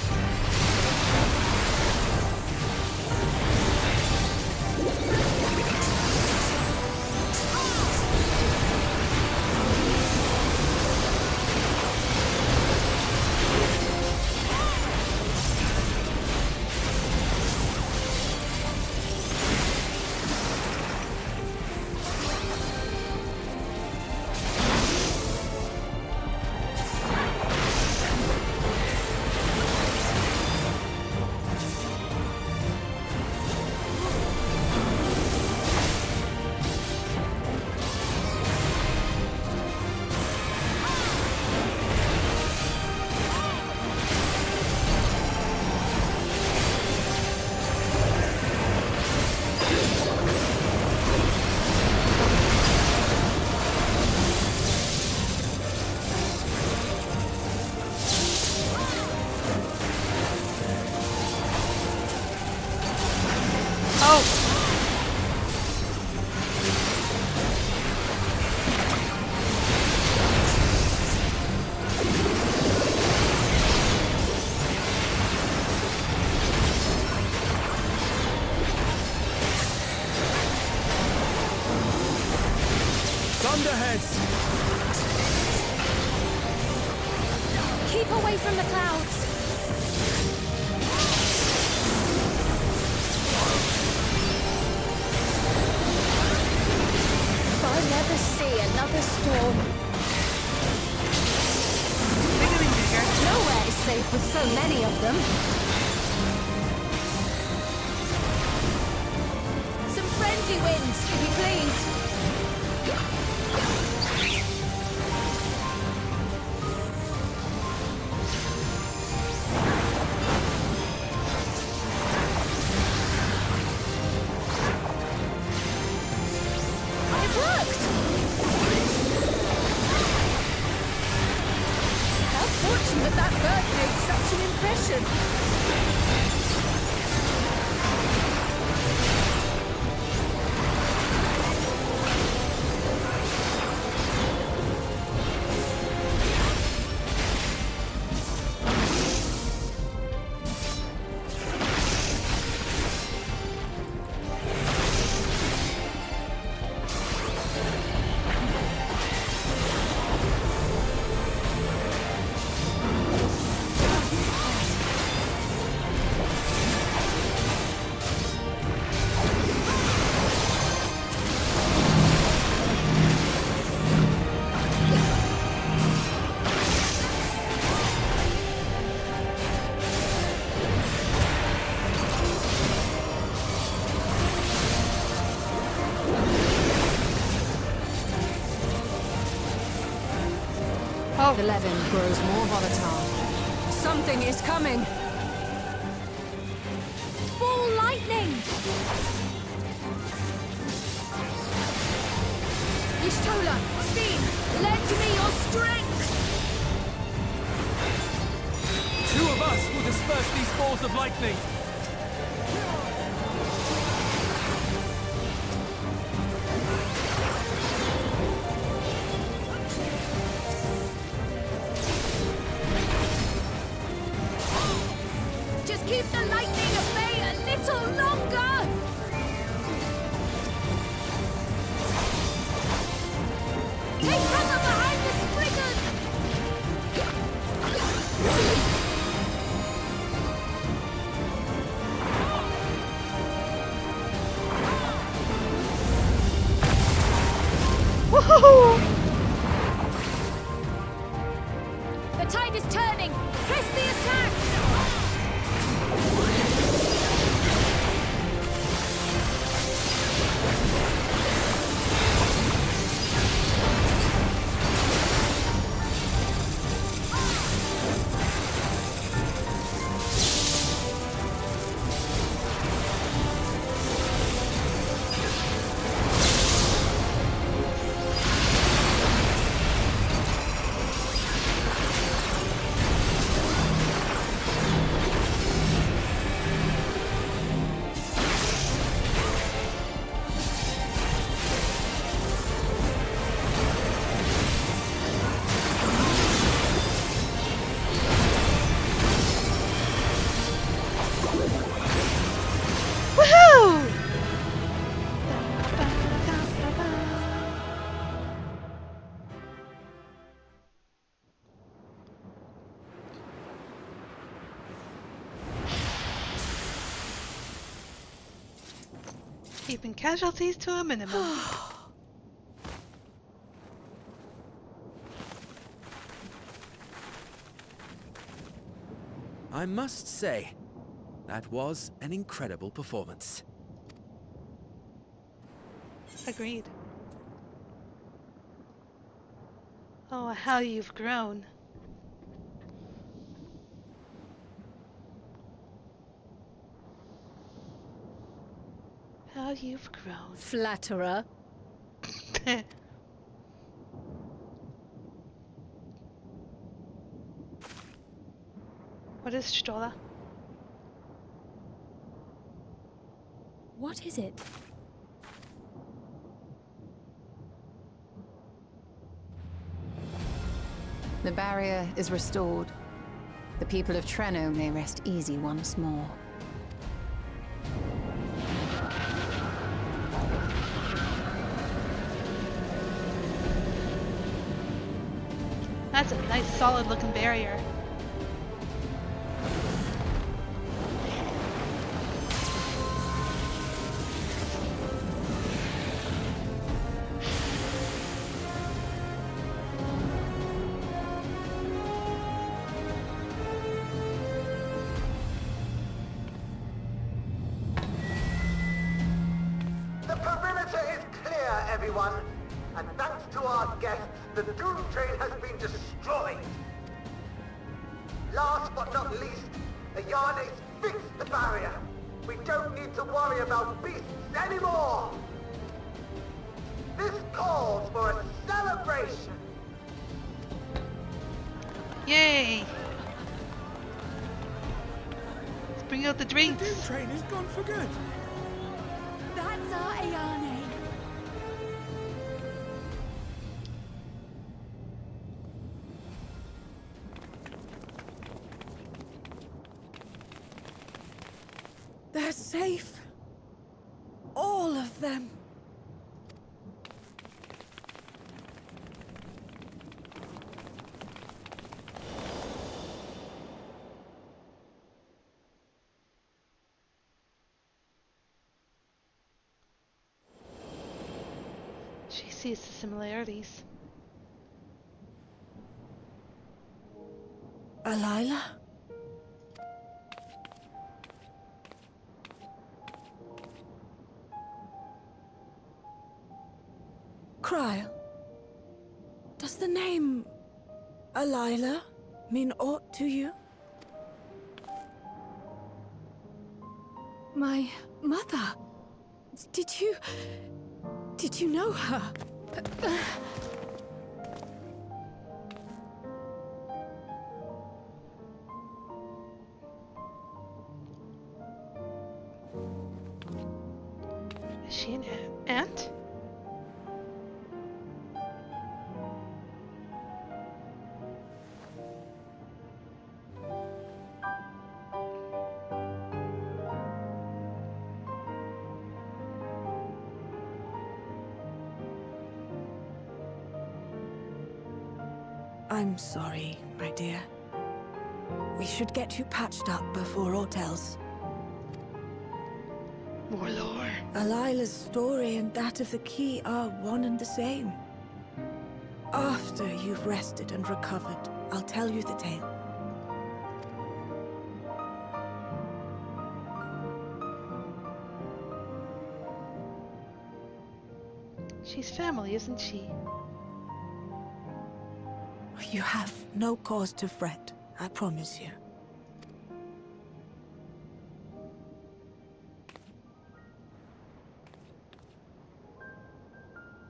Thunderheads! Keep away from the clouds. If I never see another storm. Nowhere is safe with so many of them. Some friendly winds, if you please. It worked! How fortunate that bird made such an impression! go! The levin grows more volatile. Something is coming! Ball lightning! Ishtola, speed! Lend me your strength! Two of us will disperse these balls of lightning. Just keep the lightning at bay a little longer! Take cover behind the spriggers! Woohoo! The tide is turning! Press the attack! Woohoo! Keeping casualties to a minimum. I must say, that was an incredible performance. Agreed. Oh, how you've grown. How you've grown. Flatterer. What is Stola? What is it? The barrier is restored. The people of Treno may rest easy once more. That's a nice solid looking barrier. The perimeter is clear, everyone. And thanks to our guests, the Doom Train has been destroyed. Last but not least, the Yarnes fixed the barrier. We don't need to worry about beasts anymore. This calls for a celebration. Yay! Let's bring out the drinks. The Doom Train is gone for good. That's our Ayane. They're safe. All of them. She sees the similarities. Alila? Cryle? Does the name Alila mean aught to you? My mother. Did you know her? Is she an aunt? I'm sorry, my dear. We should get you patched up before aught else. More lore. Alila's story and that of the key are one and the same. After you've rested and recovered, I'll tell you the tale. She's family, isn't she? You have no cause to fret, I promise you.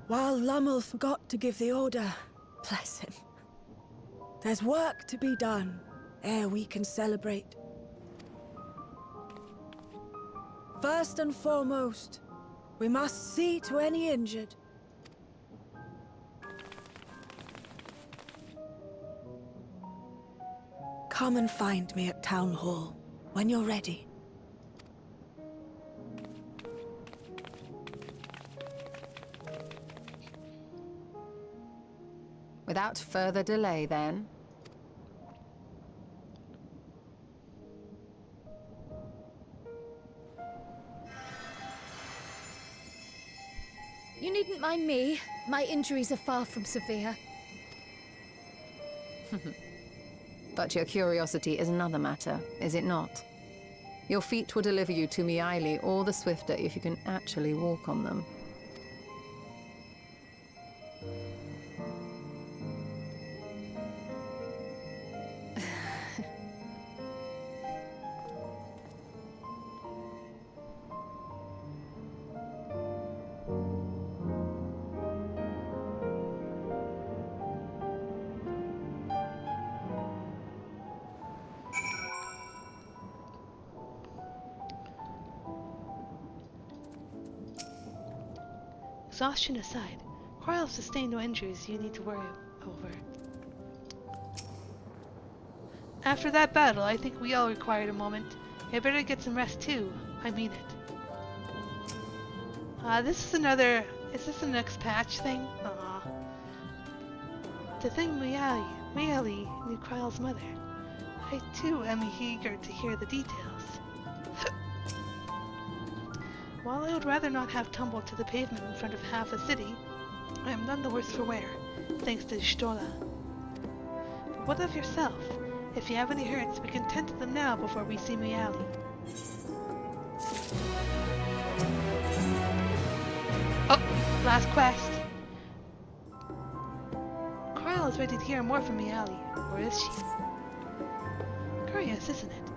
While Lummel forgot to give the order, bless him, there's work to be done ere we can celebrate. First and foremost, we must see to any injured. Come and find me at Town Hall when you're ready. Without further delay, then. You needn't mind me. My injuries are far from severe. But your curiosity is another matter, is it not? Your feet will deliver you to Miaili all the swifter if you can actually walk on them. Exhaustion aside, Coral sustained no injuries you need to worry over. After that battle, I think we all required a moment. I better get some rest too. I mean it. This is another... Is this the next patch thing? To think Miaili knew Kryle's mother. I too am eager to hear the details. While I would rather not have tumbled to the pavement in front of half the city, I am none the worse for wear, thanks to Stola. But what of yourself? If you have any hurts, we can tend to them now before we see Miaili. Oh, last quest. Kryle is ready to hear more from Miaili, or is she? Curious, isn't it?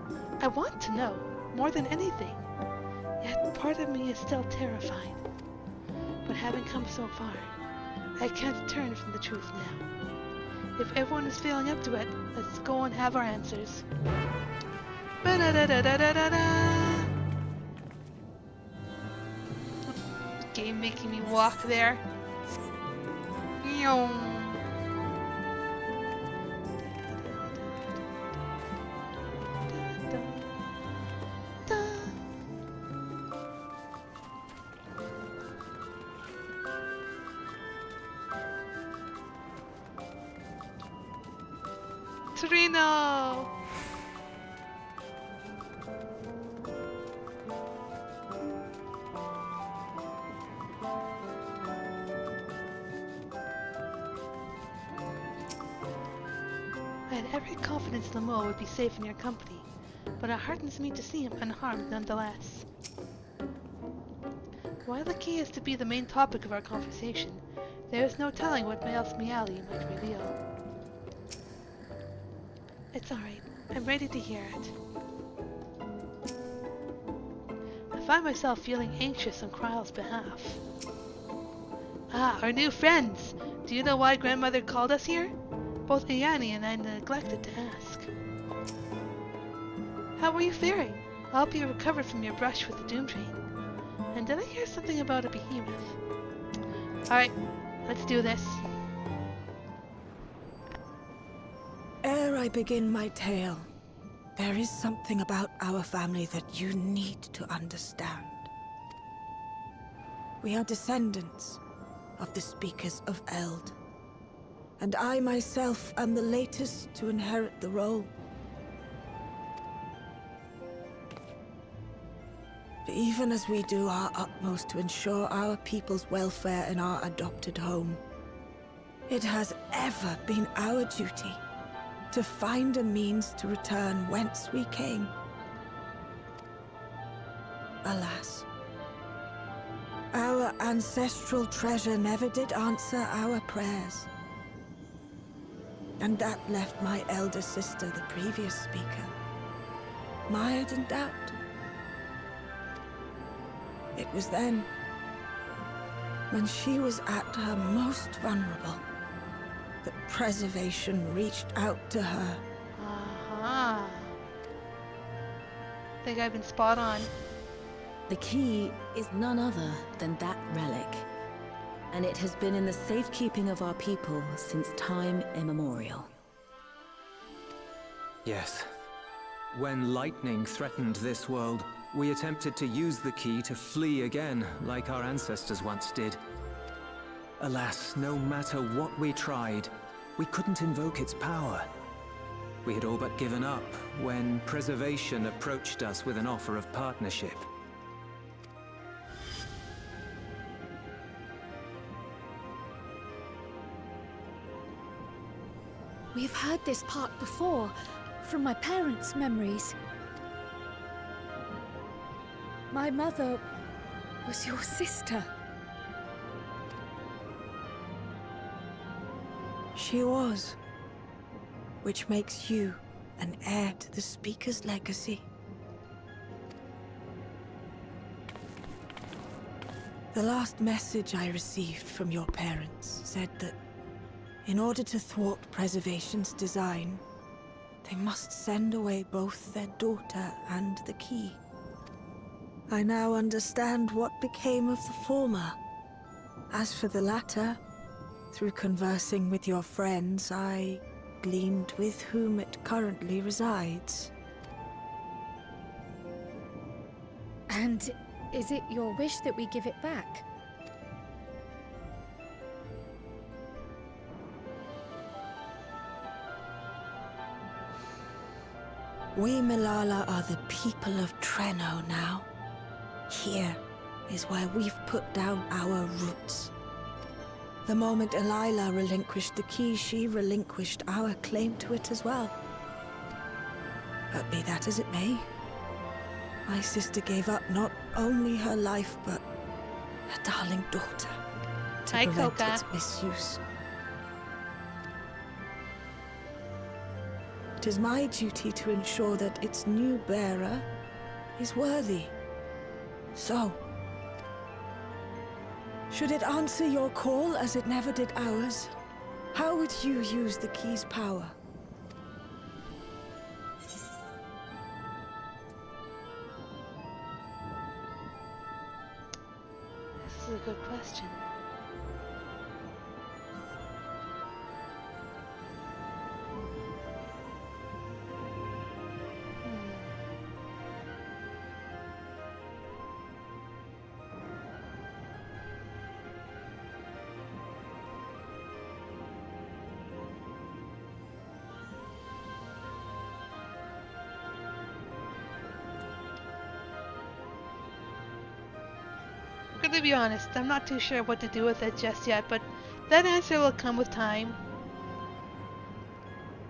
I want to know, more than anything. Yet part of me is still terrified. But having come so far, I can't turn from the truth now. If everyone is feeling up to it, let's go and have our answers. Ba-da-da-da-da-da-da! Game making me walk there. Yoom. Torino! I had every confidence Lemuel would be safe in your company, but it hardens me to see him unharmed nonetheless. While the key is to be the main topic of our conversation, there is no telling what else Miaili might reveal. It's alright. I'm ready to hear it. I find myself feeling anxious on Kryle's behalf. Ah, our new friends! Do you know why Grandmother called us here? Both Ayani and I neglected to ask. How are you faring? I hope you recovered from your brush with the Doom Train. And did I hear something about a behemoth? Alright, let's do this. Ere I begin my tale, there is something about our family that you need to understand. We are descendants of the Speakers of Eld, and I myself am the latest to inherit the role. Even as we do our utmost to ensure our people's welfare in our adopted home, it has ever been our duty to find a means to return whence we came. Alas, our ancestral treasure never did answer our prayers. And that left my elder sister, the previous speaker, mired in doubt. It was then, when she was at her most vulnerable, that preservation reached out to her. Uh-huh. Think I've been spot on. The key is none other than that relic, and it has been in the safekeeping of our people since time immemorial. Yes. When lightning threatened this world, we attempted to use the key to flee again, like our ancestors once did. Alas, no matter what we tried, we couldn't invoke its power. We had all but given up when Preservation approached us with an offer of partnership. We've heard this part before, from my parents' memories. My mother was your sister. She was, which makes you an heir to the Speaker's legacy. The last message I received from your parents said that in order to thwart Preservation's design, they must send away both their daughter and the key. I now understand what became of the former. As for the latter, through conversing with your friends, I gleaned with whom it currently resides. And is it your wish that we give it back? We Milala are the people of Treno now. Here is where we've put down our roots. The moment Elila relinquished the key, she relinquished our claim to it as well. But be that as it may, my sister gave up not only her life, but her darling daughter to prevent its misuse. It is my duty to ensure that its new bearer is worthy. So, should it answer your call as it never did ours, how would you use the key's power? This is a good question. To be honest, I'm not too sure what to do with it just yet, but that answer will come with time.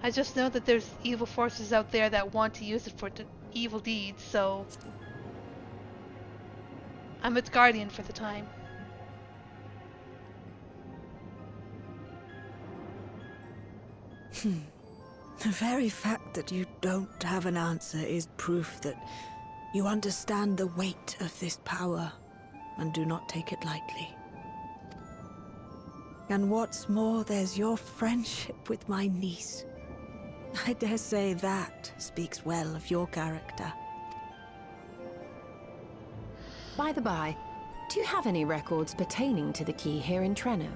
I just know that there's evil forces out there that want to use it for evil deeds, so I'm its guardian for the time. The very fact that you don't have an answer is proof that you understand the weight of this power and do not take it lightly. And what's more, there's your friendship with my niece. I dare say that speaks well of your character. By the by, do you have any records pertaining to the key here in Treno?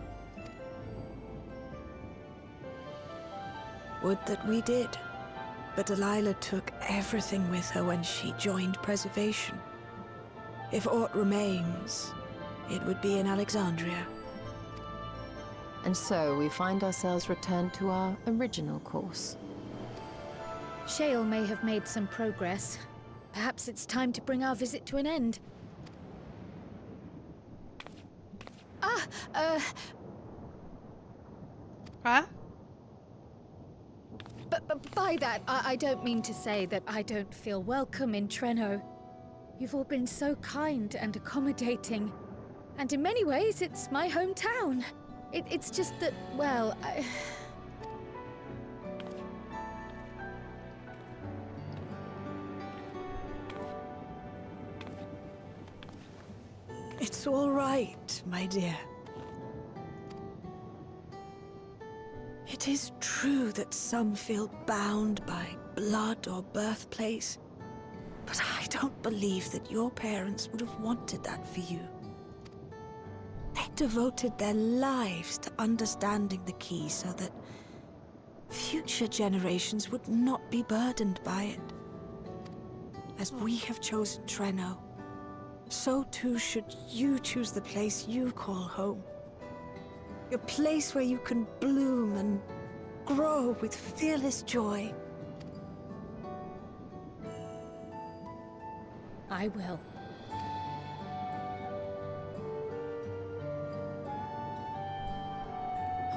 Would that we did. But Delilah took everything with her when she joined Preservation. If aught remains, it would be in Alexandria. And so we find ourselves returned to our original course. Shale may have made some progress. Perhaps it's time to bring our visit to an end. Huh? But by that, I don't mean to say that I don't feel welcome in Treno. You've all been so kind and accommodating. And in many ways, it's my hometown. It's just that, well, It's all right, my dear. It is true that some feel bound by blood or birthplace, but I don't believe that your parents would have wanted that for you. They devoted their lives to understanding the key so that future generations would not be burdened by it. As we have chosen Treno, so too should you choose the place you call home. A place where you can bloom and grow with fearless joy. I will.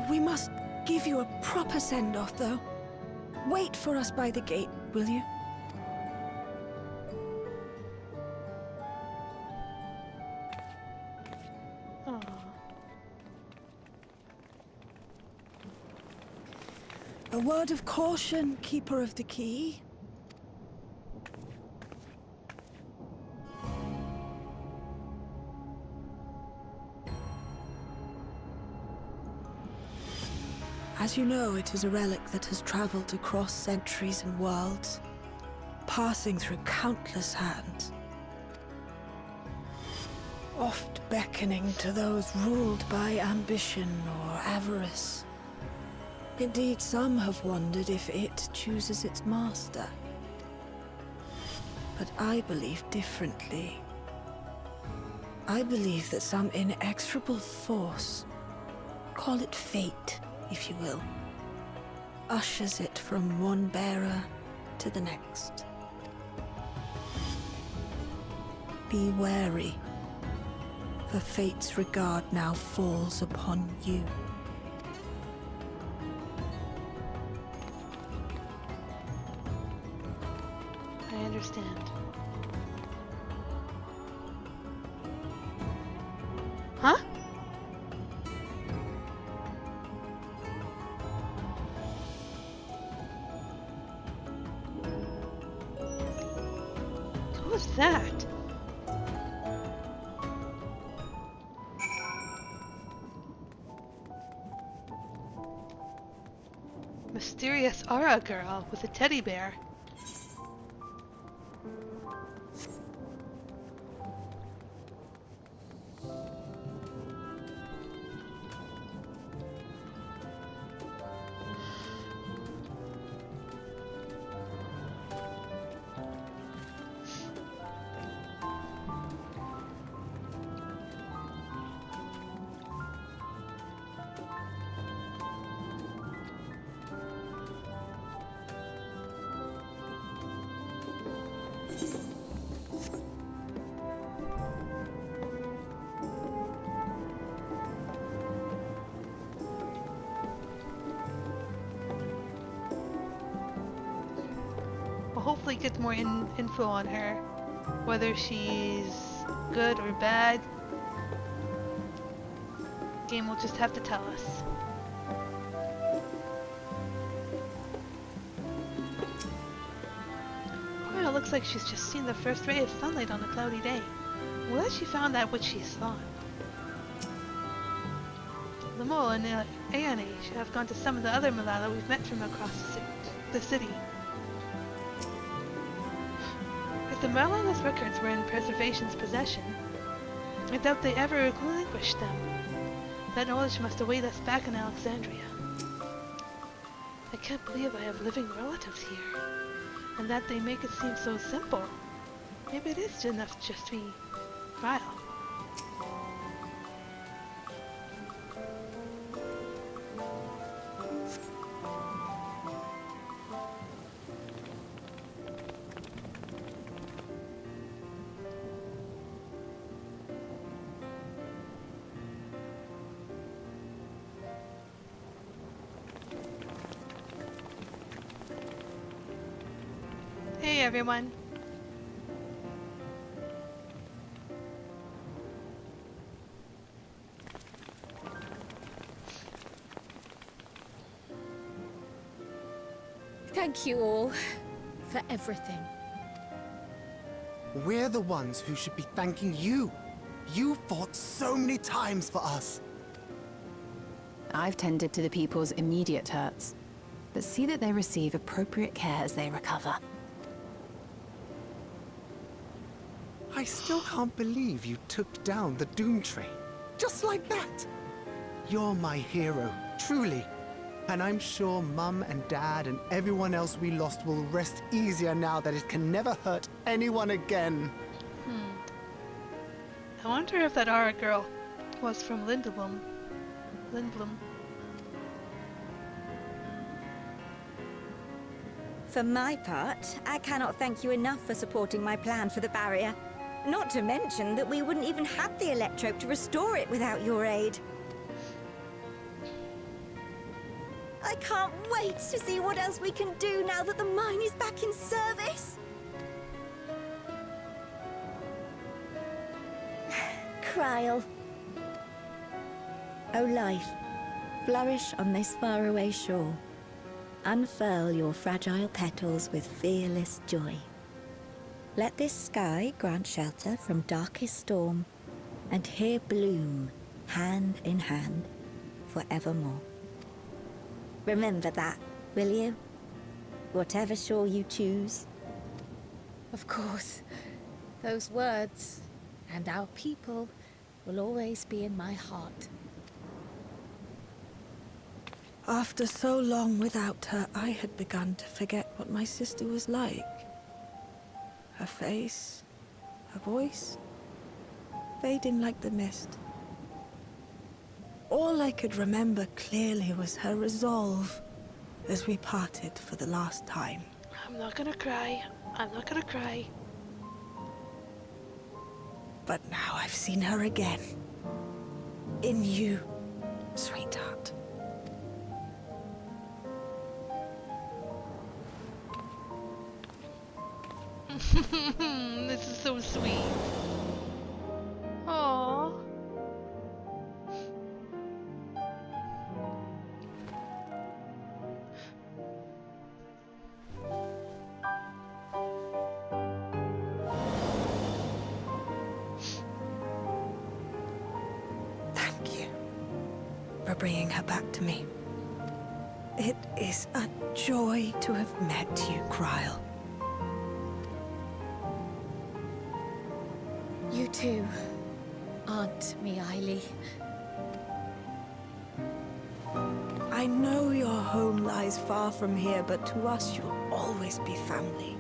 We must give you a proper send-off, though. Wait for us by the gate, will you? A word of caution, Keeper of the Key. As you know, it is a relic that has traveled across centuries and worlds, passing through countless hands, oft beckoning to those ruled by ambition or avarice. Indeed, some have wondered if it chooses its master. But I believe differently. I believe that some inexorable force, call it fate, if you will, ushers it from one bearer to the next. Be wary, for fate's regard now falls upon you. I understand. Huh? What was that? Mysterious aura girl with a teddy bear. We'll hopefully get more info on her, whether she's good or bad. Game will just have to tell us. Well, it looks like she's just seen the first ray of sunlight on a cloudy day. Well, she found that which she sought. The mole and Aeone should have gone to some of the other Malala we've met from across the city. If the Malala's records were in preservation's possession, I doubt they ever relinquished them. That knowledge must await us back in Alexandria. I can't believe I have living relatives here, and that they make it seem so simple. Maybe it is enough to just be Kyle. Hey everyone. Thank you all for everything. We're the ones who should be thanking you. You fought so many times for us. I've tended to the people's immediate hurts, but see that they receive appropriate care as they recover. I still can't believe you took down the Doom Train. Just like that. You're my hero, truly. And I'm sure Mum and Dad and everyone else we lost will rest easier now that it can never hurt anyone again. I wonder if that Aura girl was from Lindblom. For my part, I cannot thank you enough for supporting my plan for the barrier. Not to mention that we wouldn't even have the Electrope to restore it without your aid. I can't wait to see what else we can do now that the mine is back in service. Kryl. O life, flourish on this faraway shore. Unfurl your fragile petals with fearless joy. Let this sky grant shelter from darkest storm, and here bloom, hand in hand, forevermore. Remember that, will you? Whatever shore you choose. Of course. Those words, and our people, will always be in my heart. After so long without her, I had begun to forget what my sister was like. Her face, her voice, fading like the mist. All I could remember clearly was her resolve as we parted for the last time. I'm not gonna cry. I'm not gonna cry. But now I've seen her again. In you, sweetheart. This is so sweet. Aww. Thank you for bringing her back to me. It is a joy to have met you, Kryl. You too, Aunt Miaili. I know your home lies far from here, but to us you'll always be family.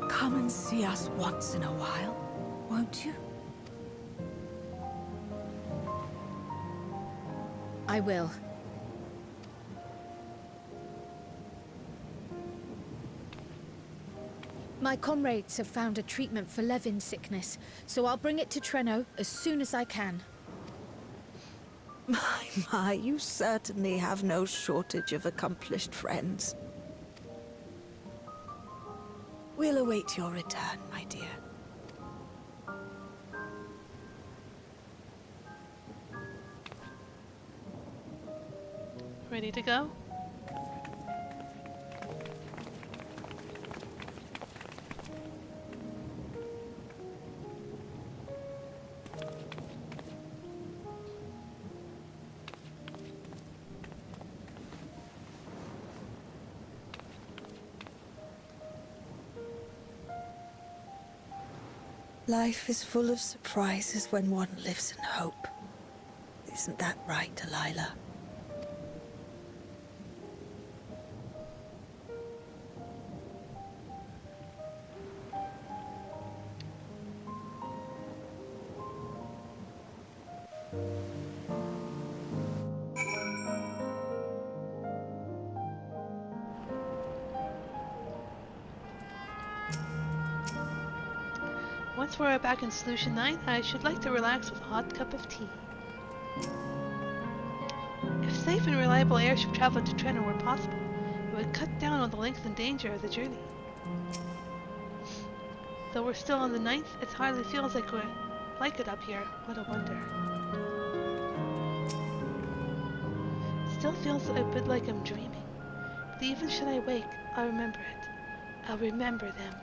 Come and see us once in a while, won't you? I will. My comrades have found a treatment for Levin's sickness, so I'll bring it to Treno as soon as I can. My, you certainly have no shortage of accomplished friends. We'll await your return, my dear. Ready to go? Life is full of surprises when one lives in hope. Isn't that right, Delilah? Once we're back in Solution 9, I should like to relax with a hot cup of tea. If safe and reliable airship travel to Trenna were possible, it would cut down on the length and danger of the journey. Though we're still on the 9th, it hardly feels like we're like it up here. What a wonder. Still feels a bit like I'm dreaming. But even should I wake, I'll remember it. I'll remember them.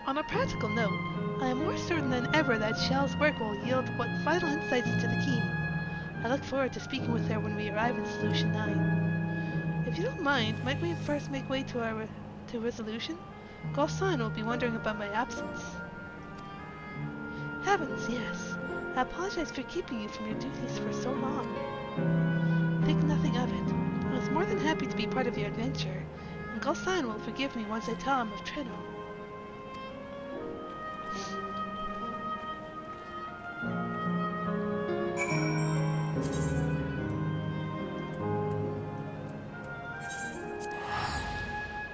On a practical note, I am more certain than ever that Shell's work will yield what vital insights into the key. I look forward to speaking with her when we arrive in Solution 9. If you don't mind, might we first make way to resolution? Gosan will be wondering about my absence. Heavens, yes. I apologize for keeping you from your duties for so long. Think nothing of it. I was more than happy to be part of your adventure, and Gosan will forgive me once I tell him of Trenno.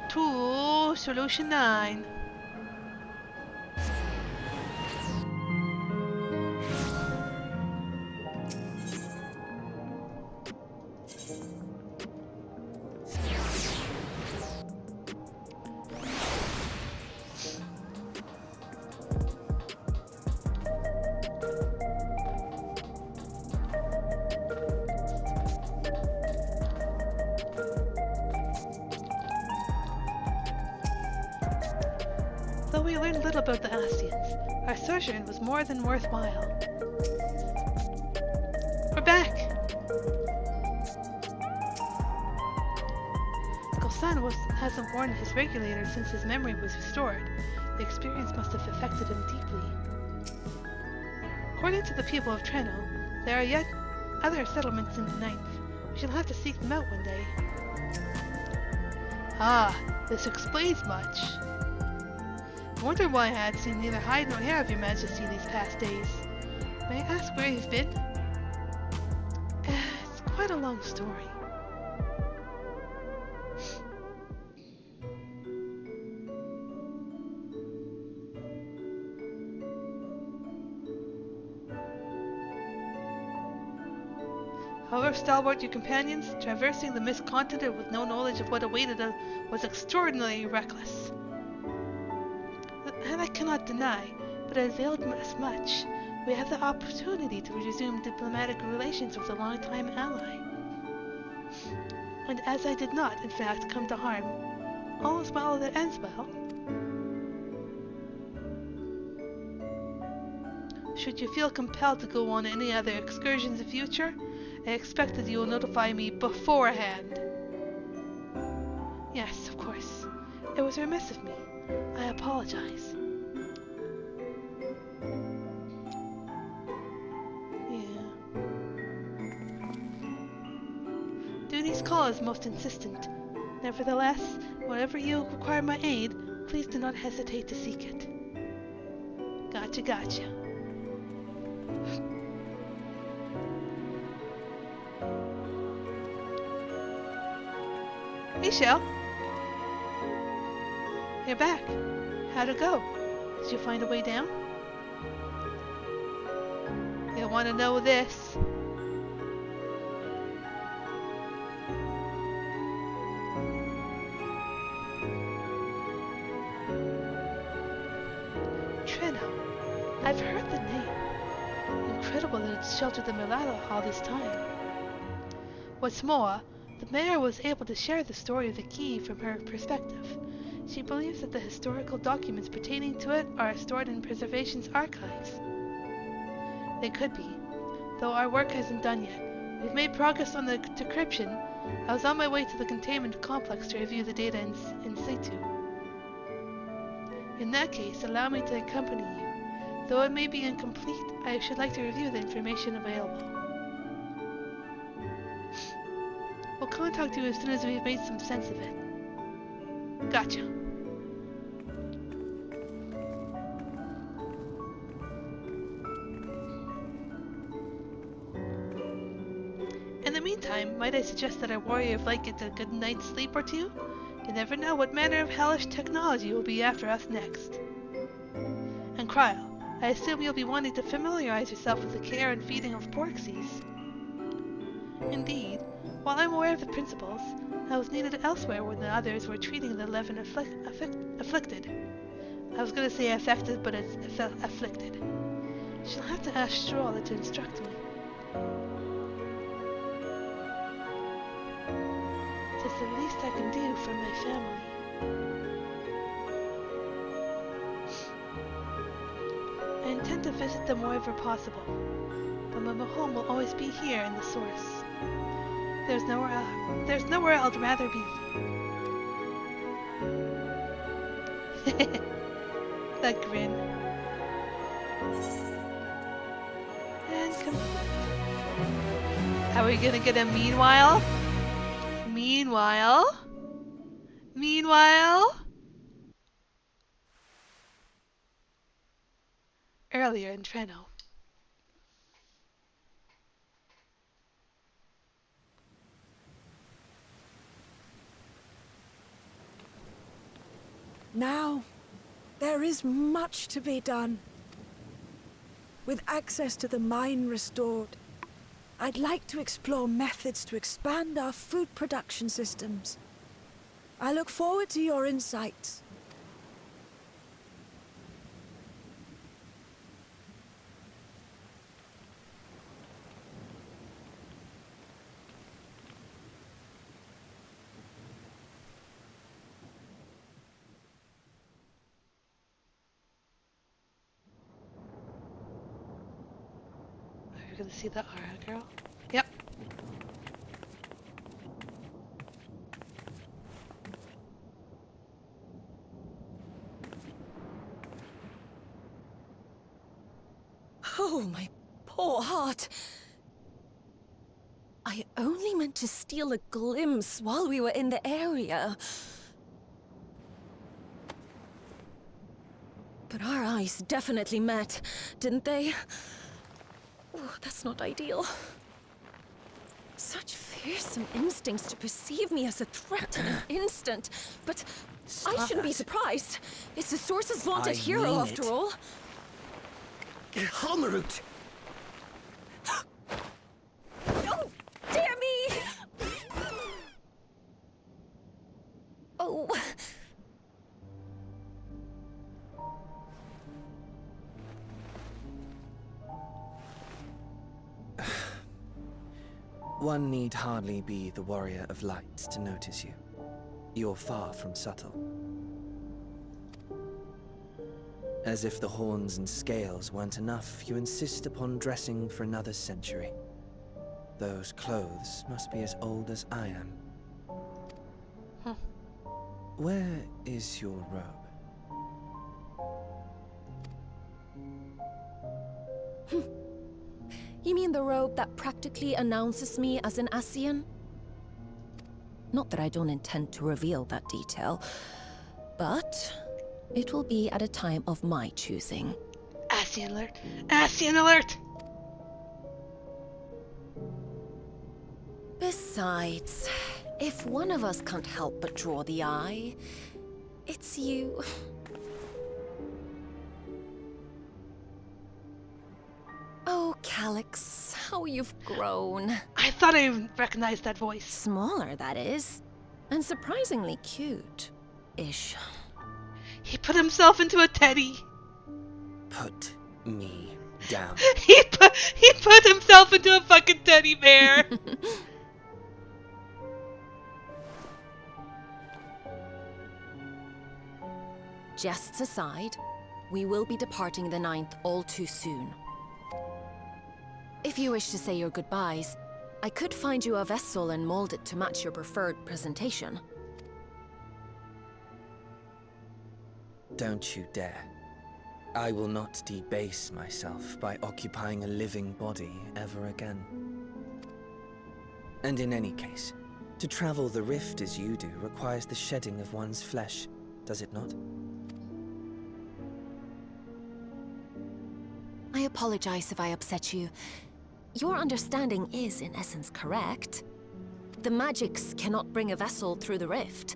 To Solution 9. Though we learned little about the Ascians, our sojourn was more than worthwhile. We're back! Gosan hasn't worn his regulator since his memory was restored. The experience must have affected him deeply. According to the people of Trenno, there are yet other settlements in the 9th. We shall have to seek them out one day. Ah, this explains much. I wonder why I had seen neither hide nor hair of your majesty these past days. May I ask where you've been? It's quite a long story. However stalwart your companions, traversing the mist continent with no knowledge of what awaited us was extraordinarily reckless. And I cannot deny, but it availed us much. We had the opportunity to resume diplomatic relations with a longtime ally. And as I did not, in fact, come to harm, all is well that ends well. Should you feel compelled to go on any other excursions in future, I expect that you will notify me beforehand. Yes, of course. It was remiss of me. I apologize. Yeah. Duty's call is most insistent. Nevertheless, whenever you require my aid, please do not hesitate to seek it. Gotcha. Hey, Shell. You're back. How'd it go? Did you find a way down? You'll want to know this. Trenno. I've heard the name. Incredible that it's sheltered the Milala all this time. What's more, the mayor was able to share the story of the key from her perspective. She believes that the historical documents pertaining to it are stored in Preservation's archives. They could be, though our work isn't done yet. We've made progress on the decryption. I was on my way to the containment complex to review the data in situ. In that case, allow me to accompany you. Though it may be incomplete, I should like to review the information available. We'll contact you as soon as we've made some sense of it. Gotcha. In the meantime, might I suggest that our warrior of light gets a good night's sleep or two? You never know what manner of hellish technology will be after us next. And Cryle, I assume you'll be wanting to familiarize yourself with the care and feeding of porksies. Indeed, while I'm aware of the principles, I was needed elsewhere when the others were treating the 11 afflicted. I was gonna say affected, but it's afflicted. She'll have to ask Stroller to instruct me. It's the least I can do for my family. I intend to visit them wherever possible, but my home will always be here in the source. There's nowhere I'd rather be. That grin. And come. Are we gonna get a meanwhile? Meanwhile? Earlier in Treno. Now, there is much to be done. With access to the mine restored, I'd like to explore methods to expand our food production systems. I look forward to your insights. Are you gonna see the Aura girl? Yep. Oh, my poor heart. I only meant to steal a glimpse while we were in the area. But our eyes definitely met, didn't they? Oh, that's not ideal. Such fearsome instincts to perceive me as a threat in an instant. But I shouldn't be surprised. It's the Source's vaunted hero, after all. Halmerut! Oh, dear me! Oh. One need hardly be the warrior of light to notice you. You're far from subtle. As if the horns and scales weren't enough, you insist upon dressing for another century. Those clothes must be as old as I am. Huh. Where is your robe? You mean the robe that practically announces me as an Ascian? Not that I don't intend to reveal that detail, but it will be at a time of my choosing. Ascian alert! Ascian alert! Besides, if one of us can't help but draw the eye, it's you. Oh, Calyx, how you've grown. I thought I recognized that voice. Smaller, that is. And surprisingly cute-ish. He put himself into a teddy. Put me down. He put himself into a fucking teddy bear. Jests aside, we will be departing the 9th all too soon. If you wish to say your goodbyes, I could find you a vessel and mold it to match your preferred presentation. Don't you dare. I will not debase myself by occupying a living body ever again. And in any case, to travel the rift as you do requires the shedding of one's flesh, does it not? I apologize if I upset you. Your understanding is, in essence, correct. The magics cannot bring a vessel through the rift.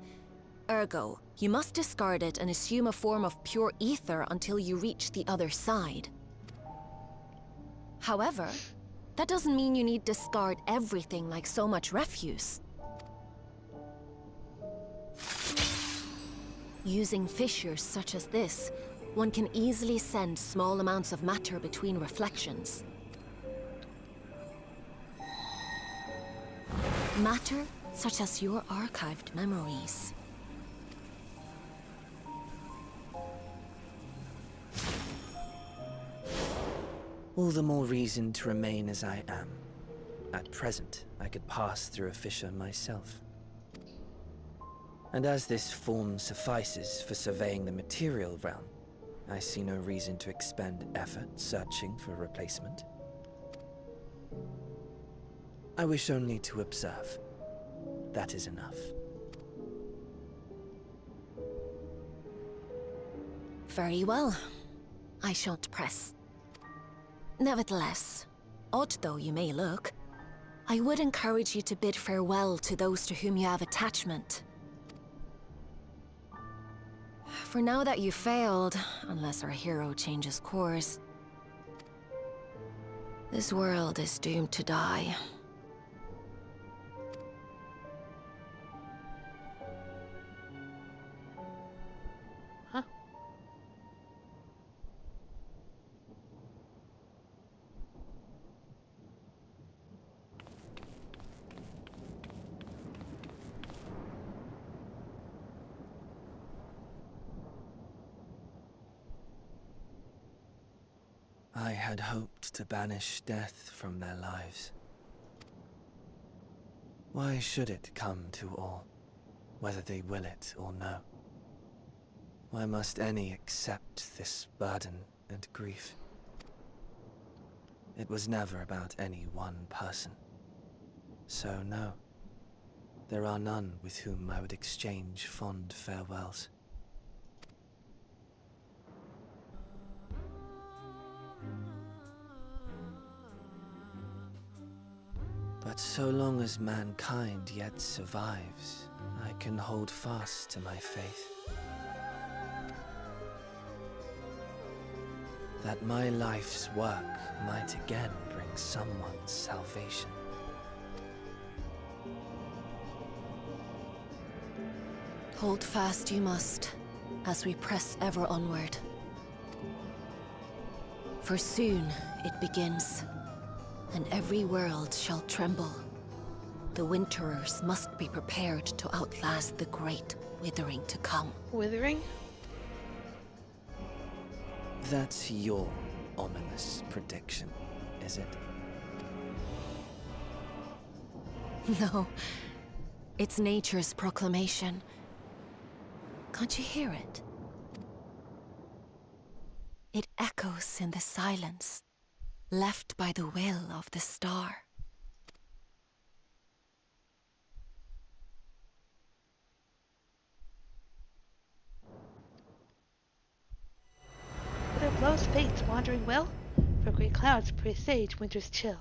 Ergo, you must discard it and assume a form of pure ether until you reach the other side. However, that doesn't mean you need discard everything like so much refuse. Using fissures such as this, one can easily send small amounts of matter between reflections. Matter such as your archived memories. All the more reason to remain as I am. At present, I could pass through a fissure myself. And as this form suffices for surveying the material realm, I see no reason to expend effort searching for a replacement. I wish only to observe. That is enough. Very well. I shan't press. Nevertheless, odd though you may look, I would encourage you to bid farewell to those to whom you have attachment. For now that you failed, unless our hero changes course, this world is doomed to die. Huh? I had hoped to banish death from their lives. Why should it come to all, whether they will it or no? Why must any accept this burden and grief? It was never about any one person. So no, there are none with whom I would exchange fond farewells. But so long as mankind yet survives, I can hold fast to my faith. That my life's work might again bring someone's salvation. Hold fast you must, as we press ever onward. For soon it begins, and every world shall tremble. The Winterers must be prepared to outlast the great withering to come. Withering? That's your ominous prediction, is it? No, it's nature's proclamation. Can't you hear it? It echoes in the silence, left by the will of the star. Whither blows fate, wandering will? For great clouds presage winter's chill.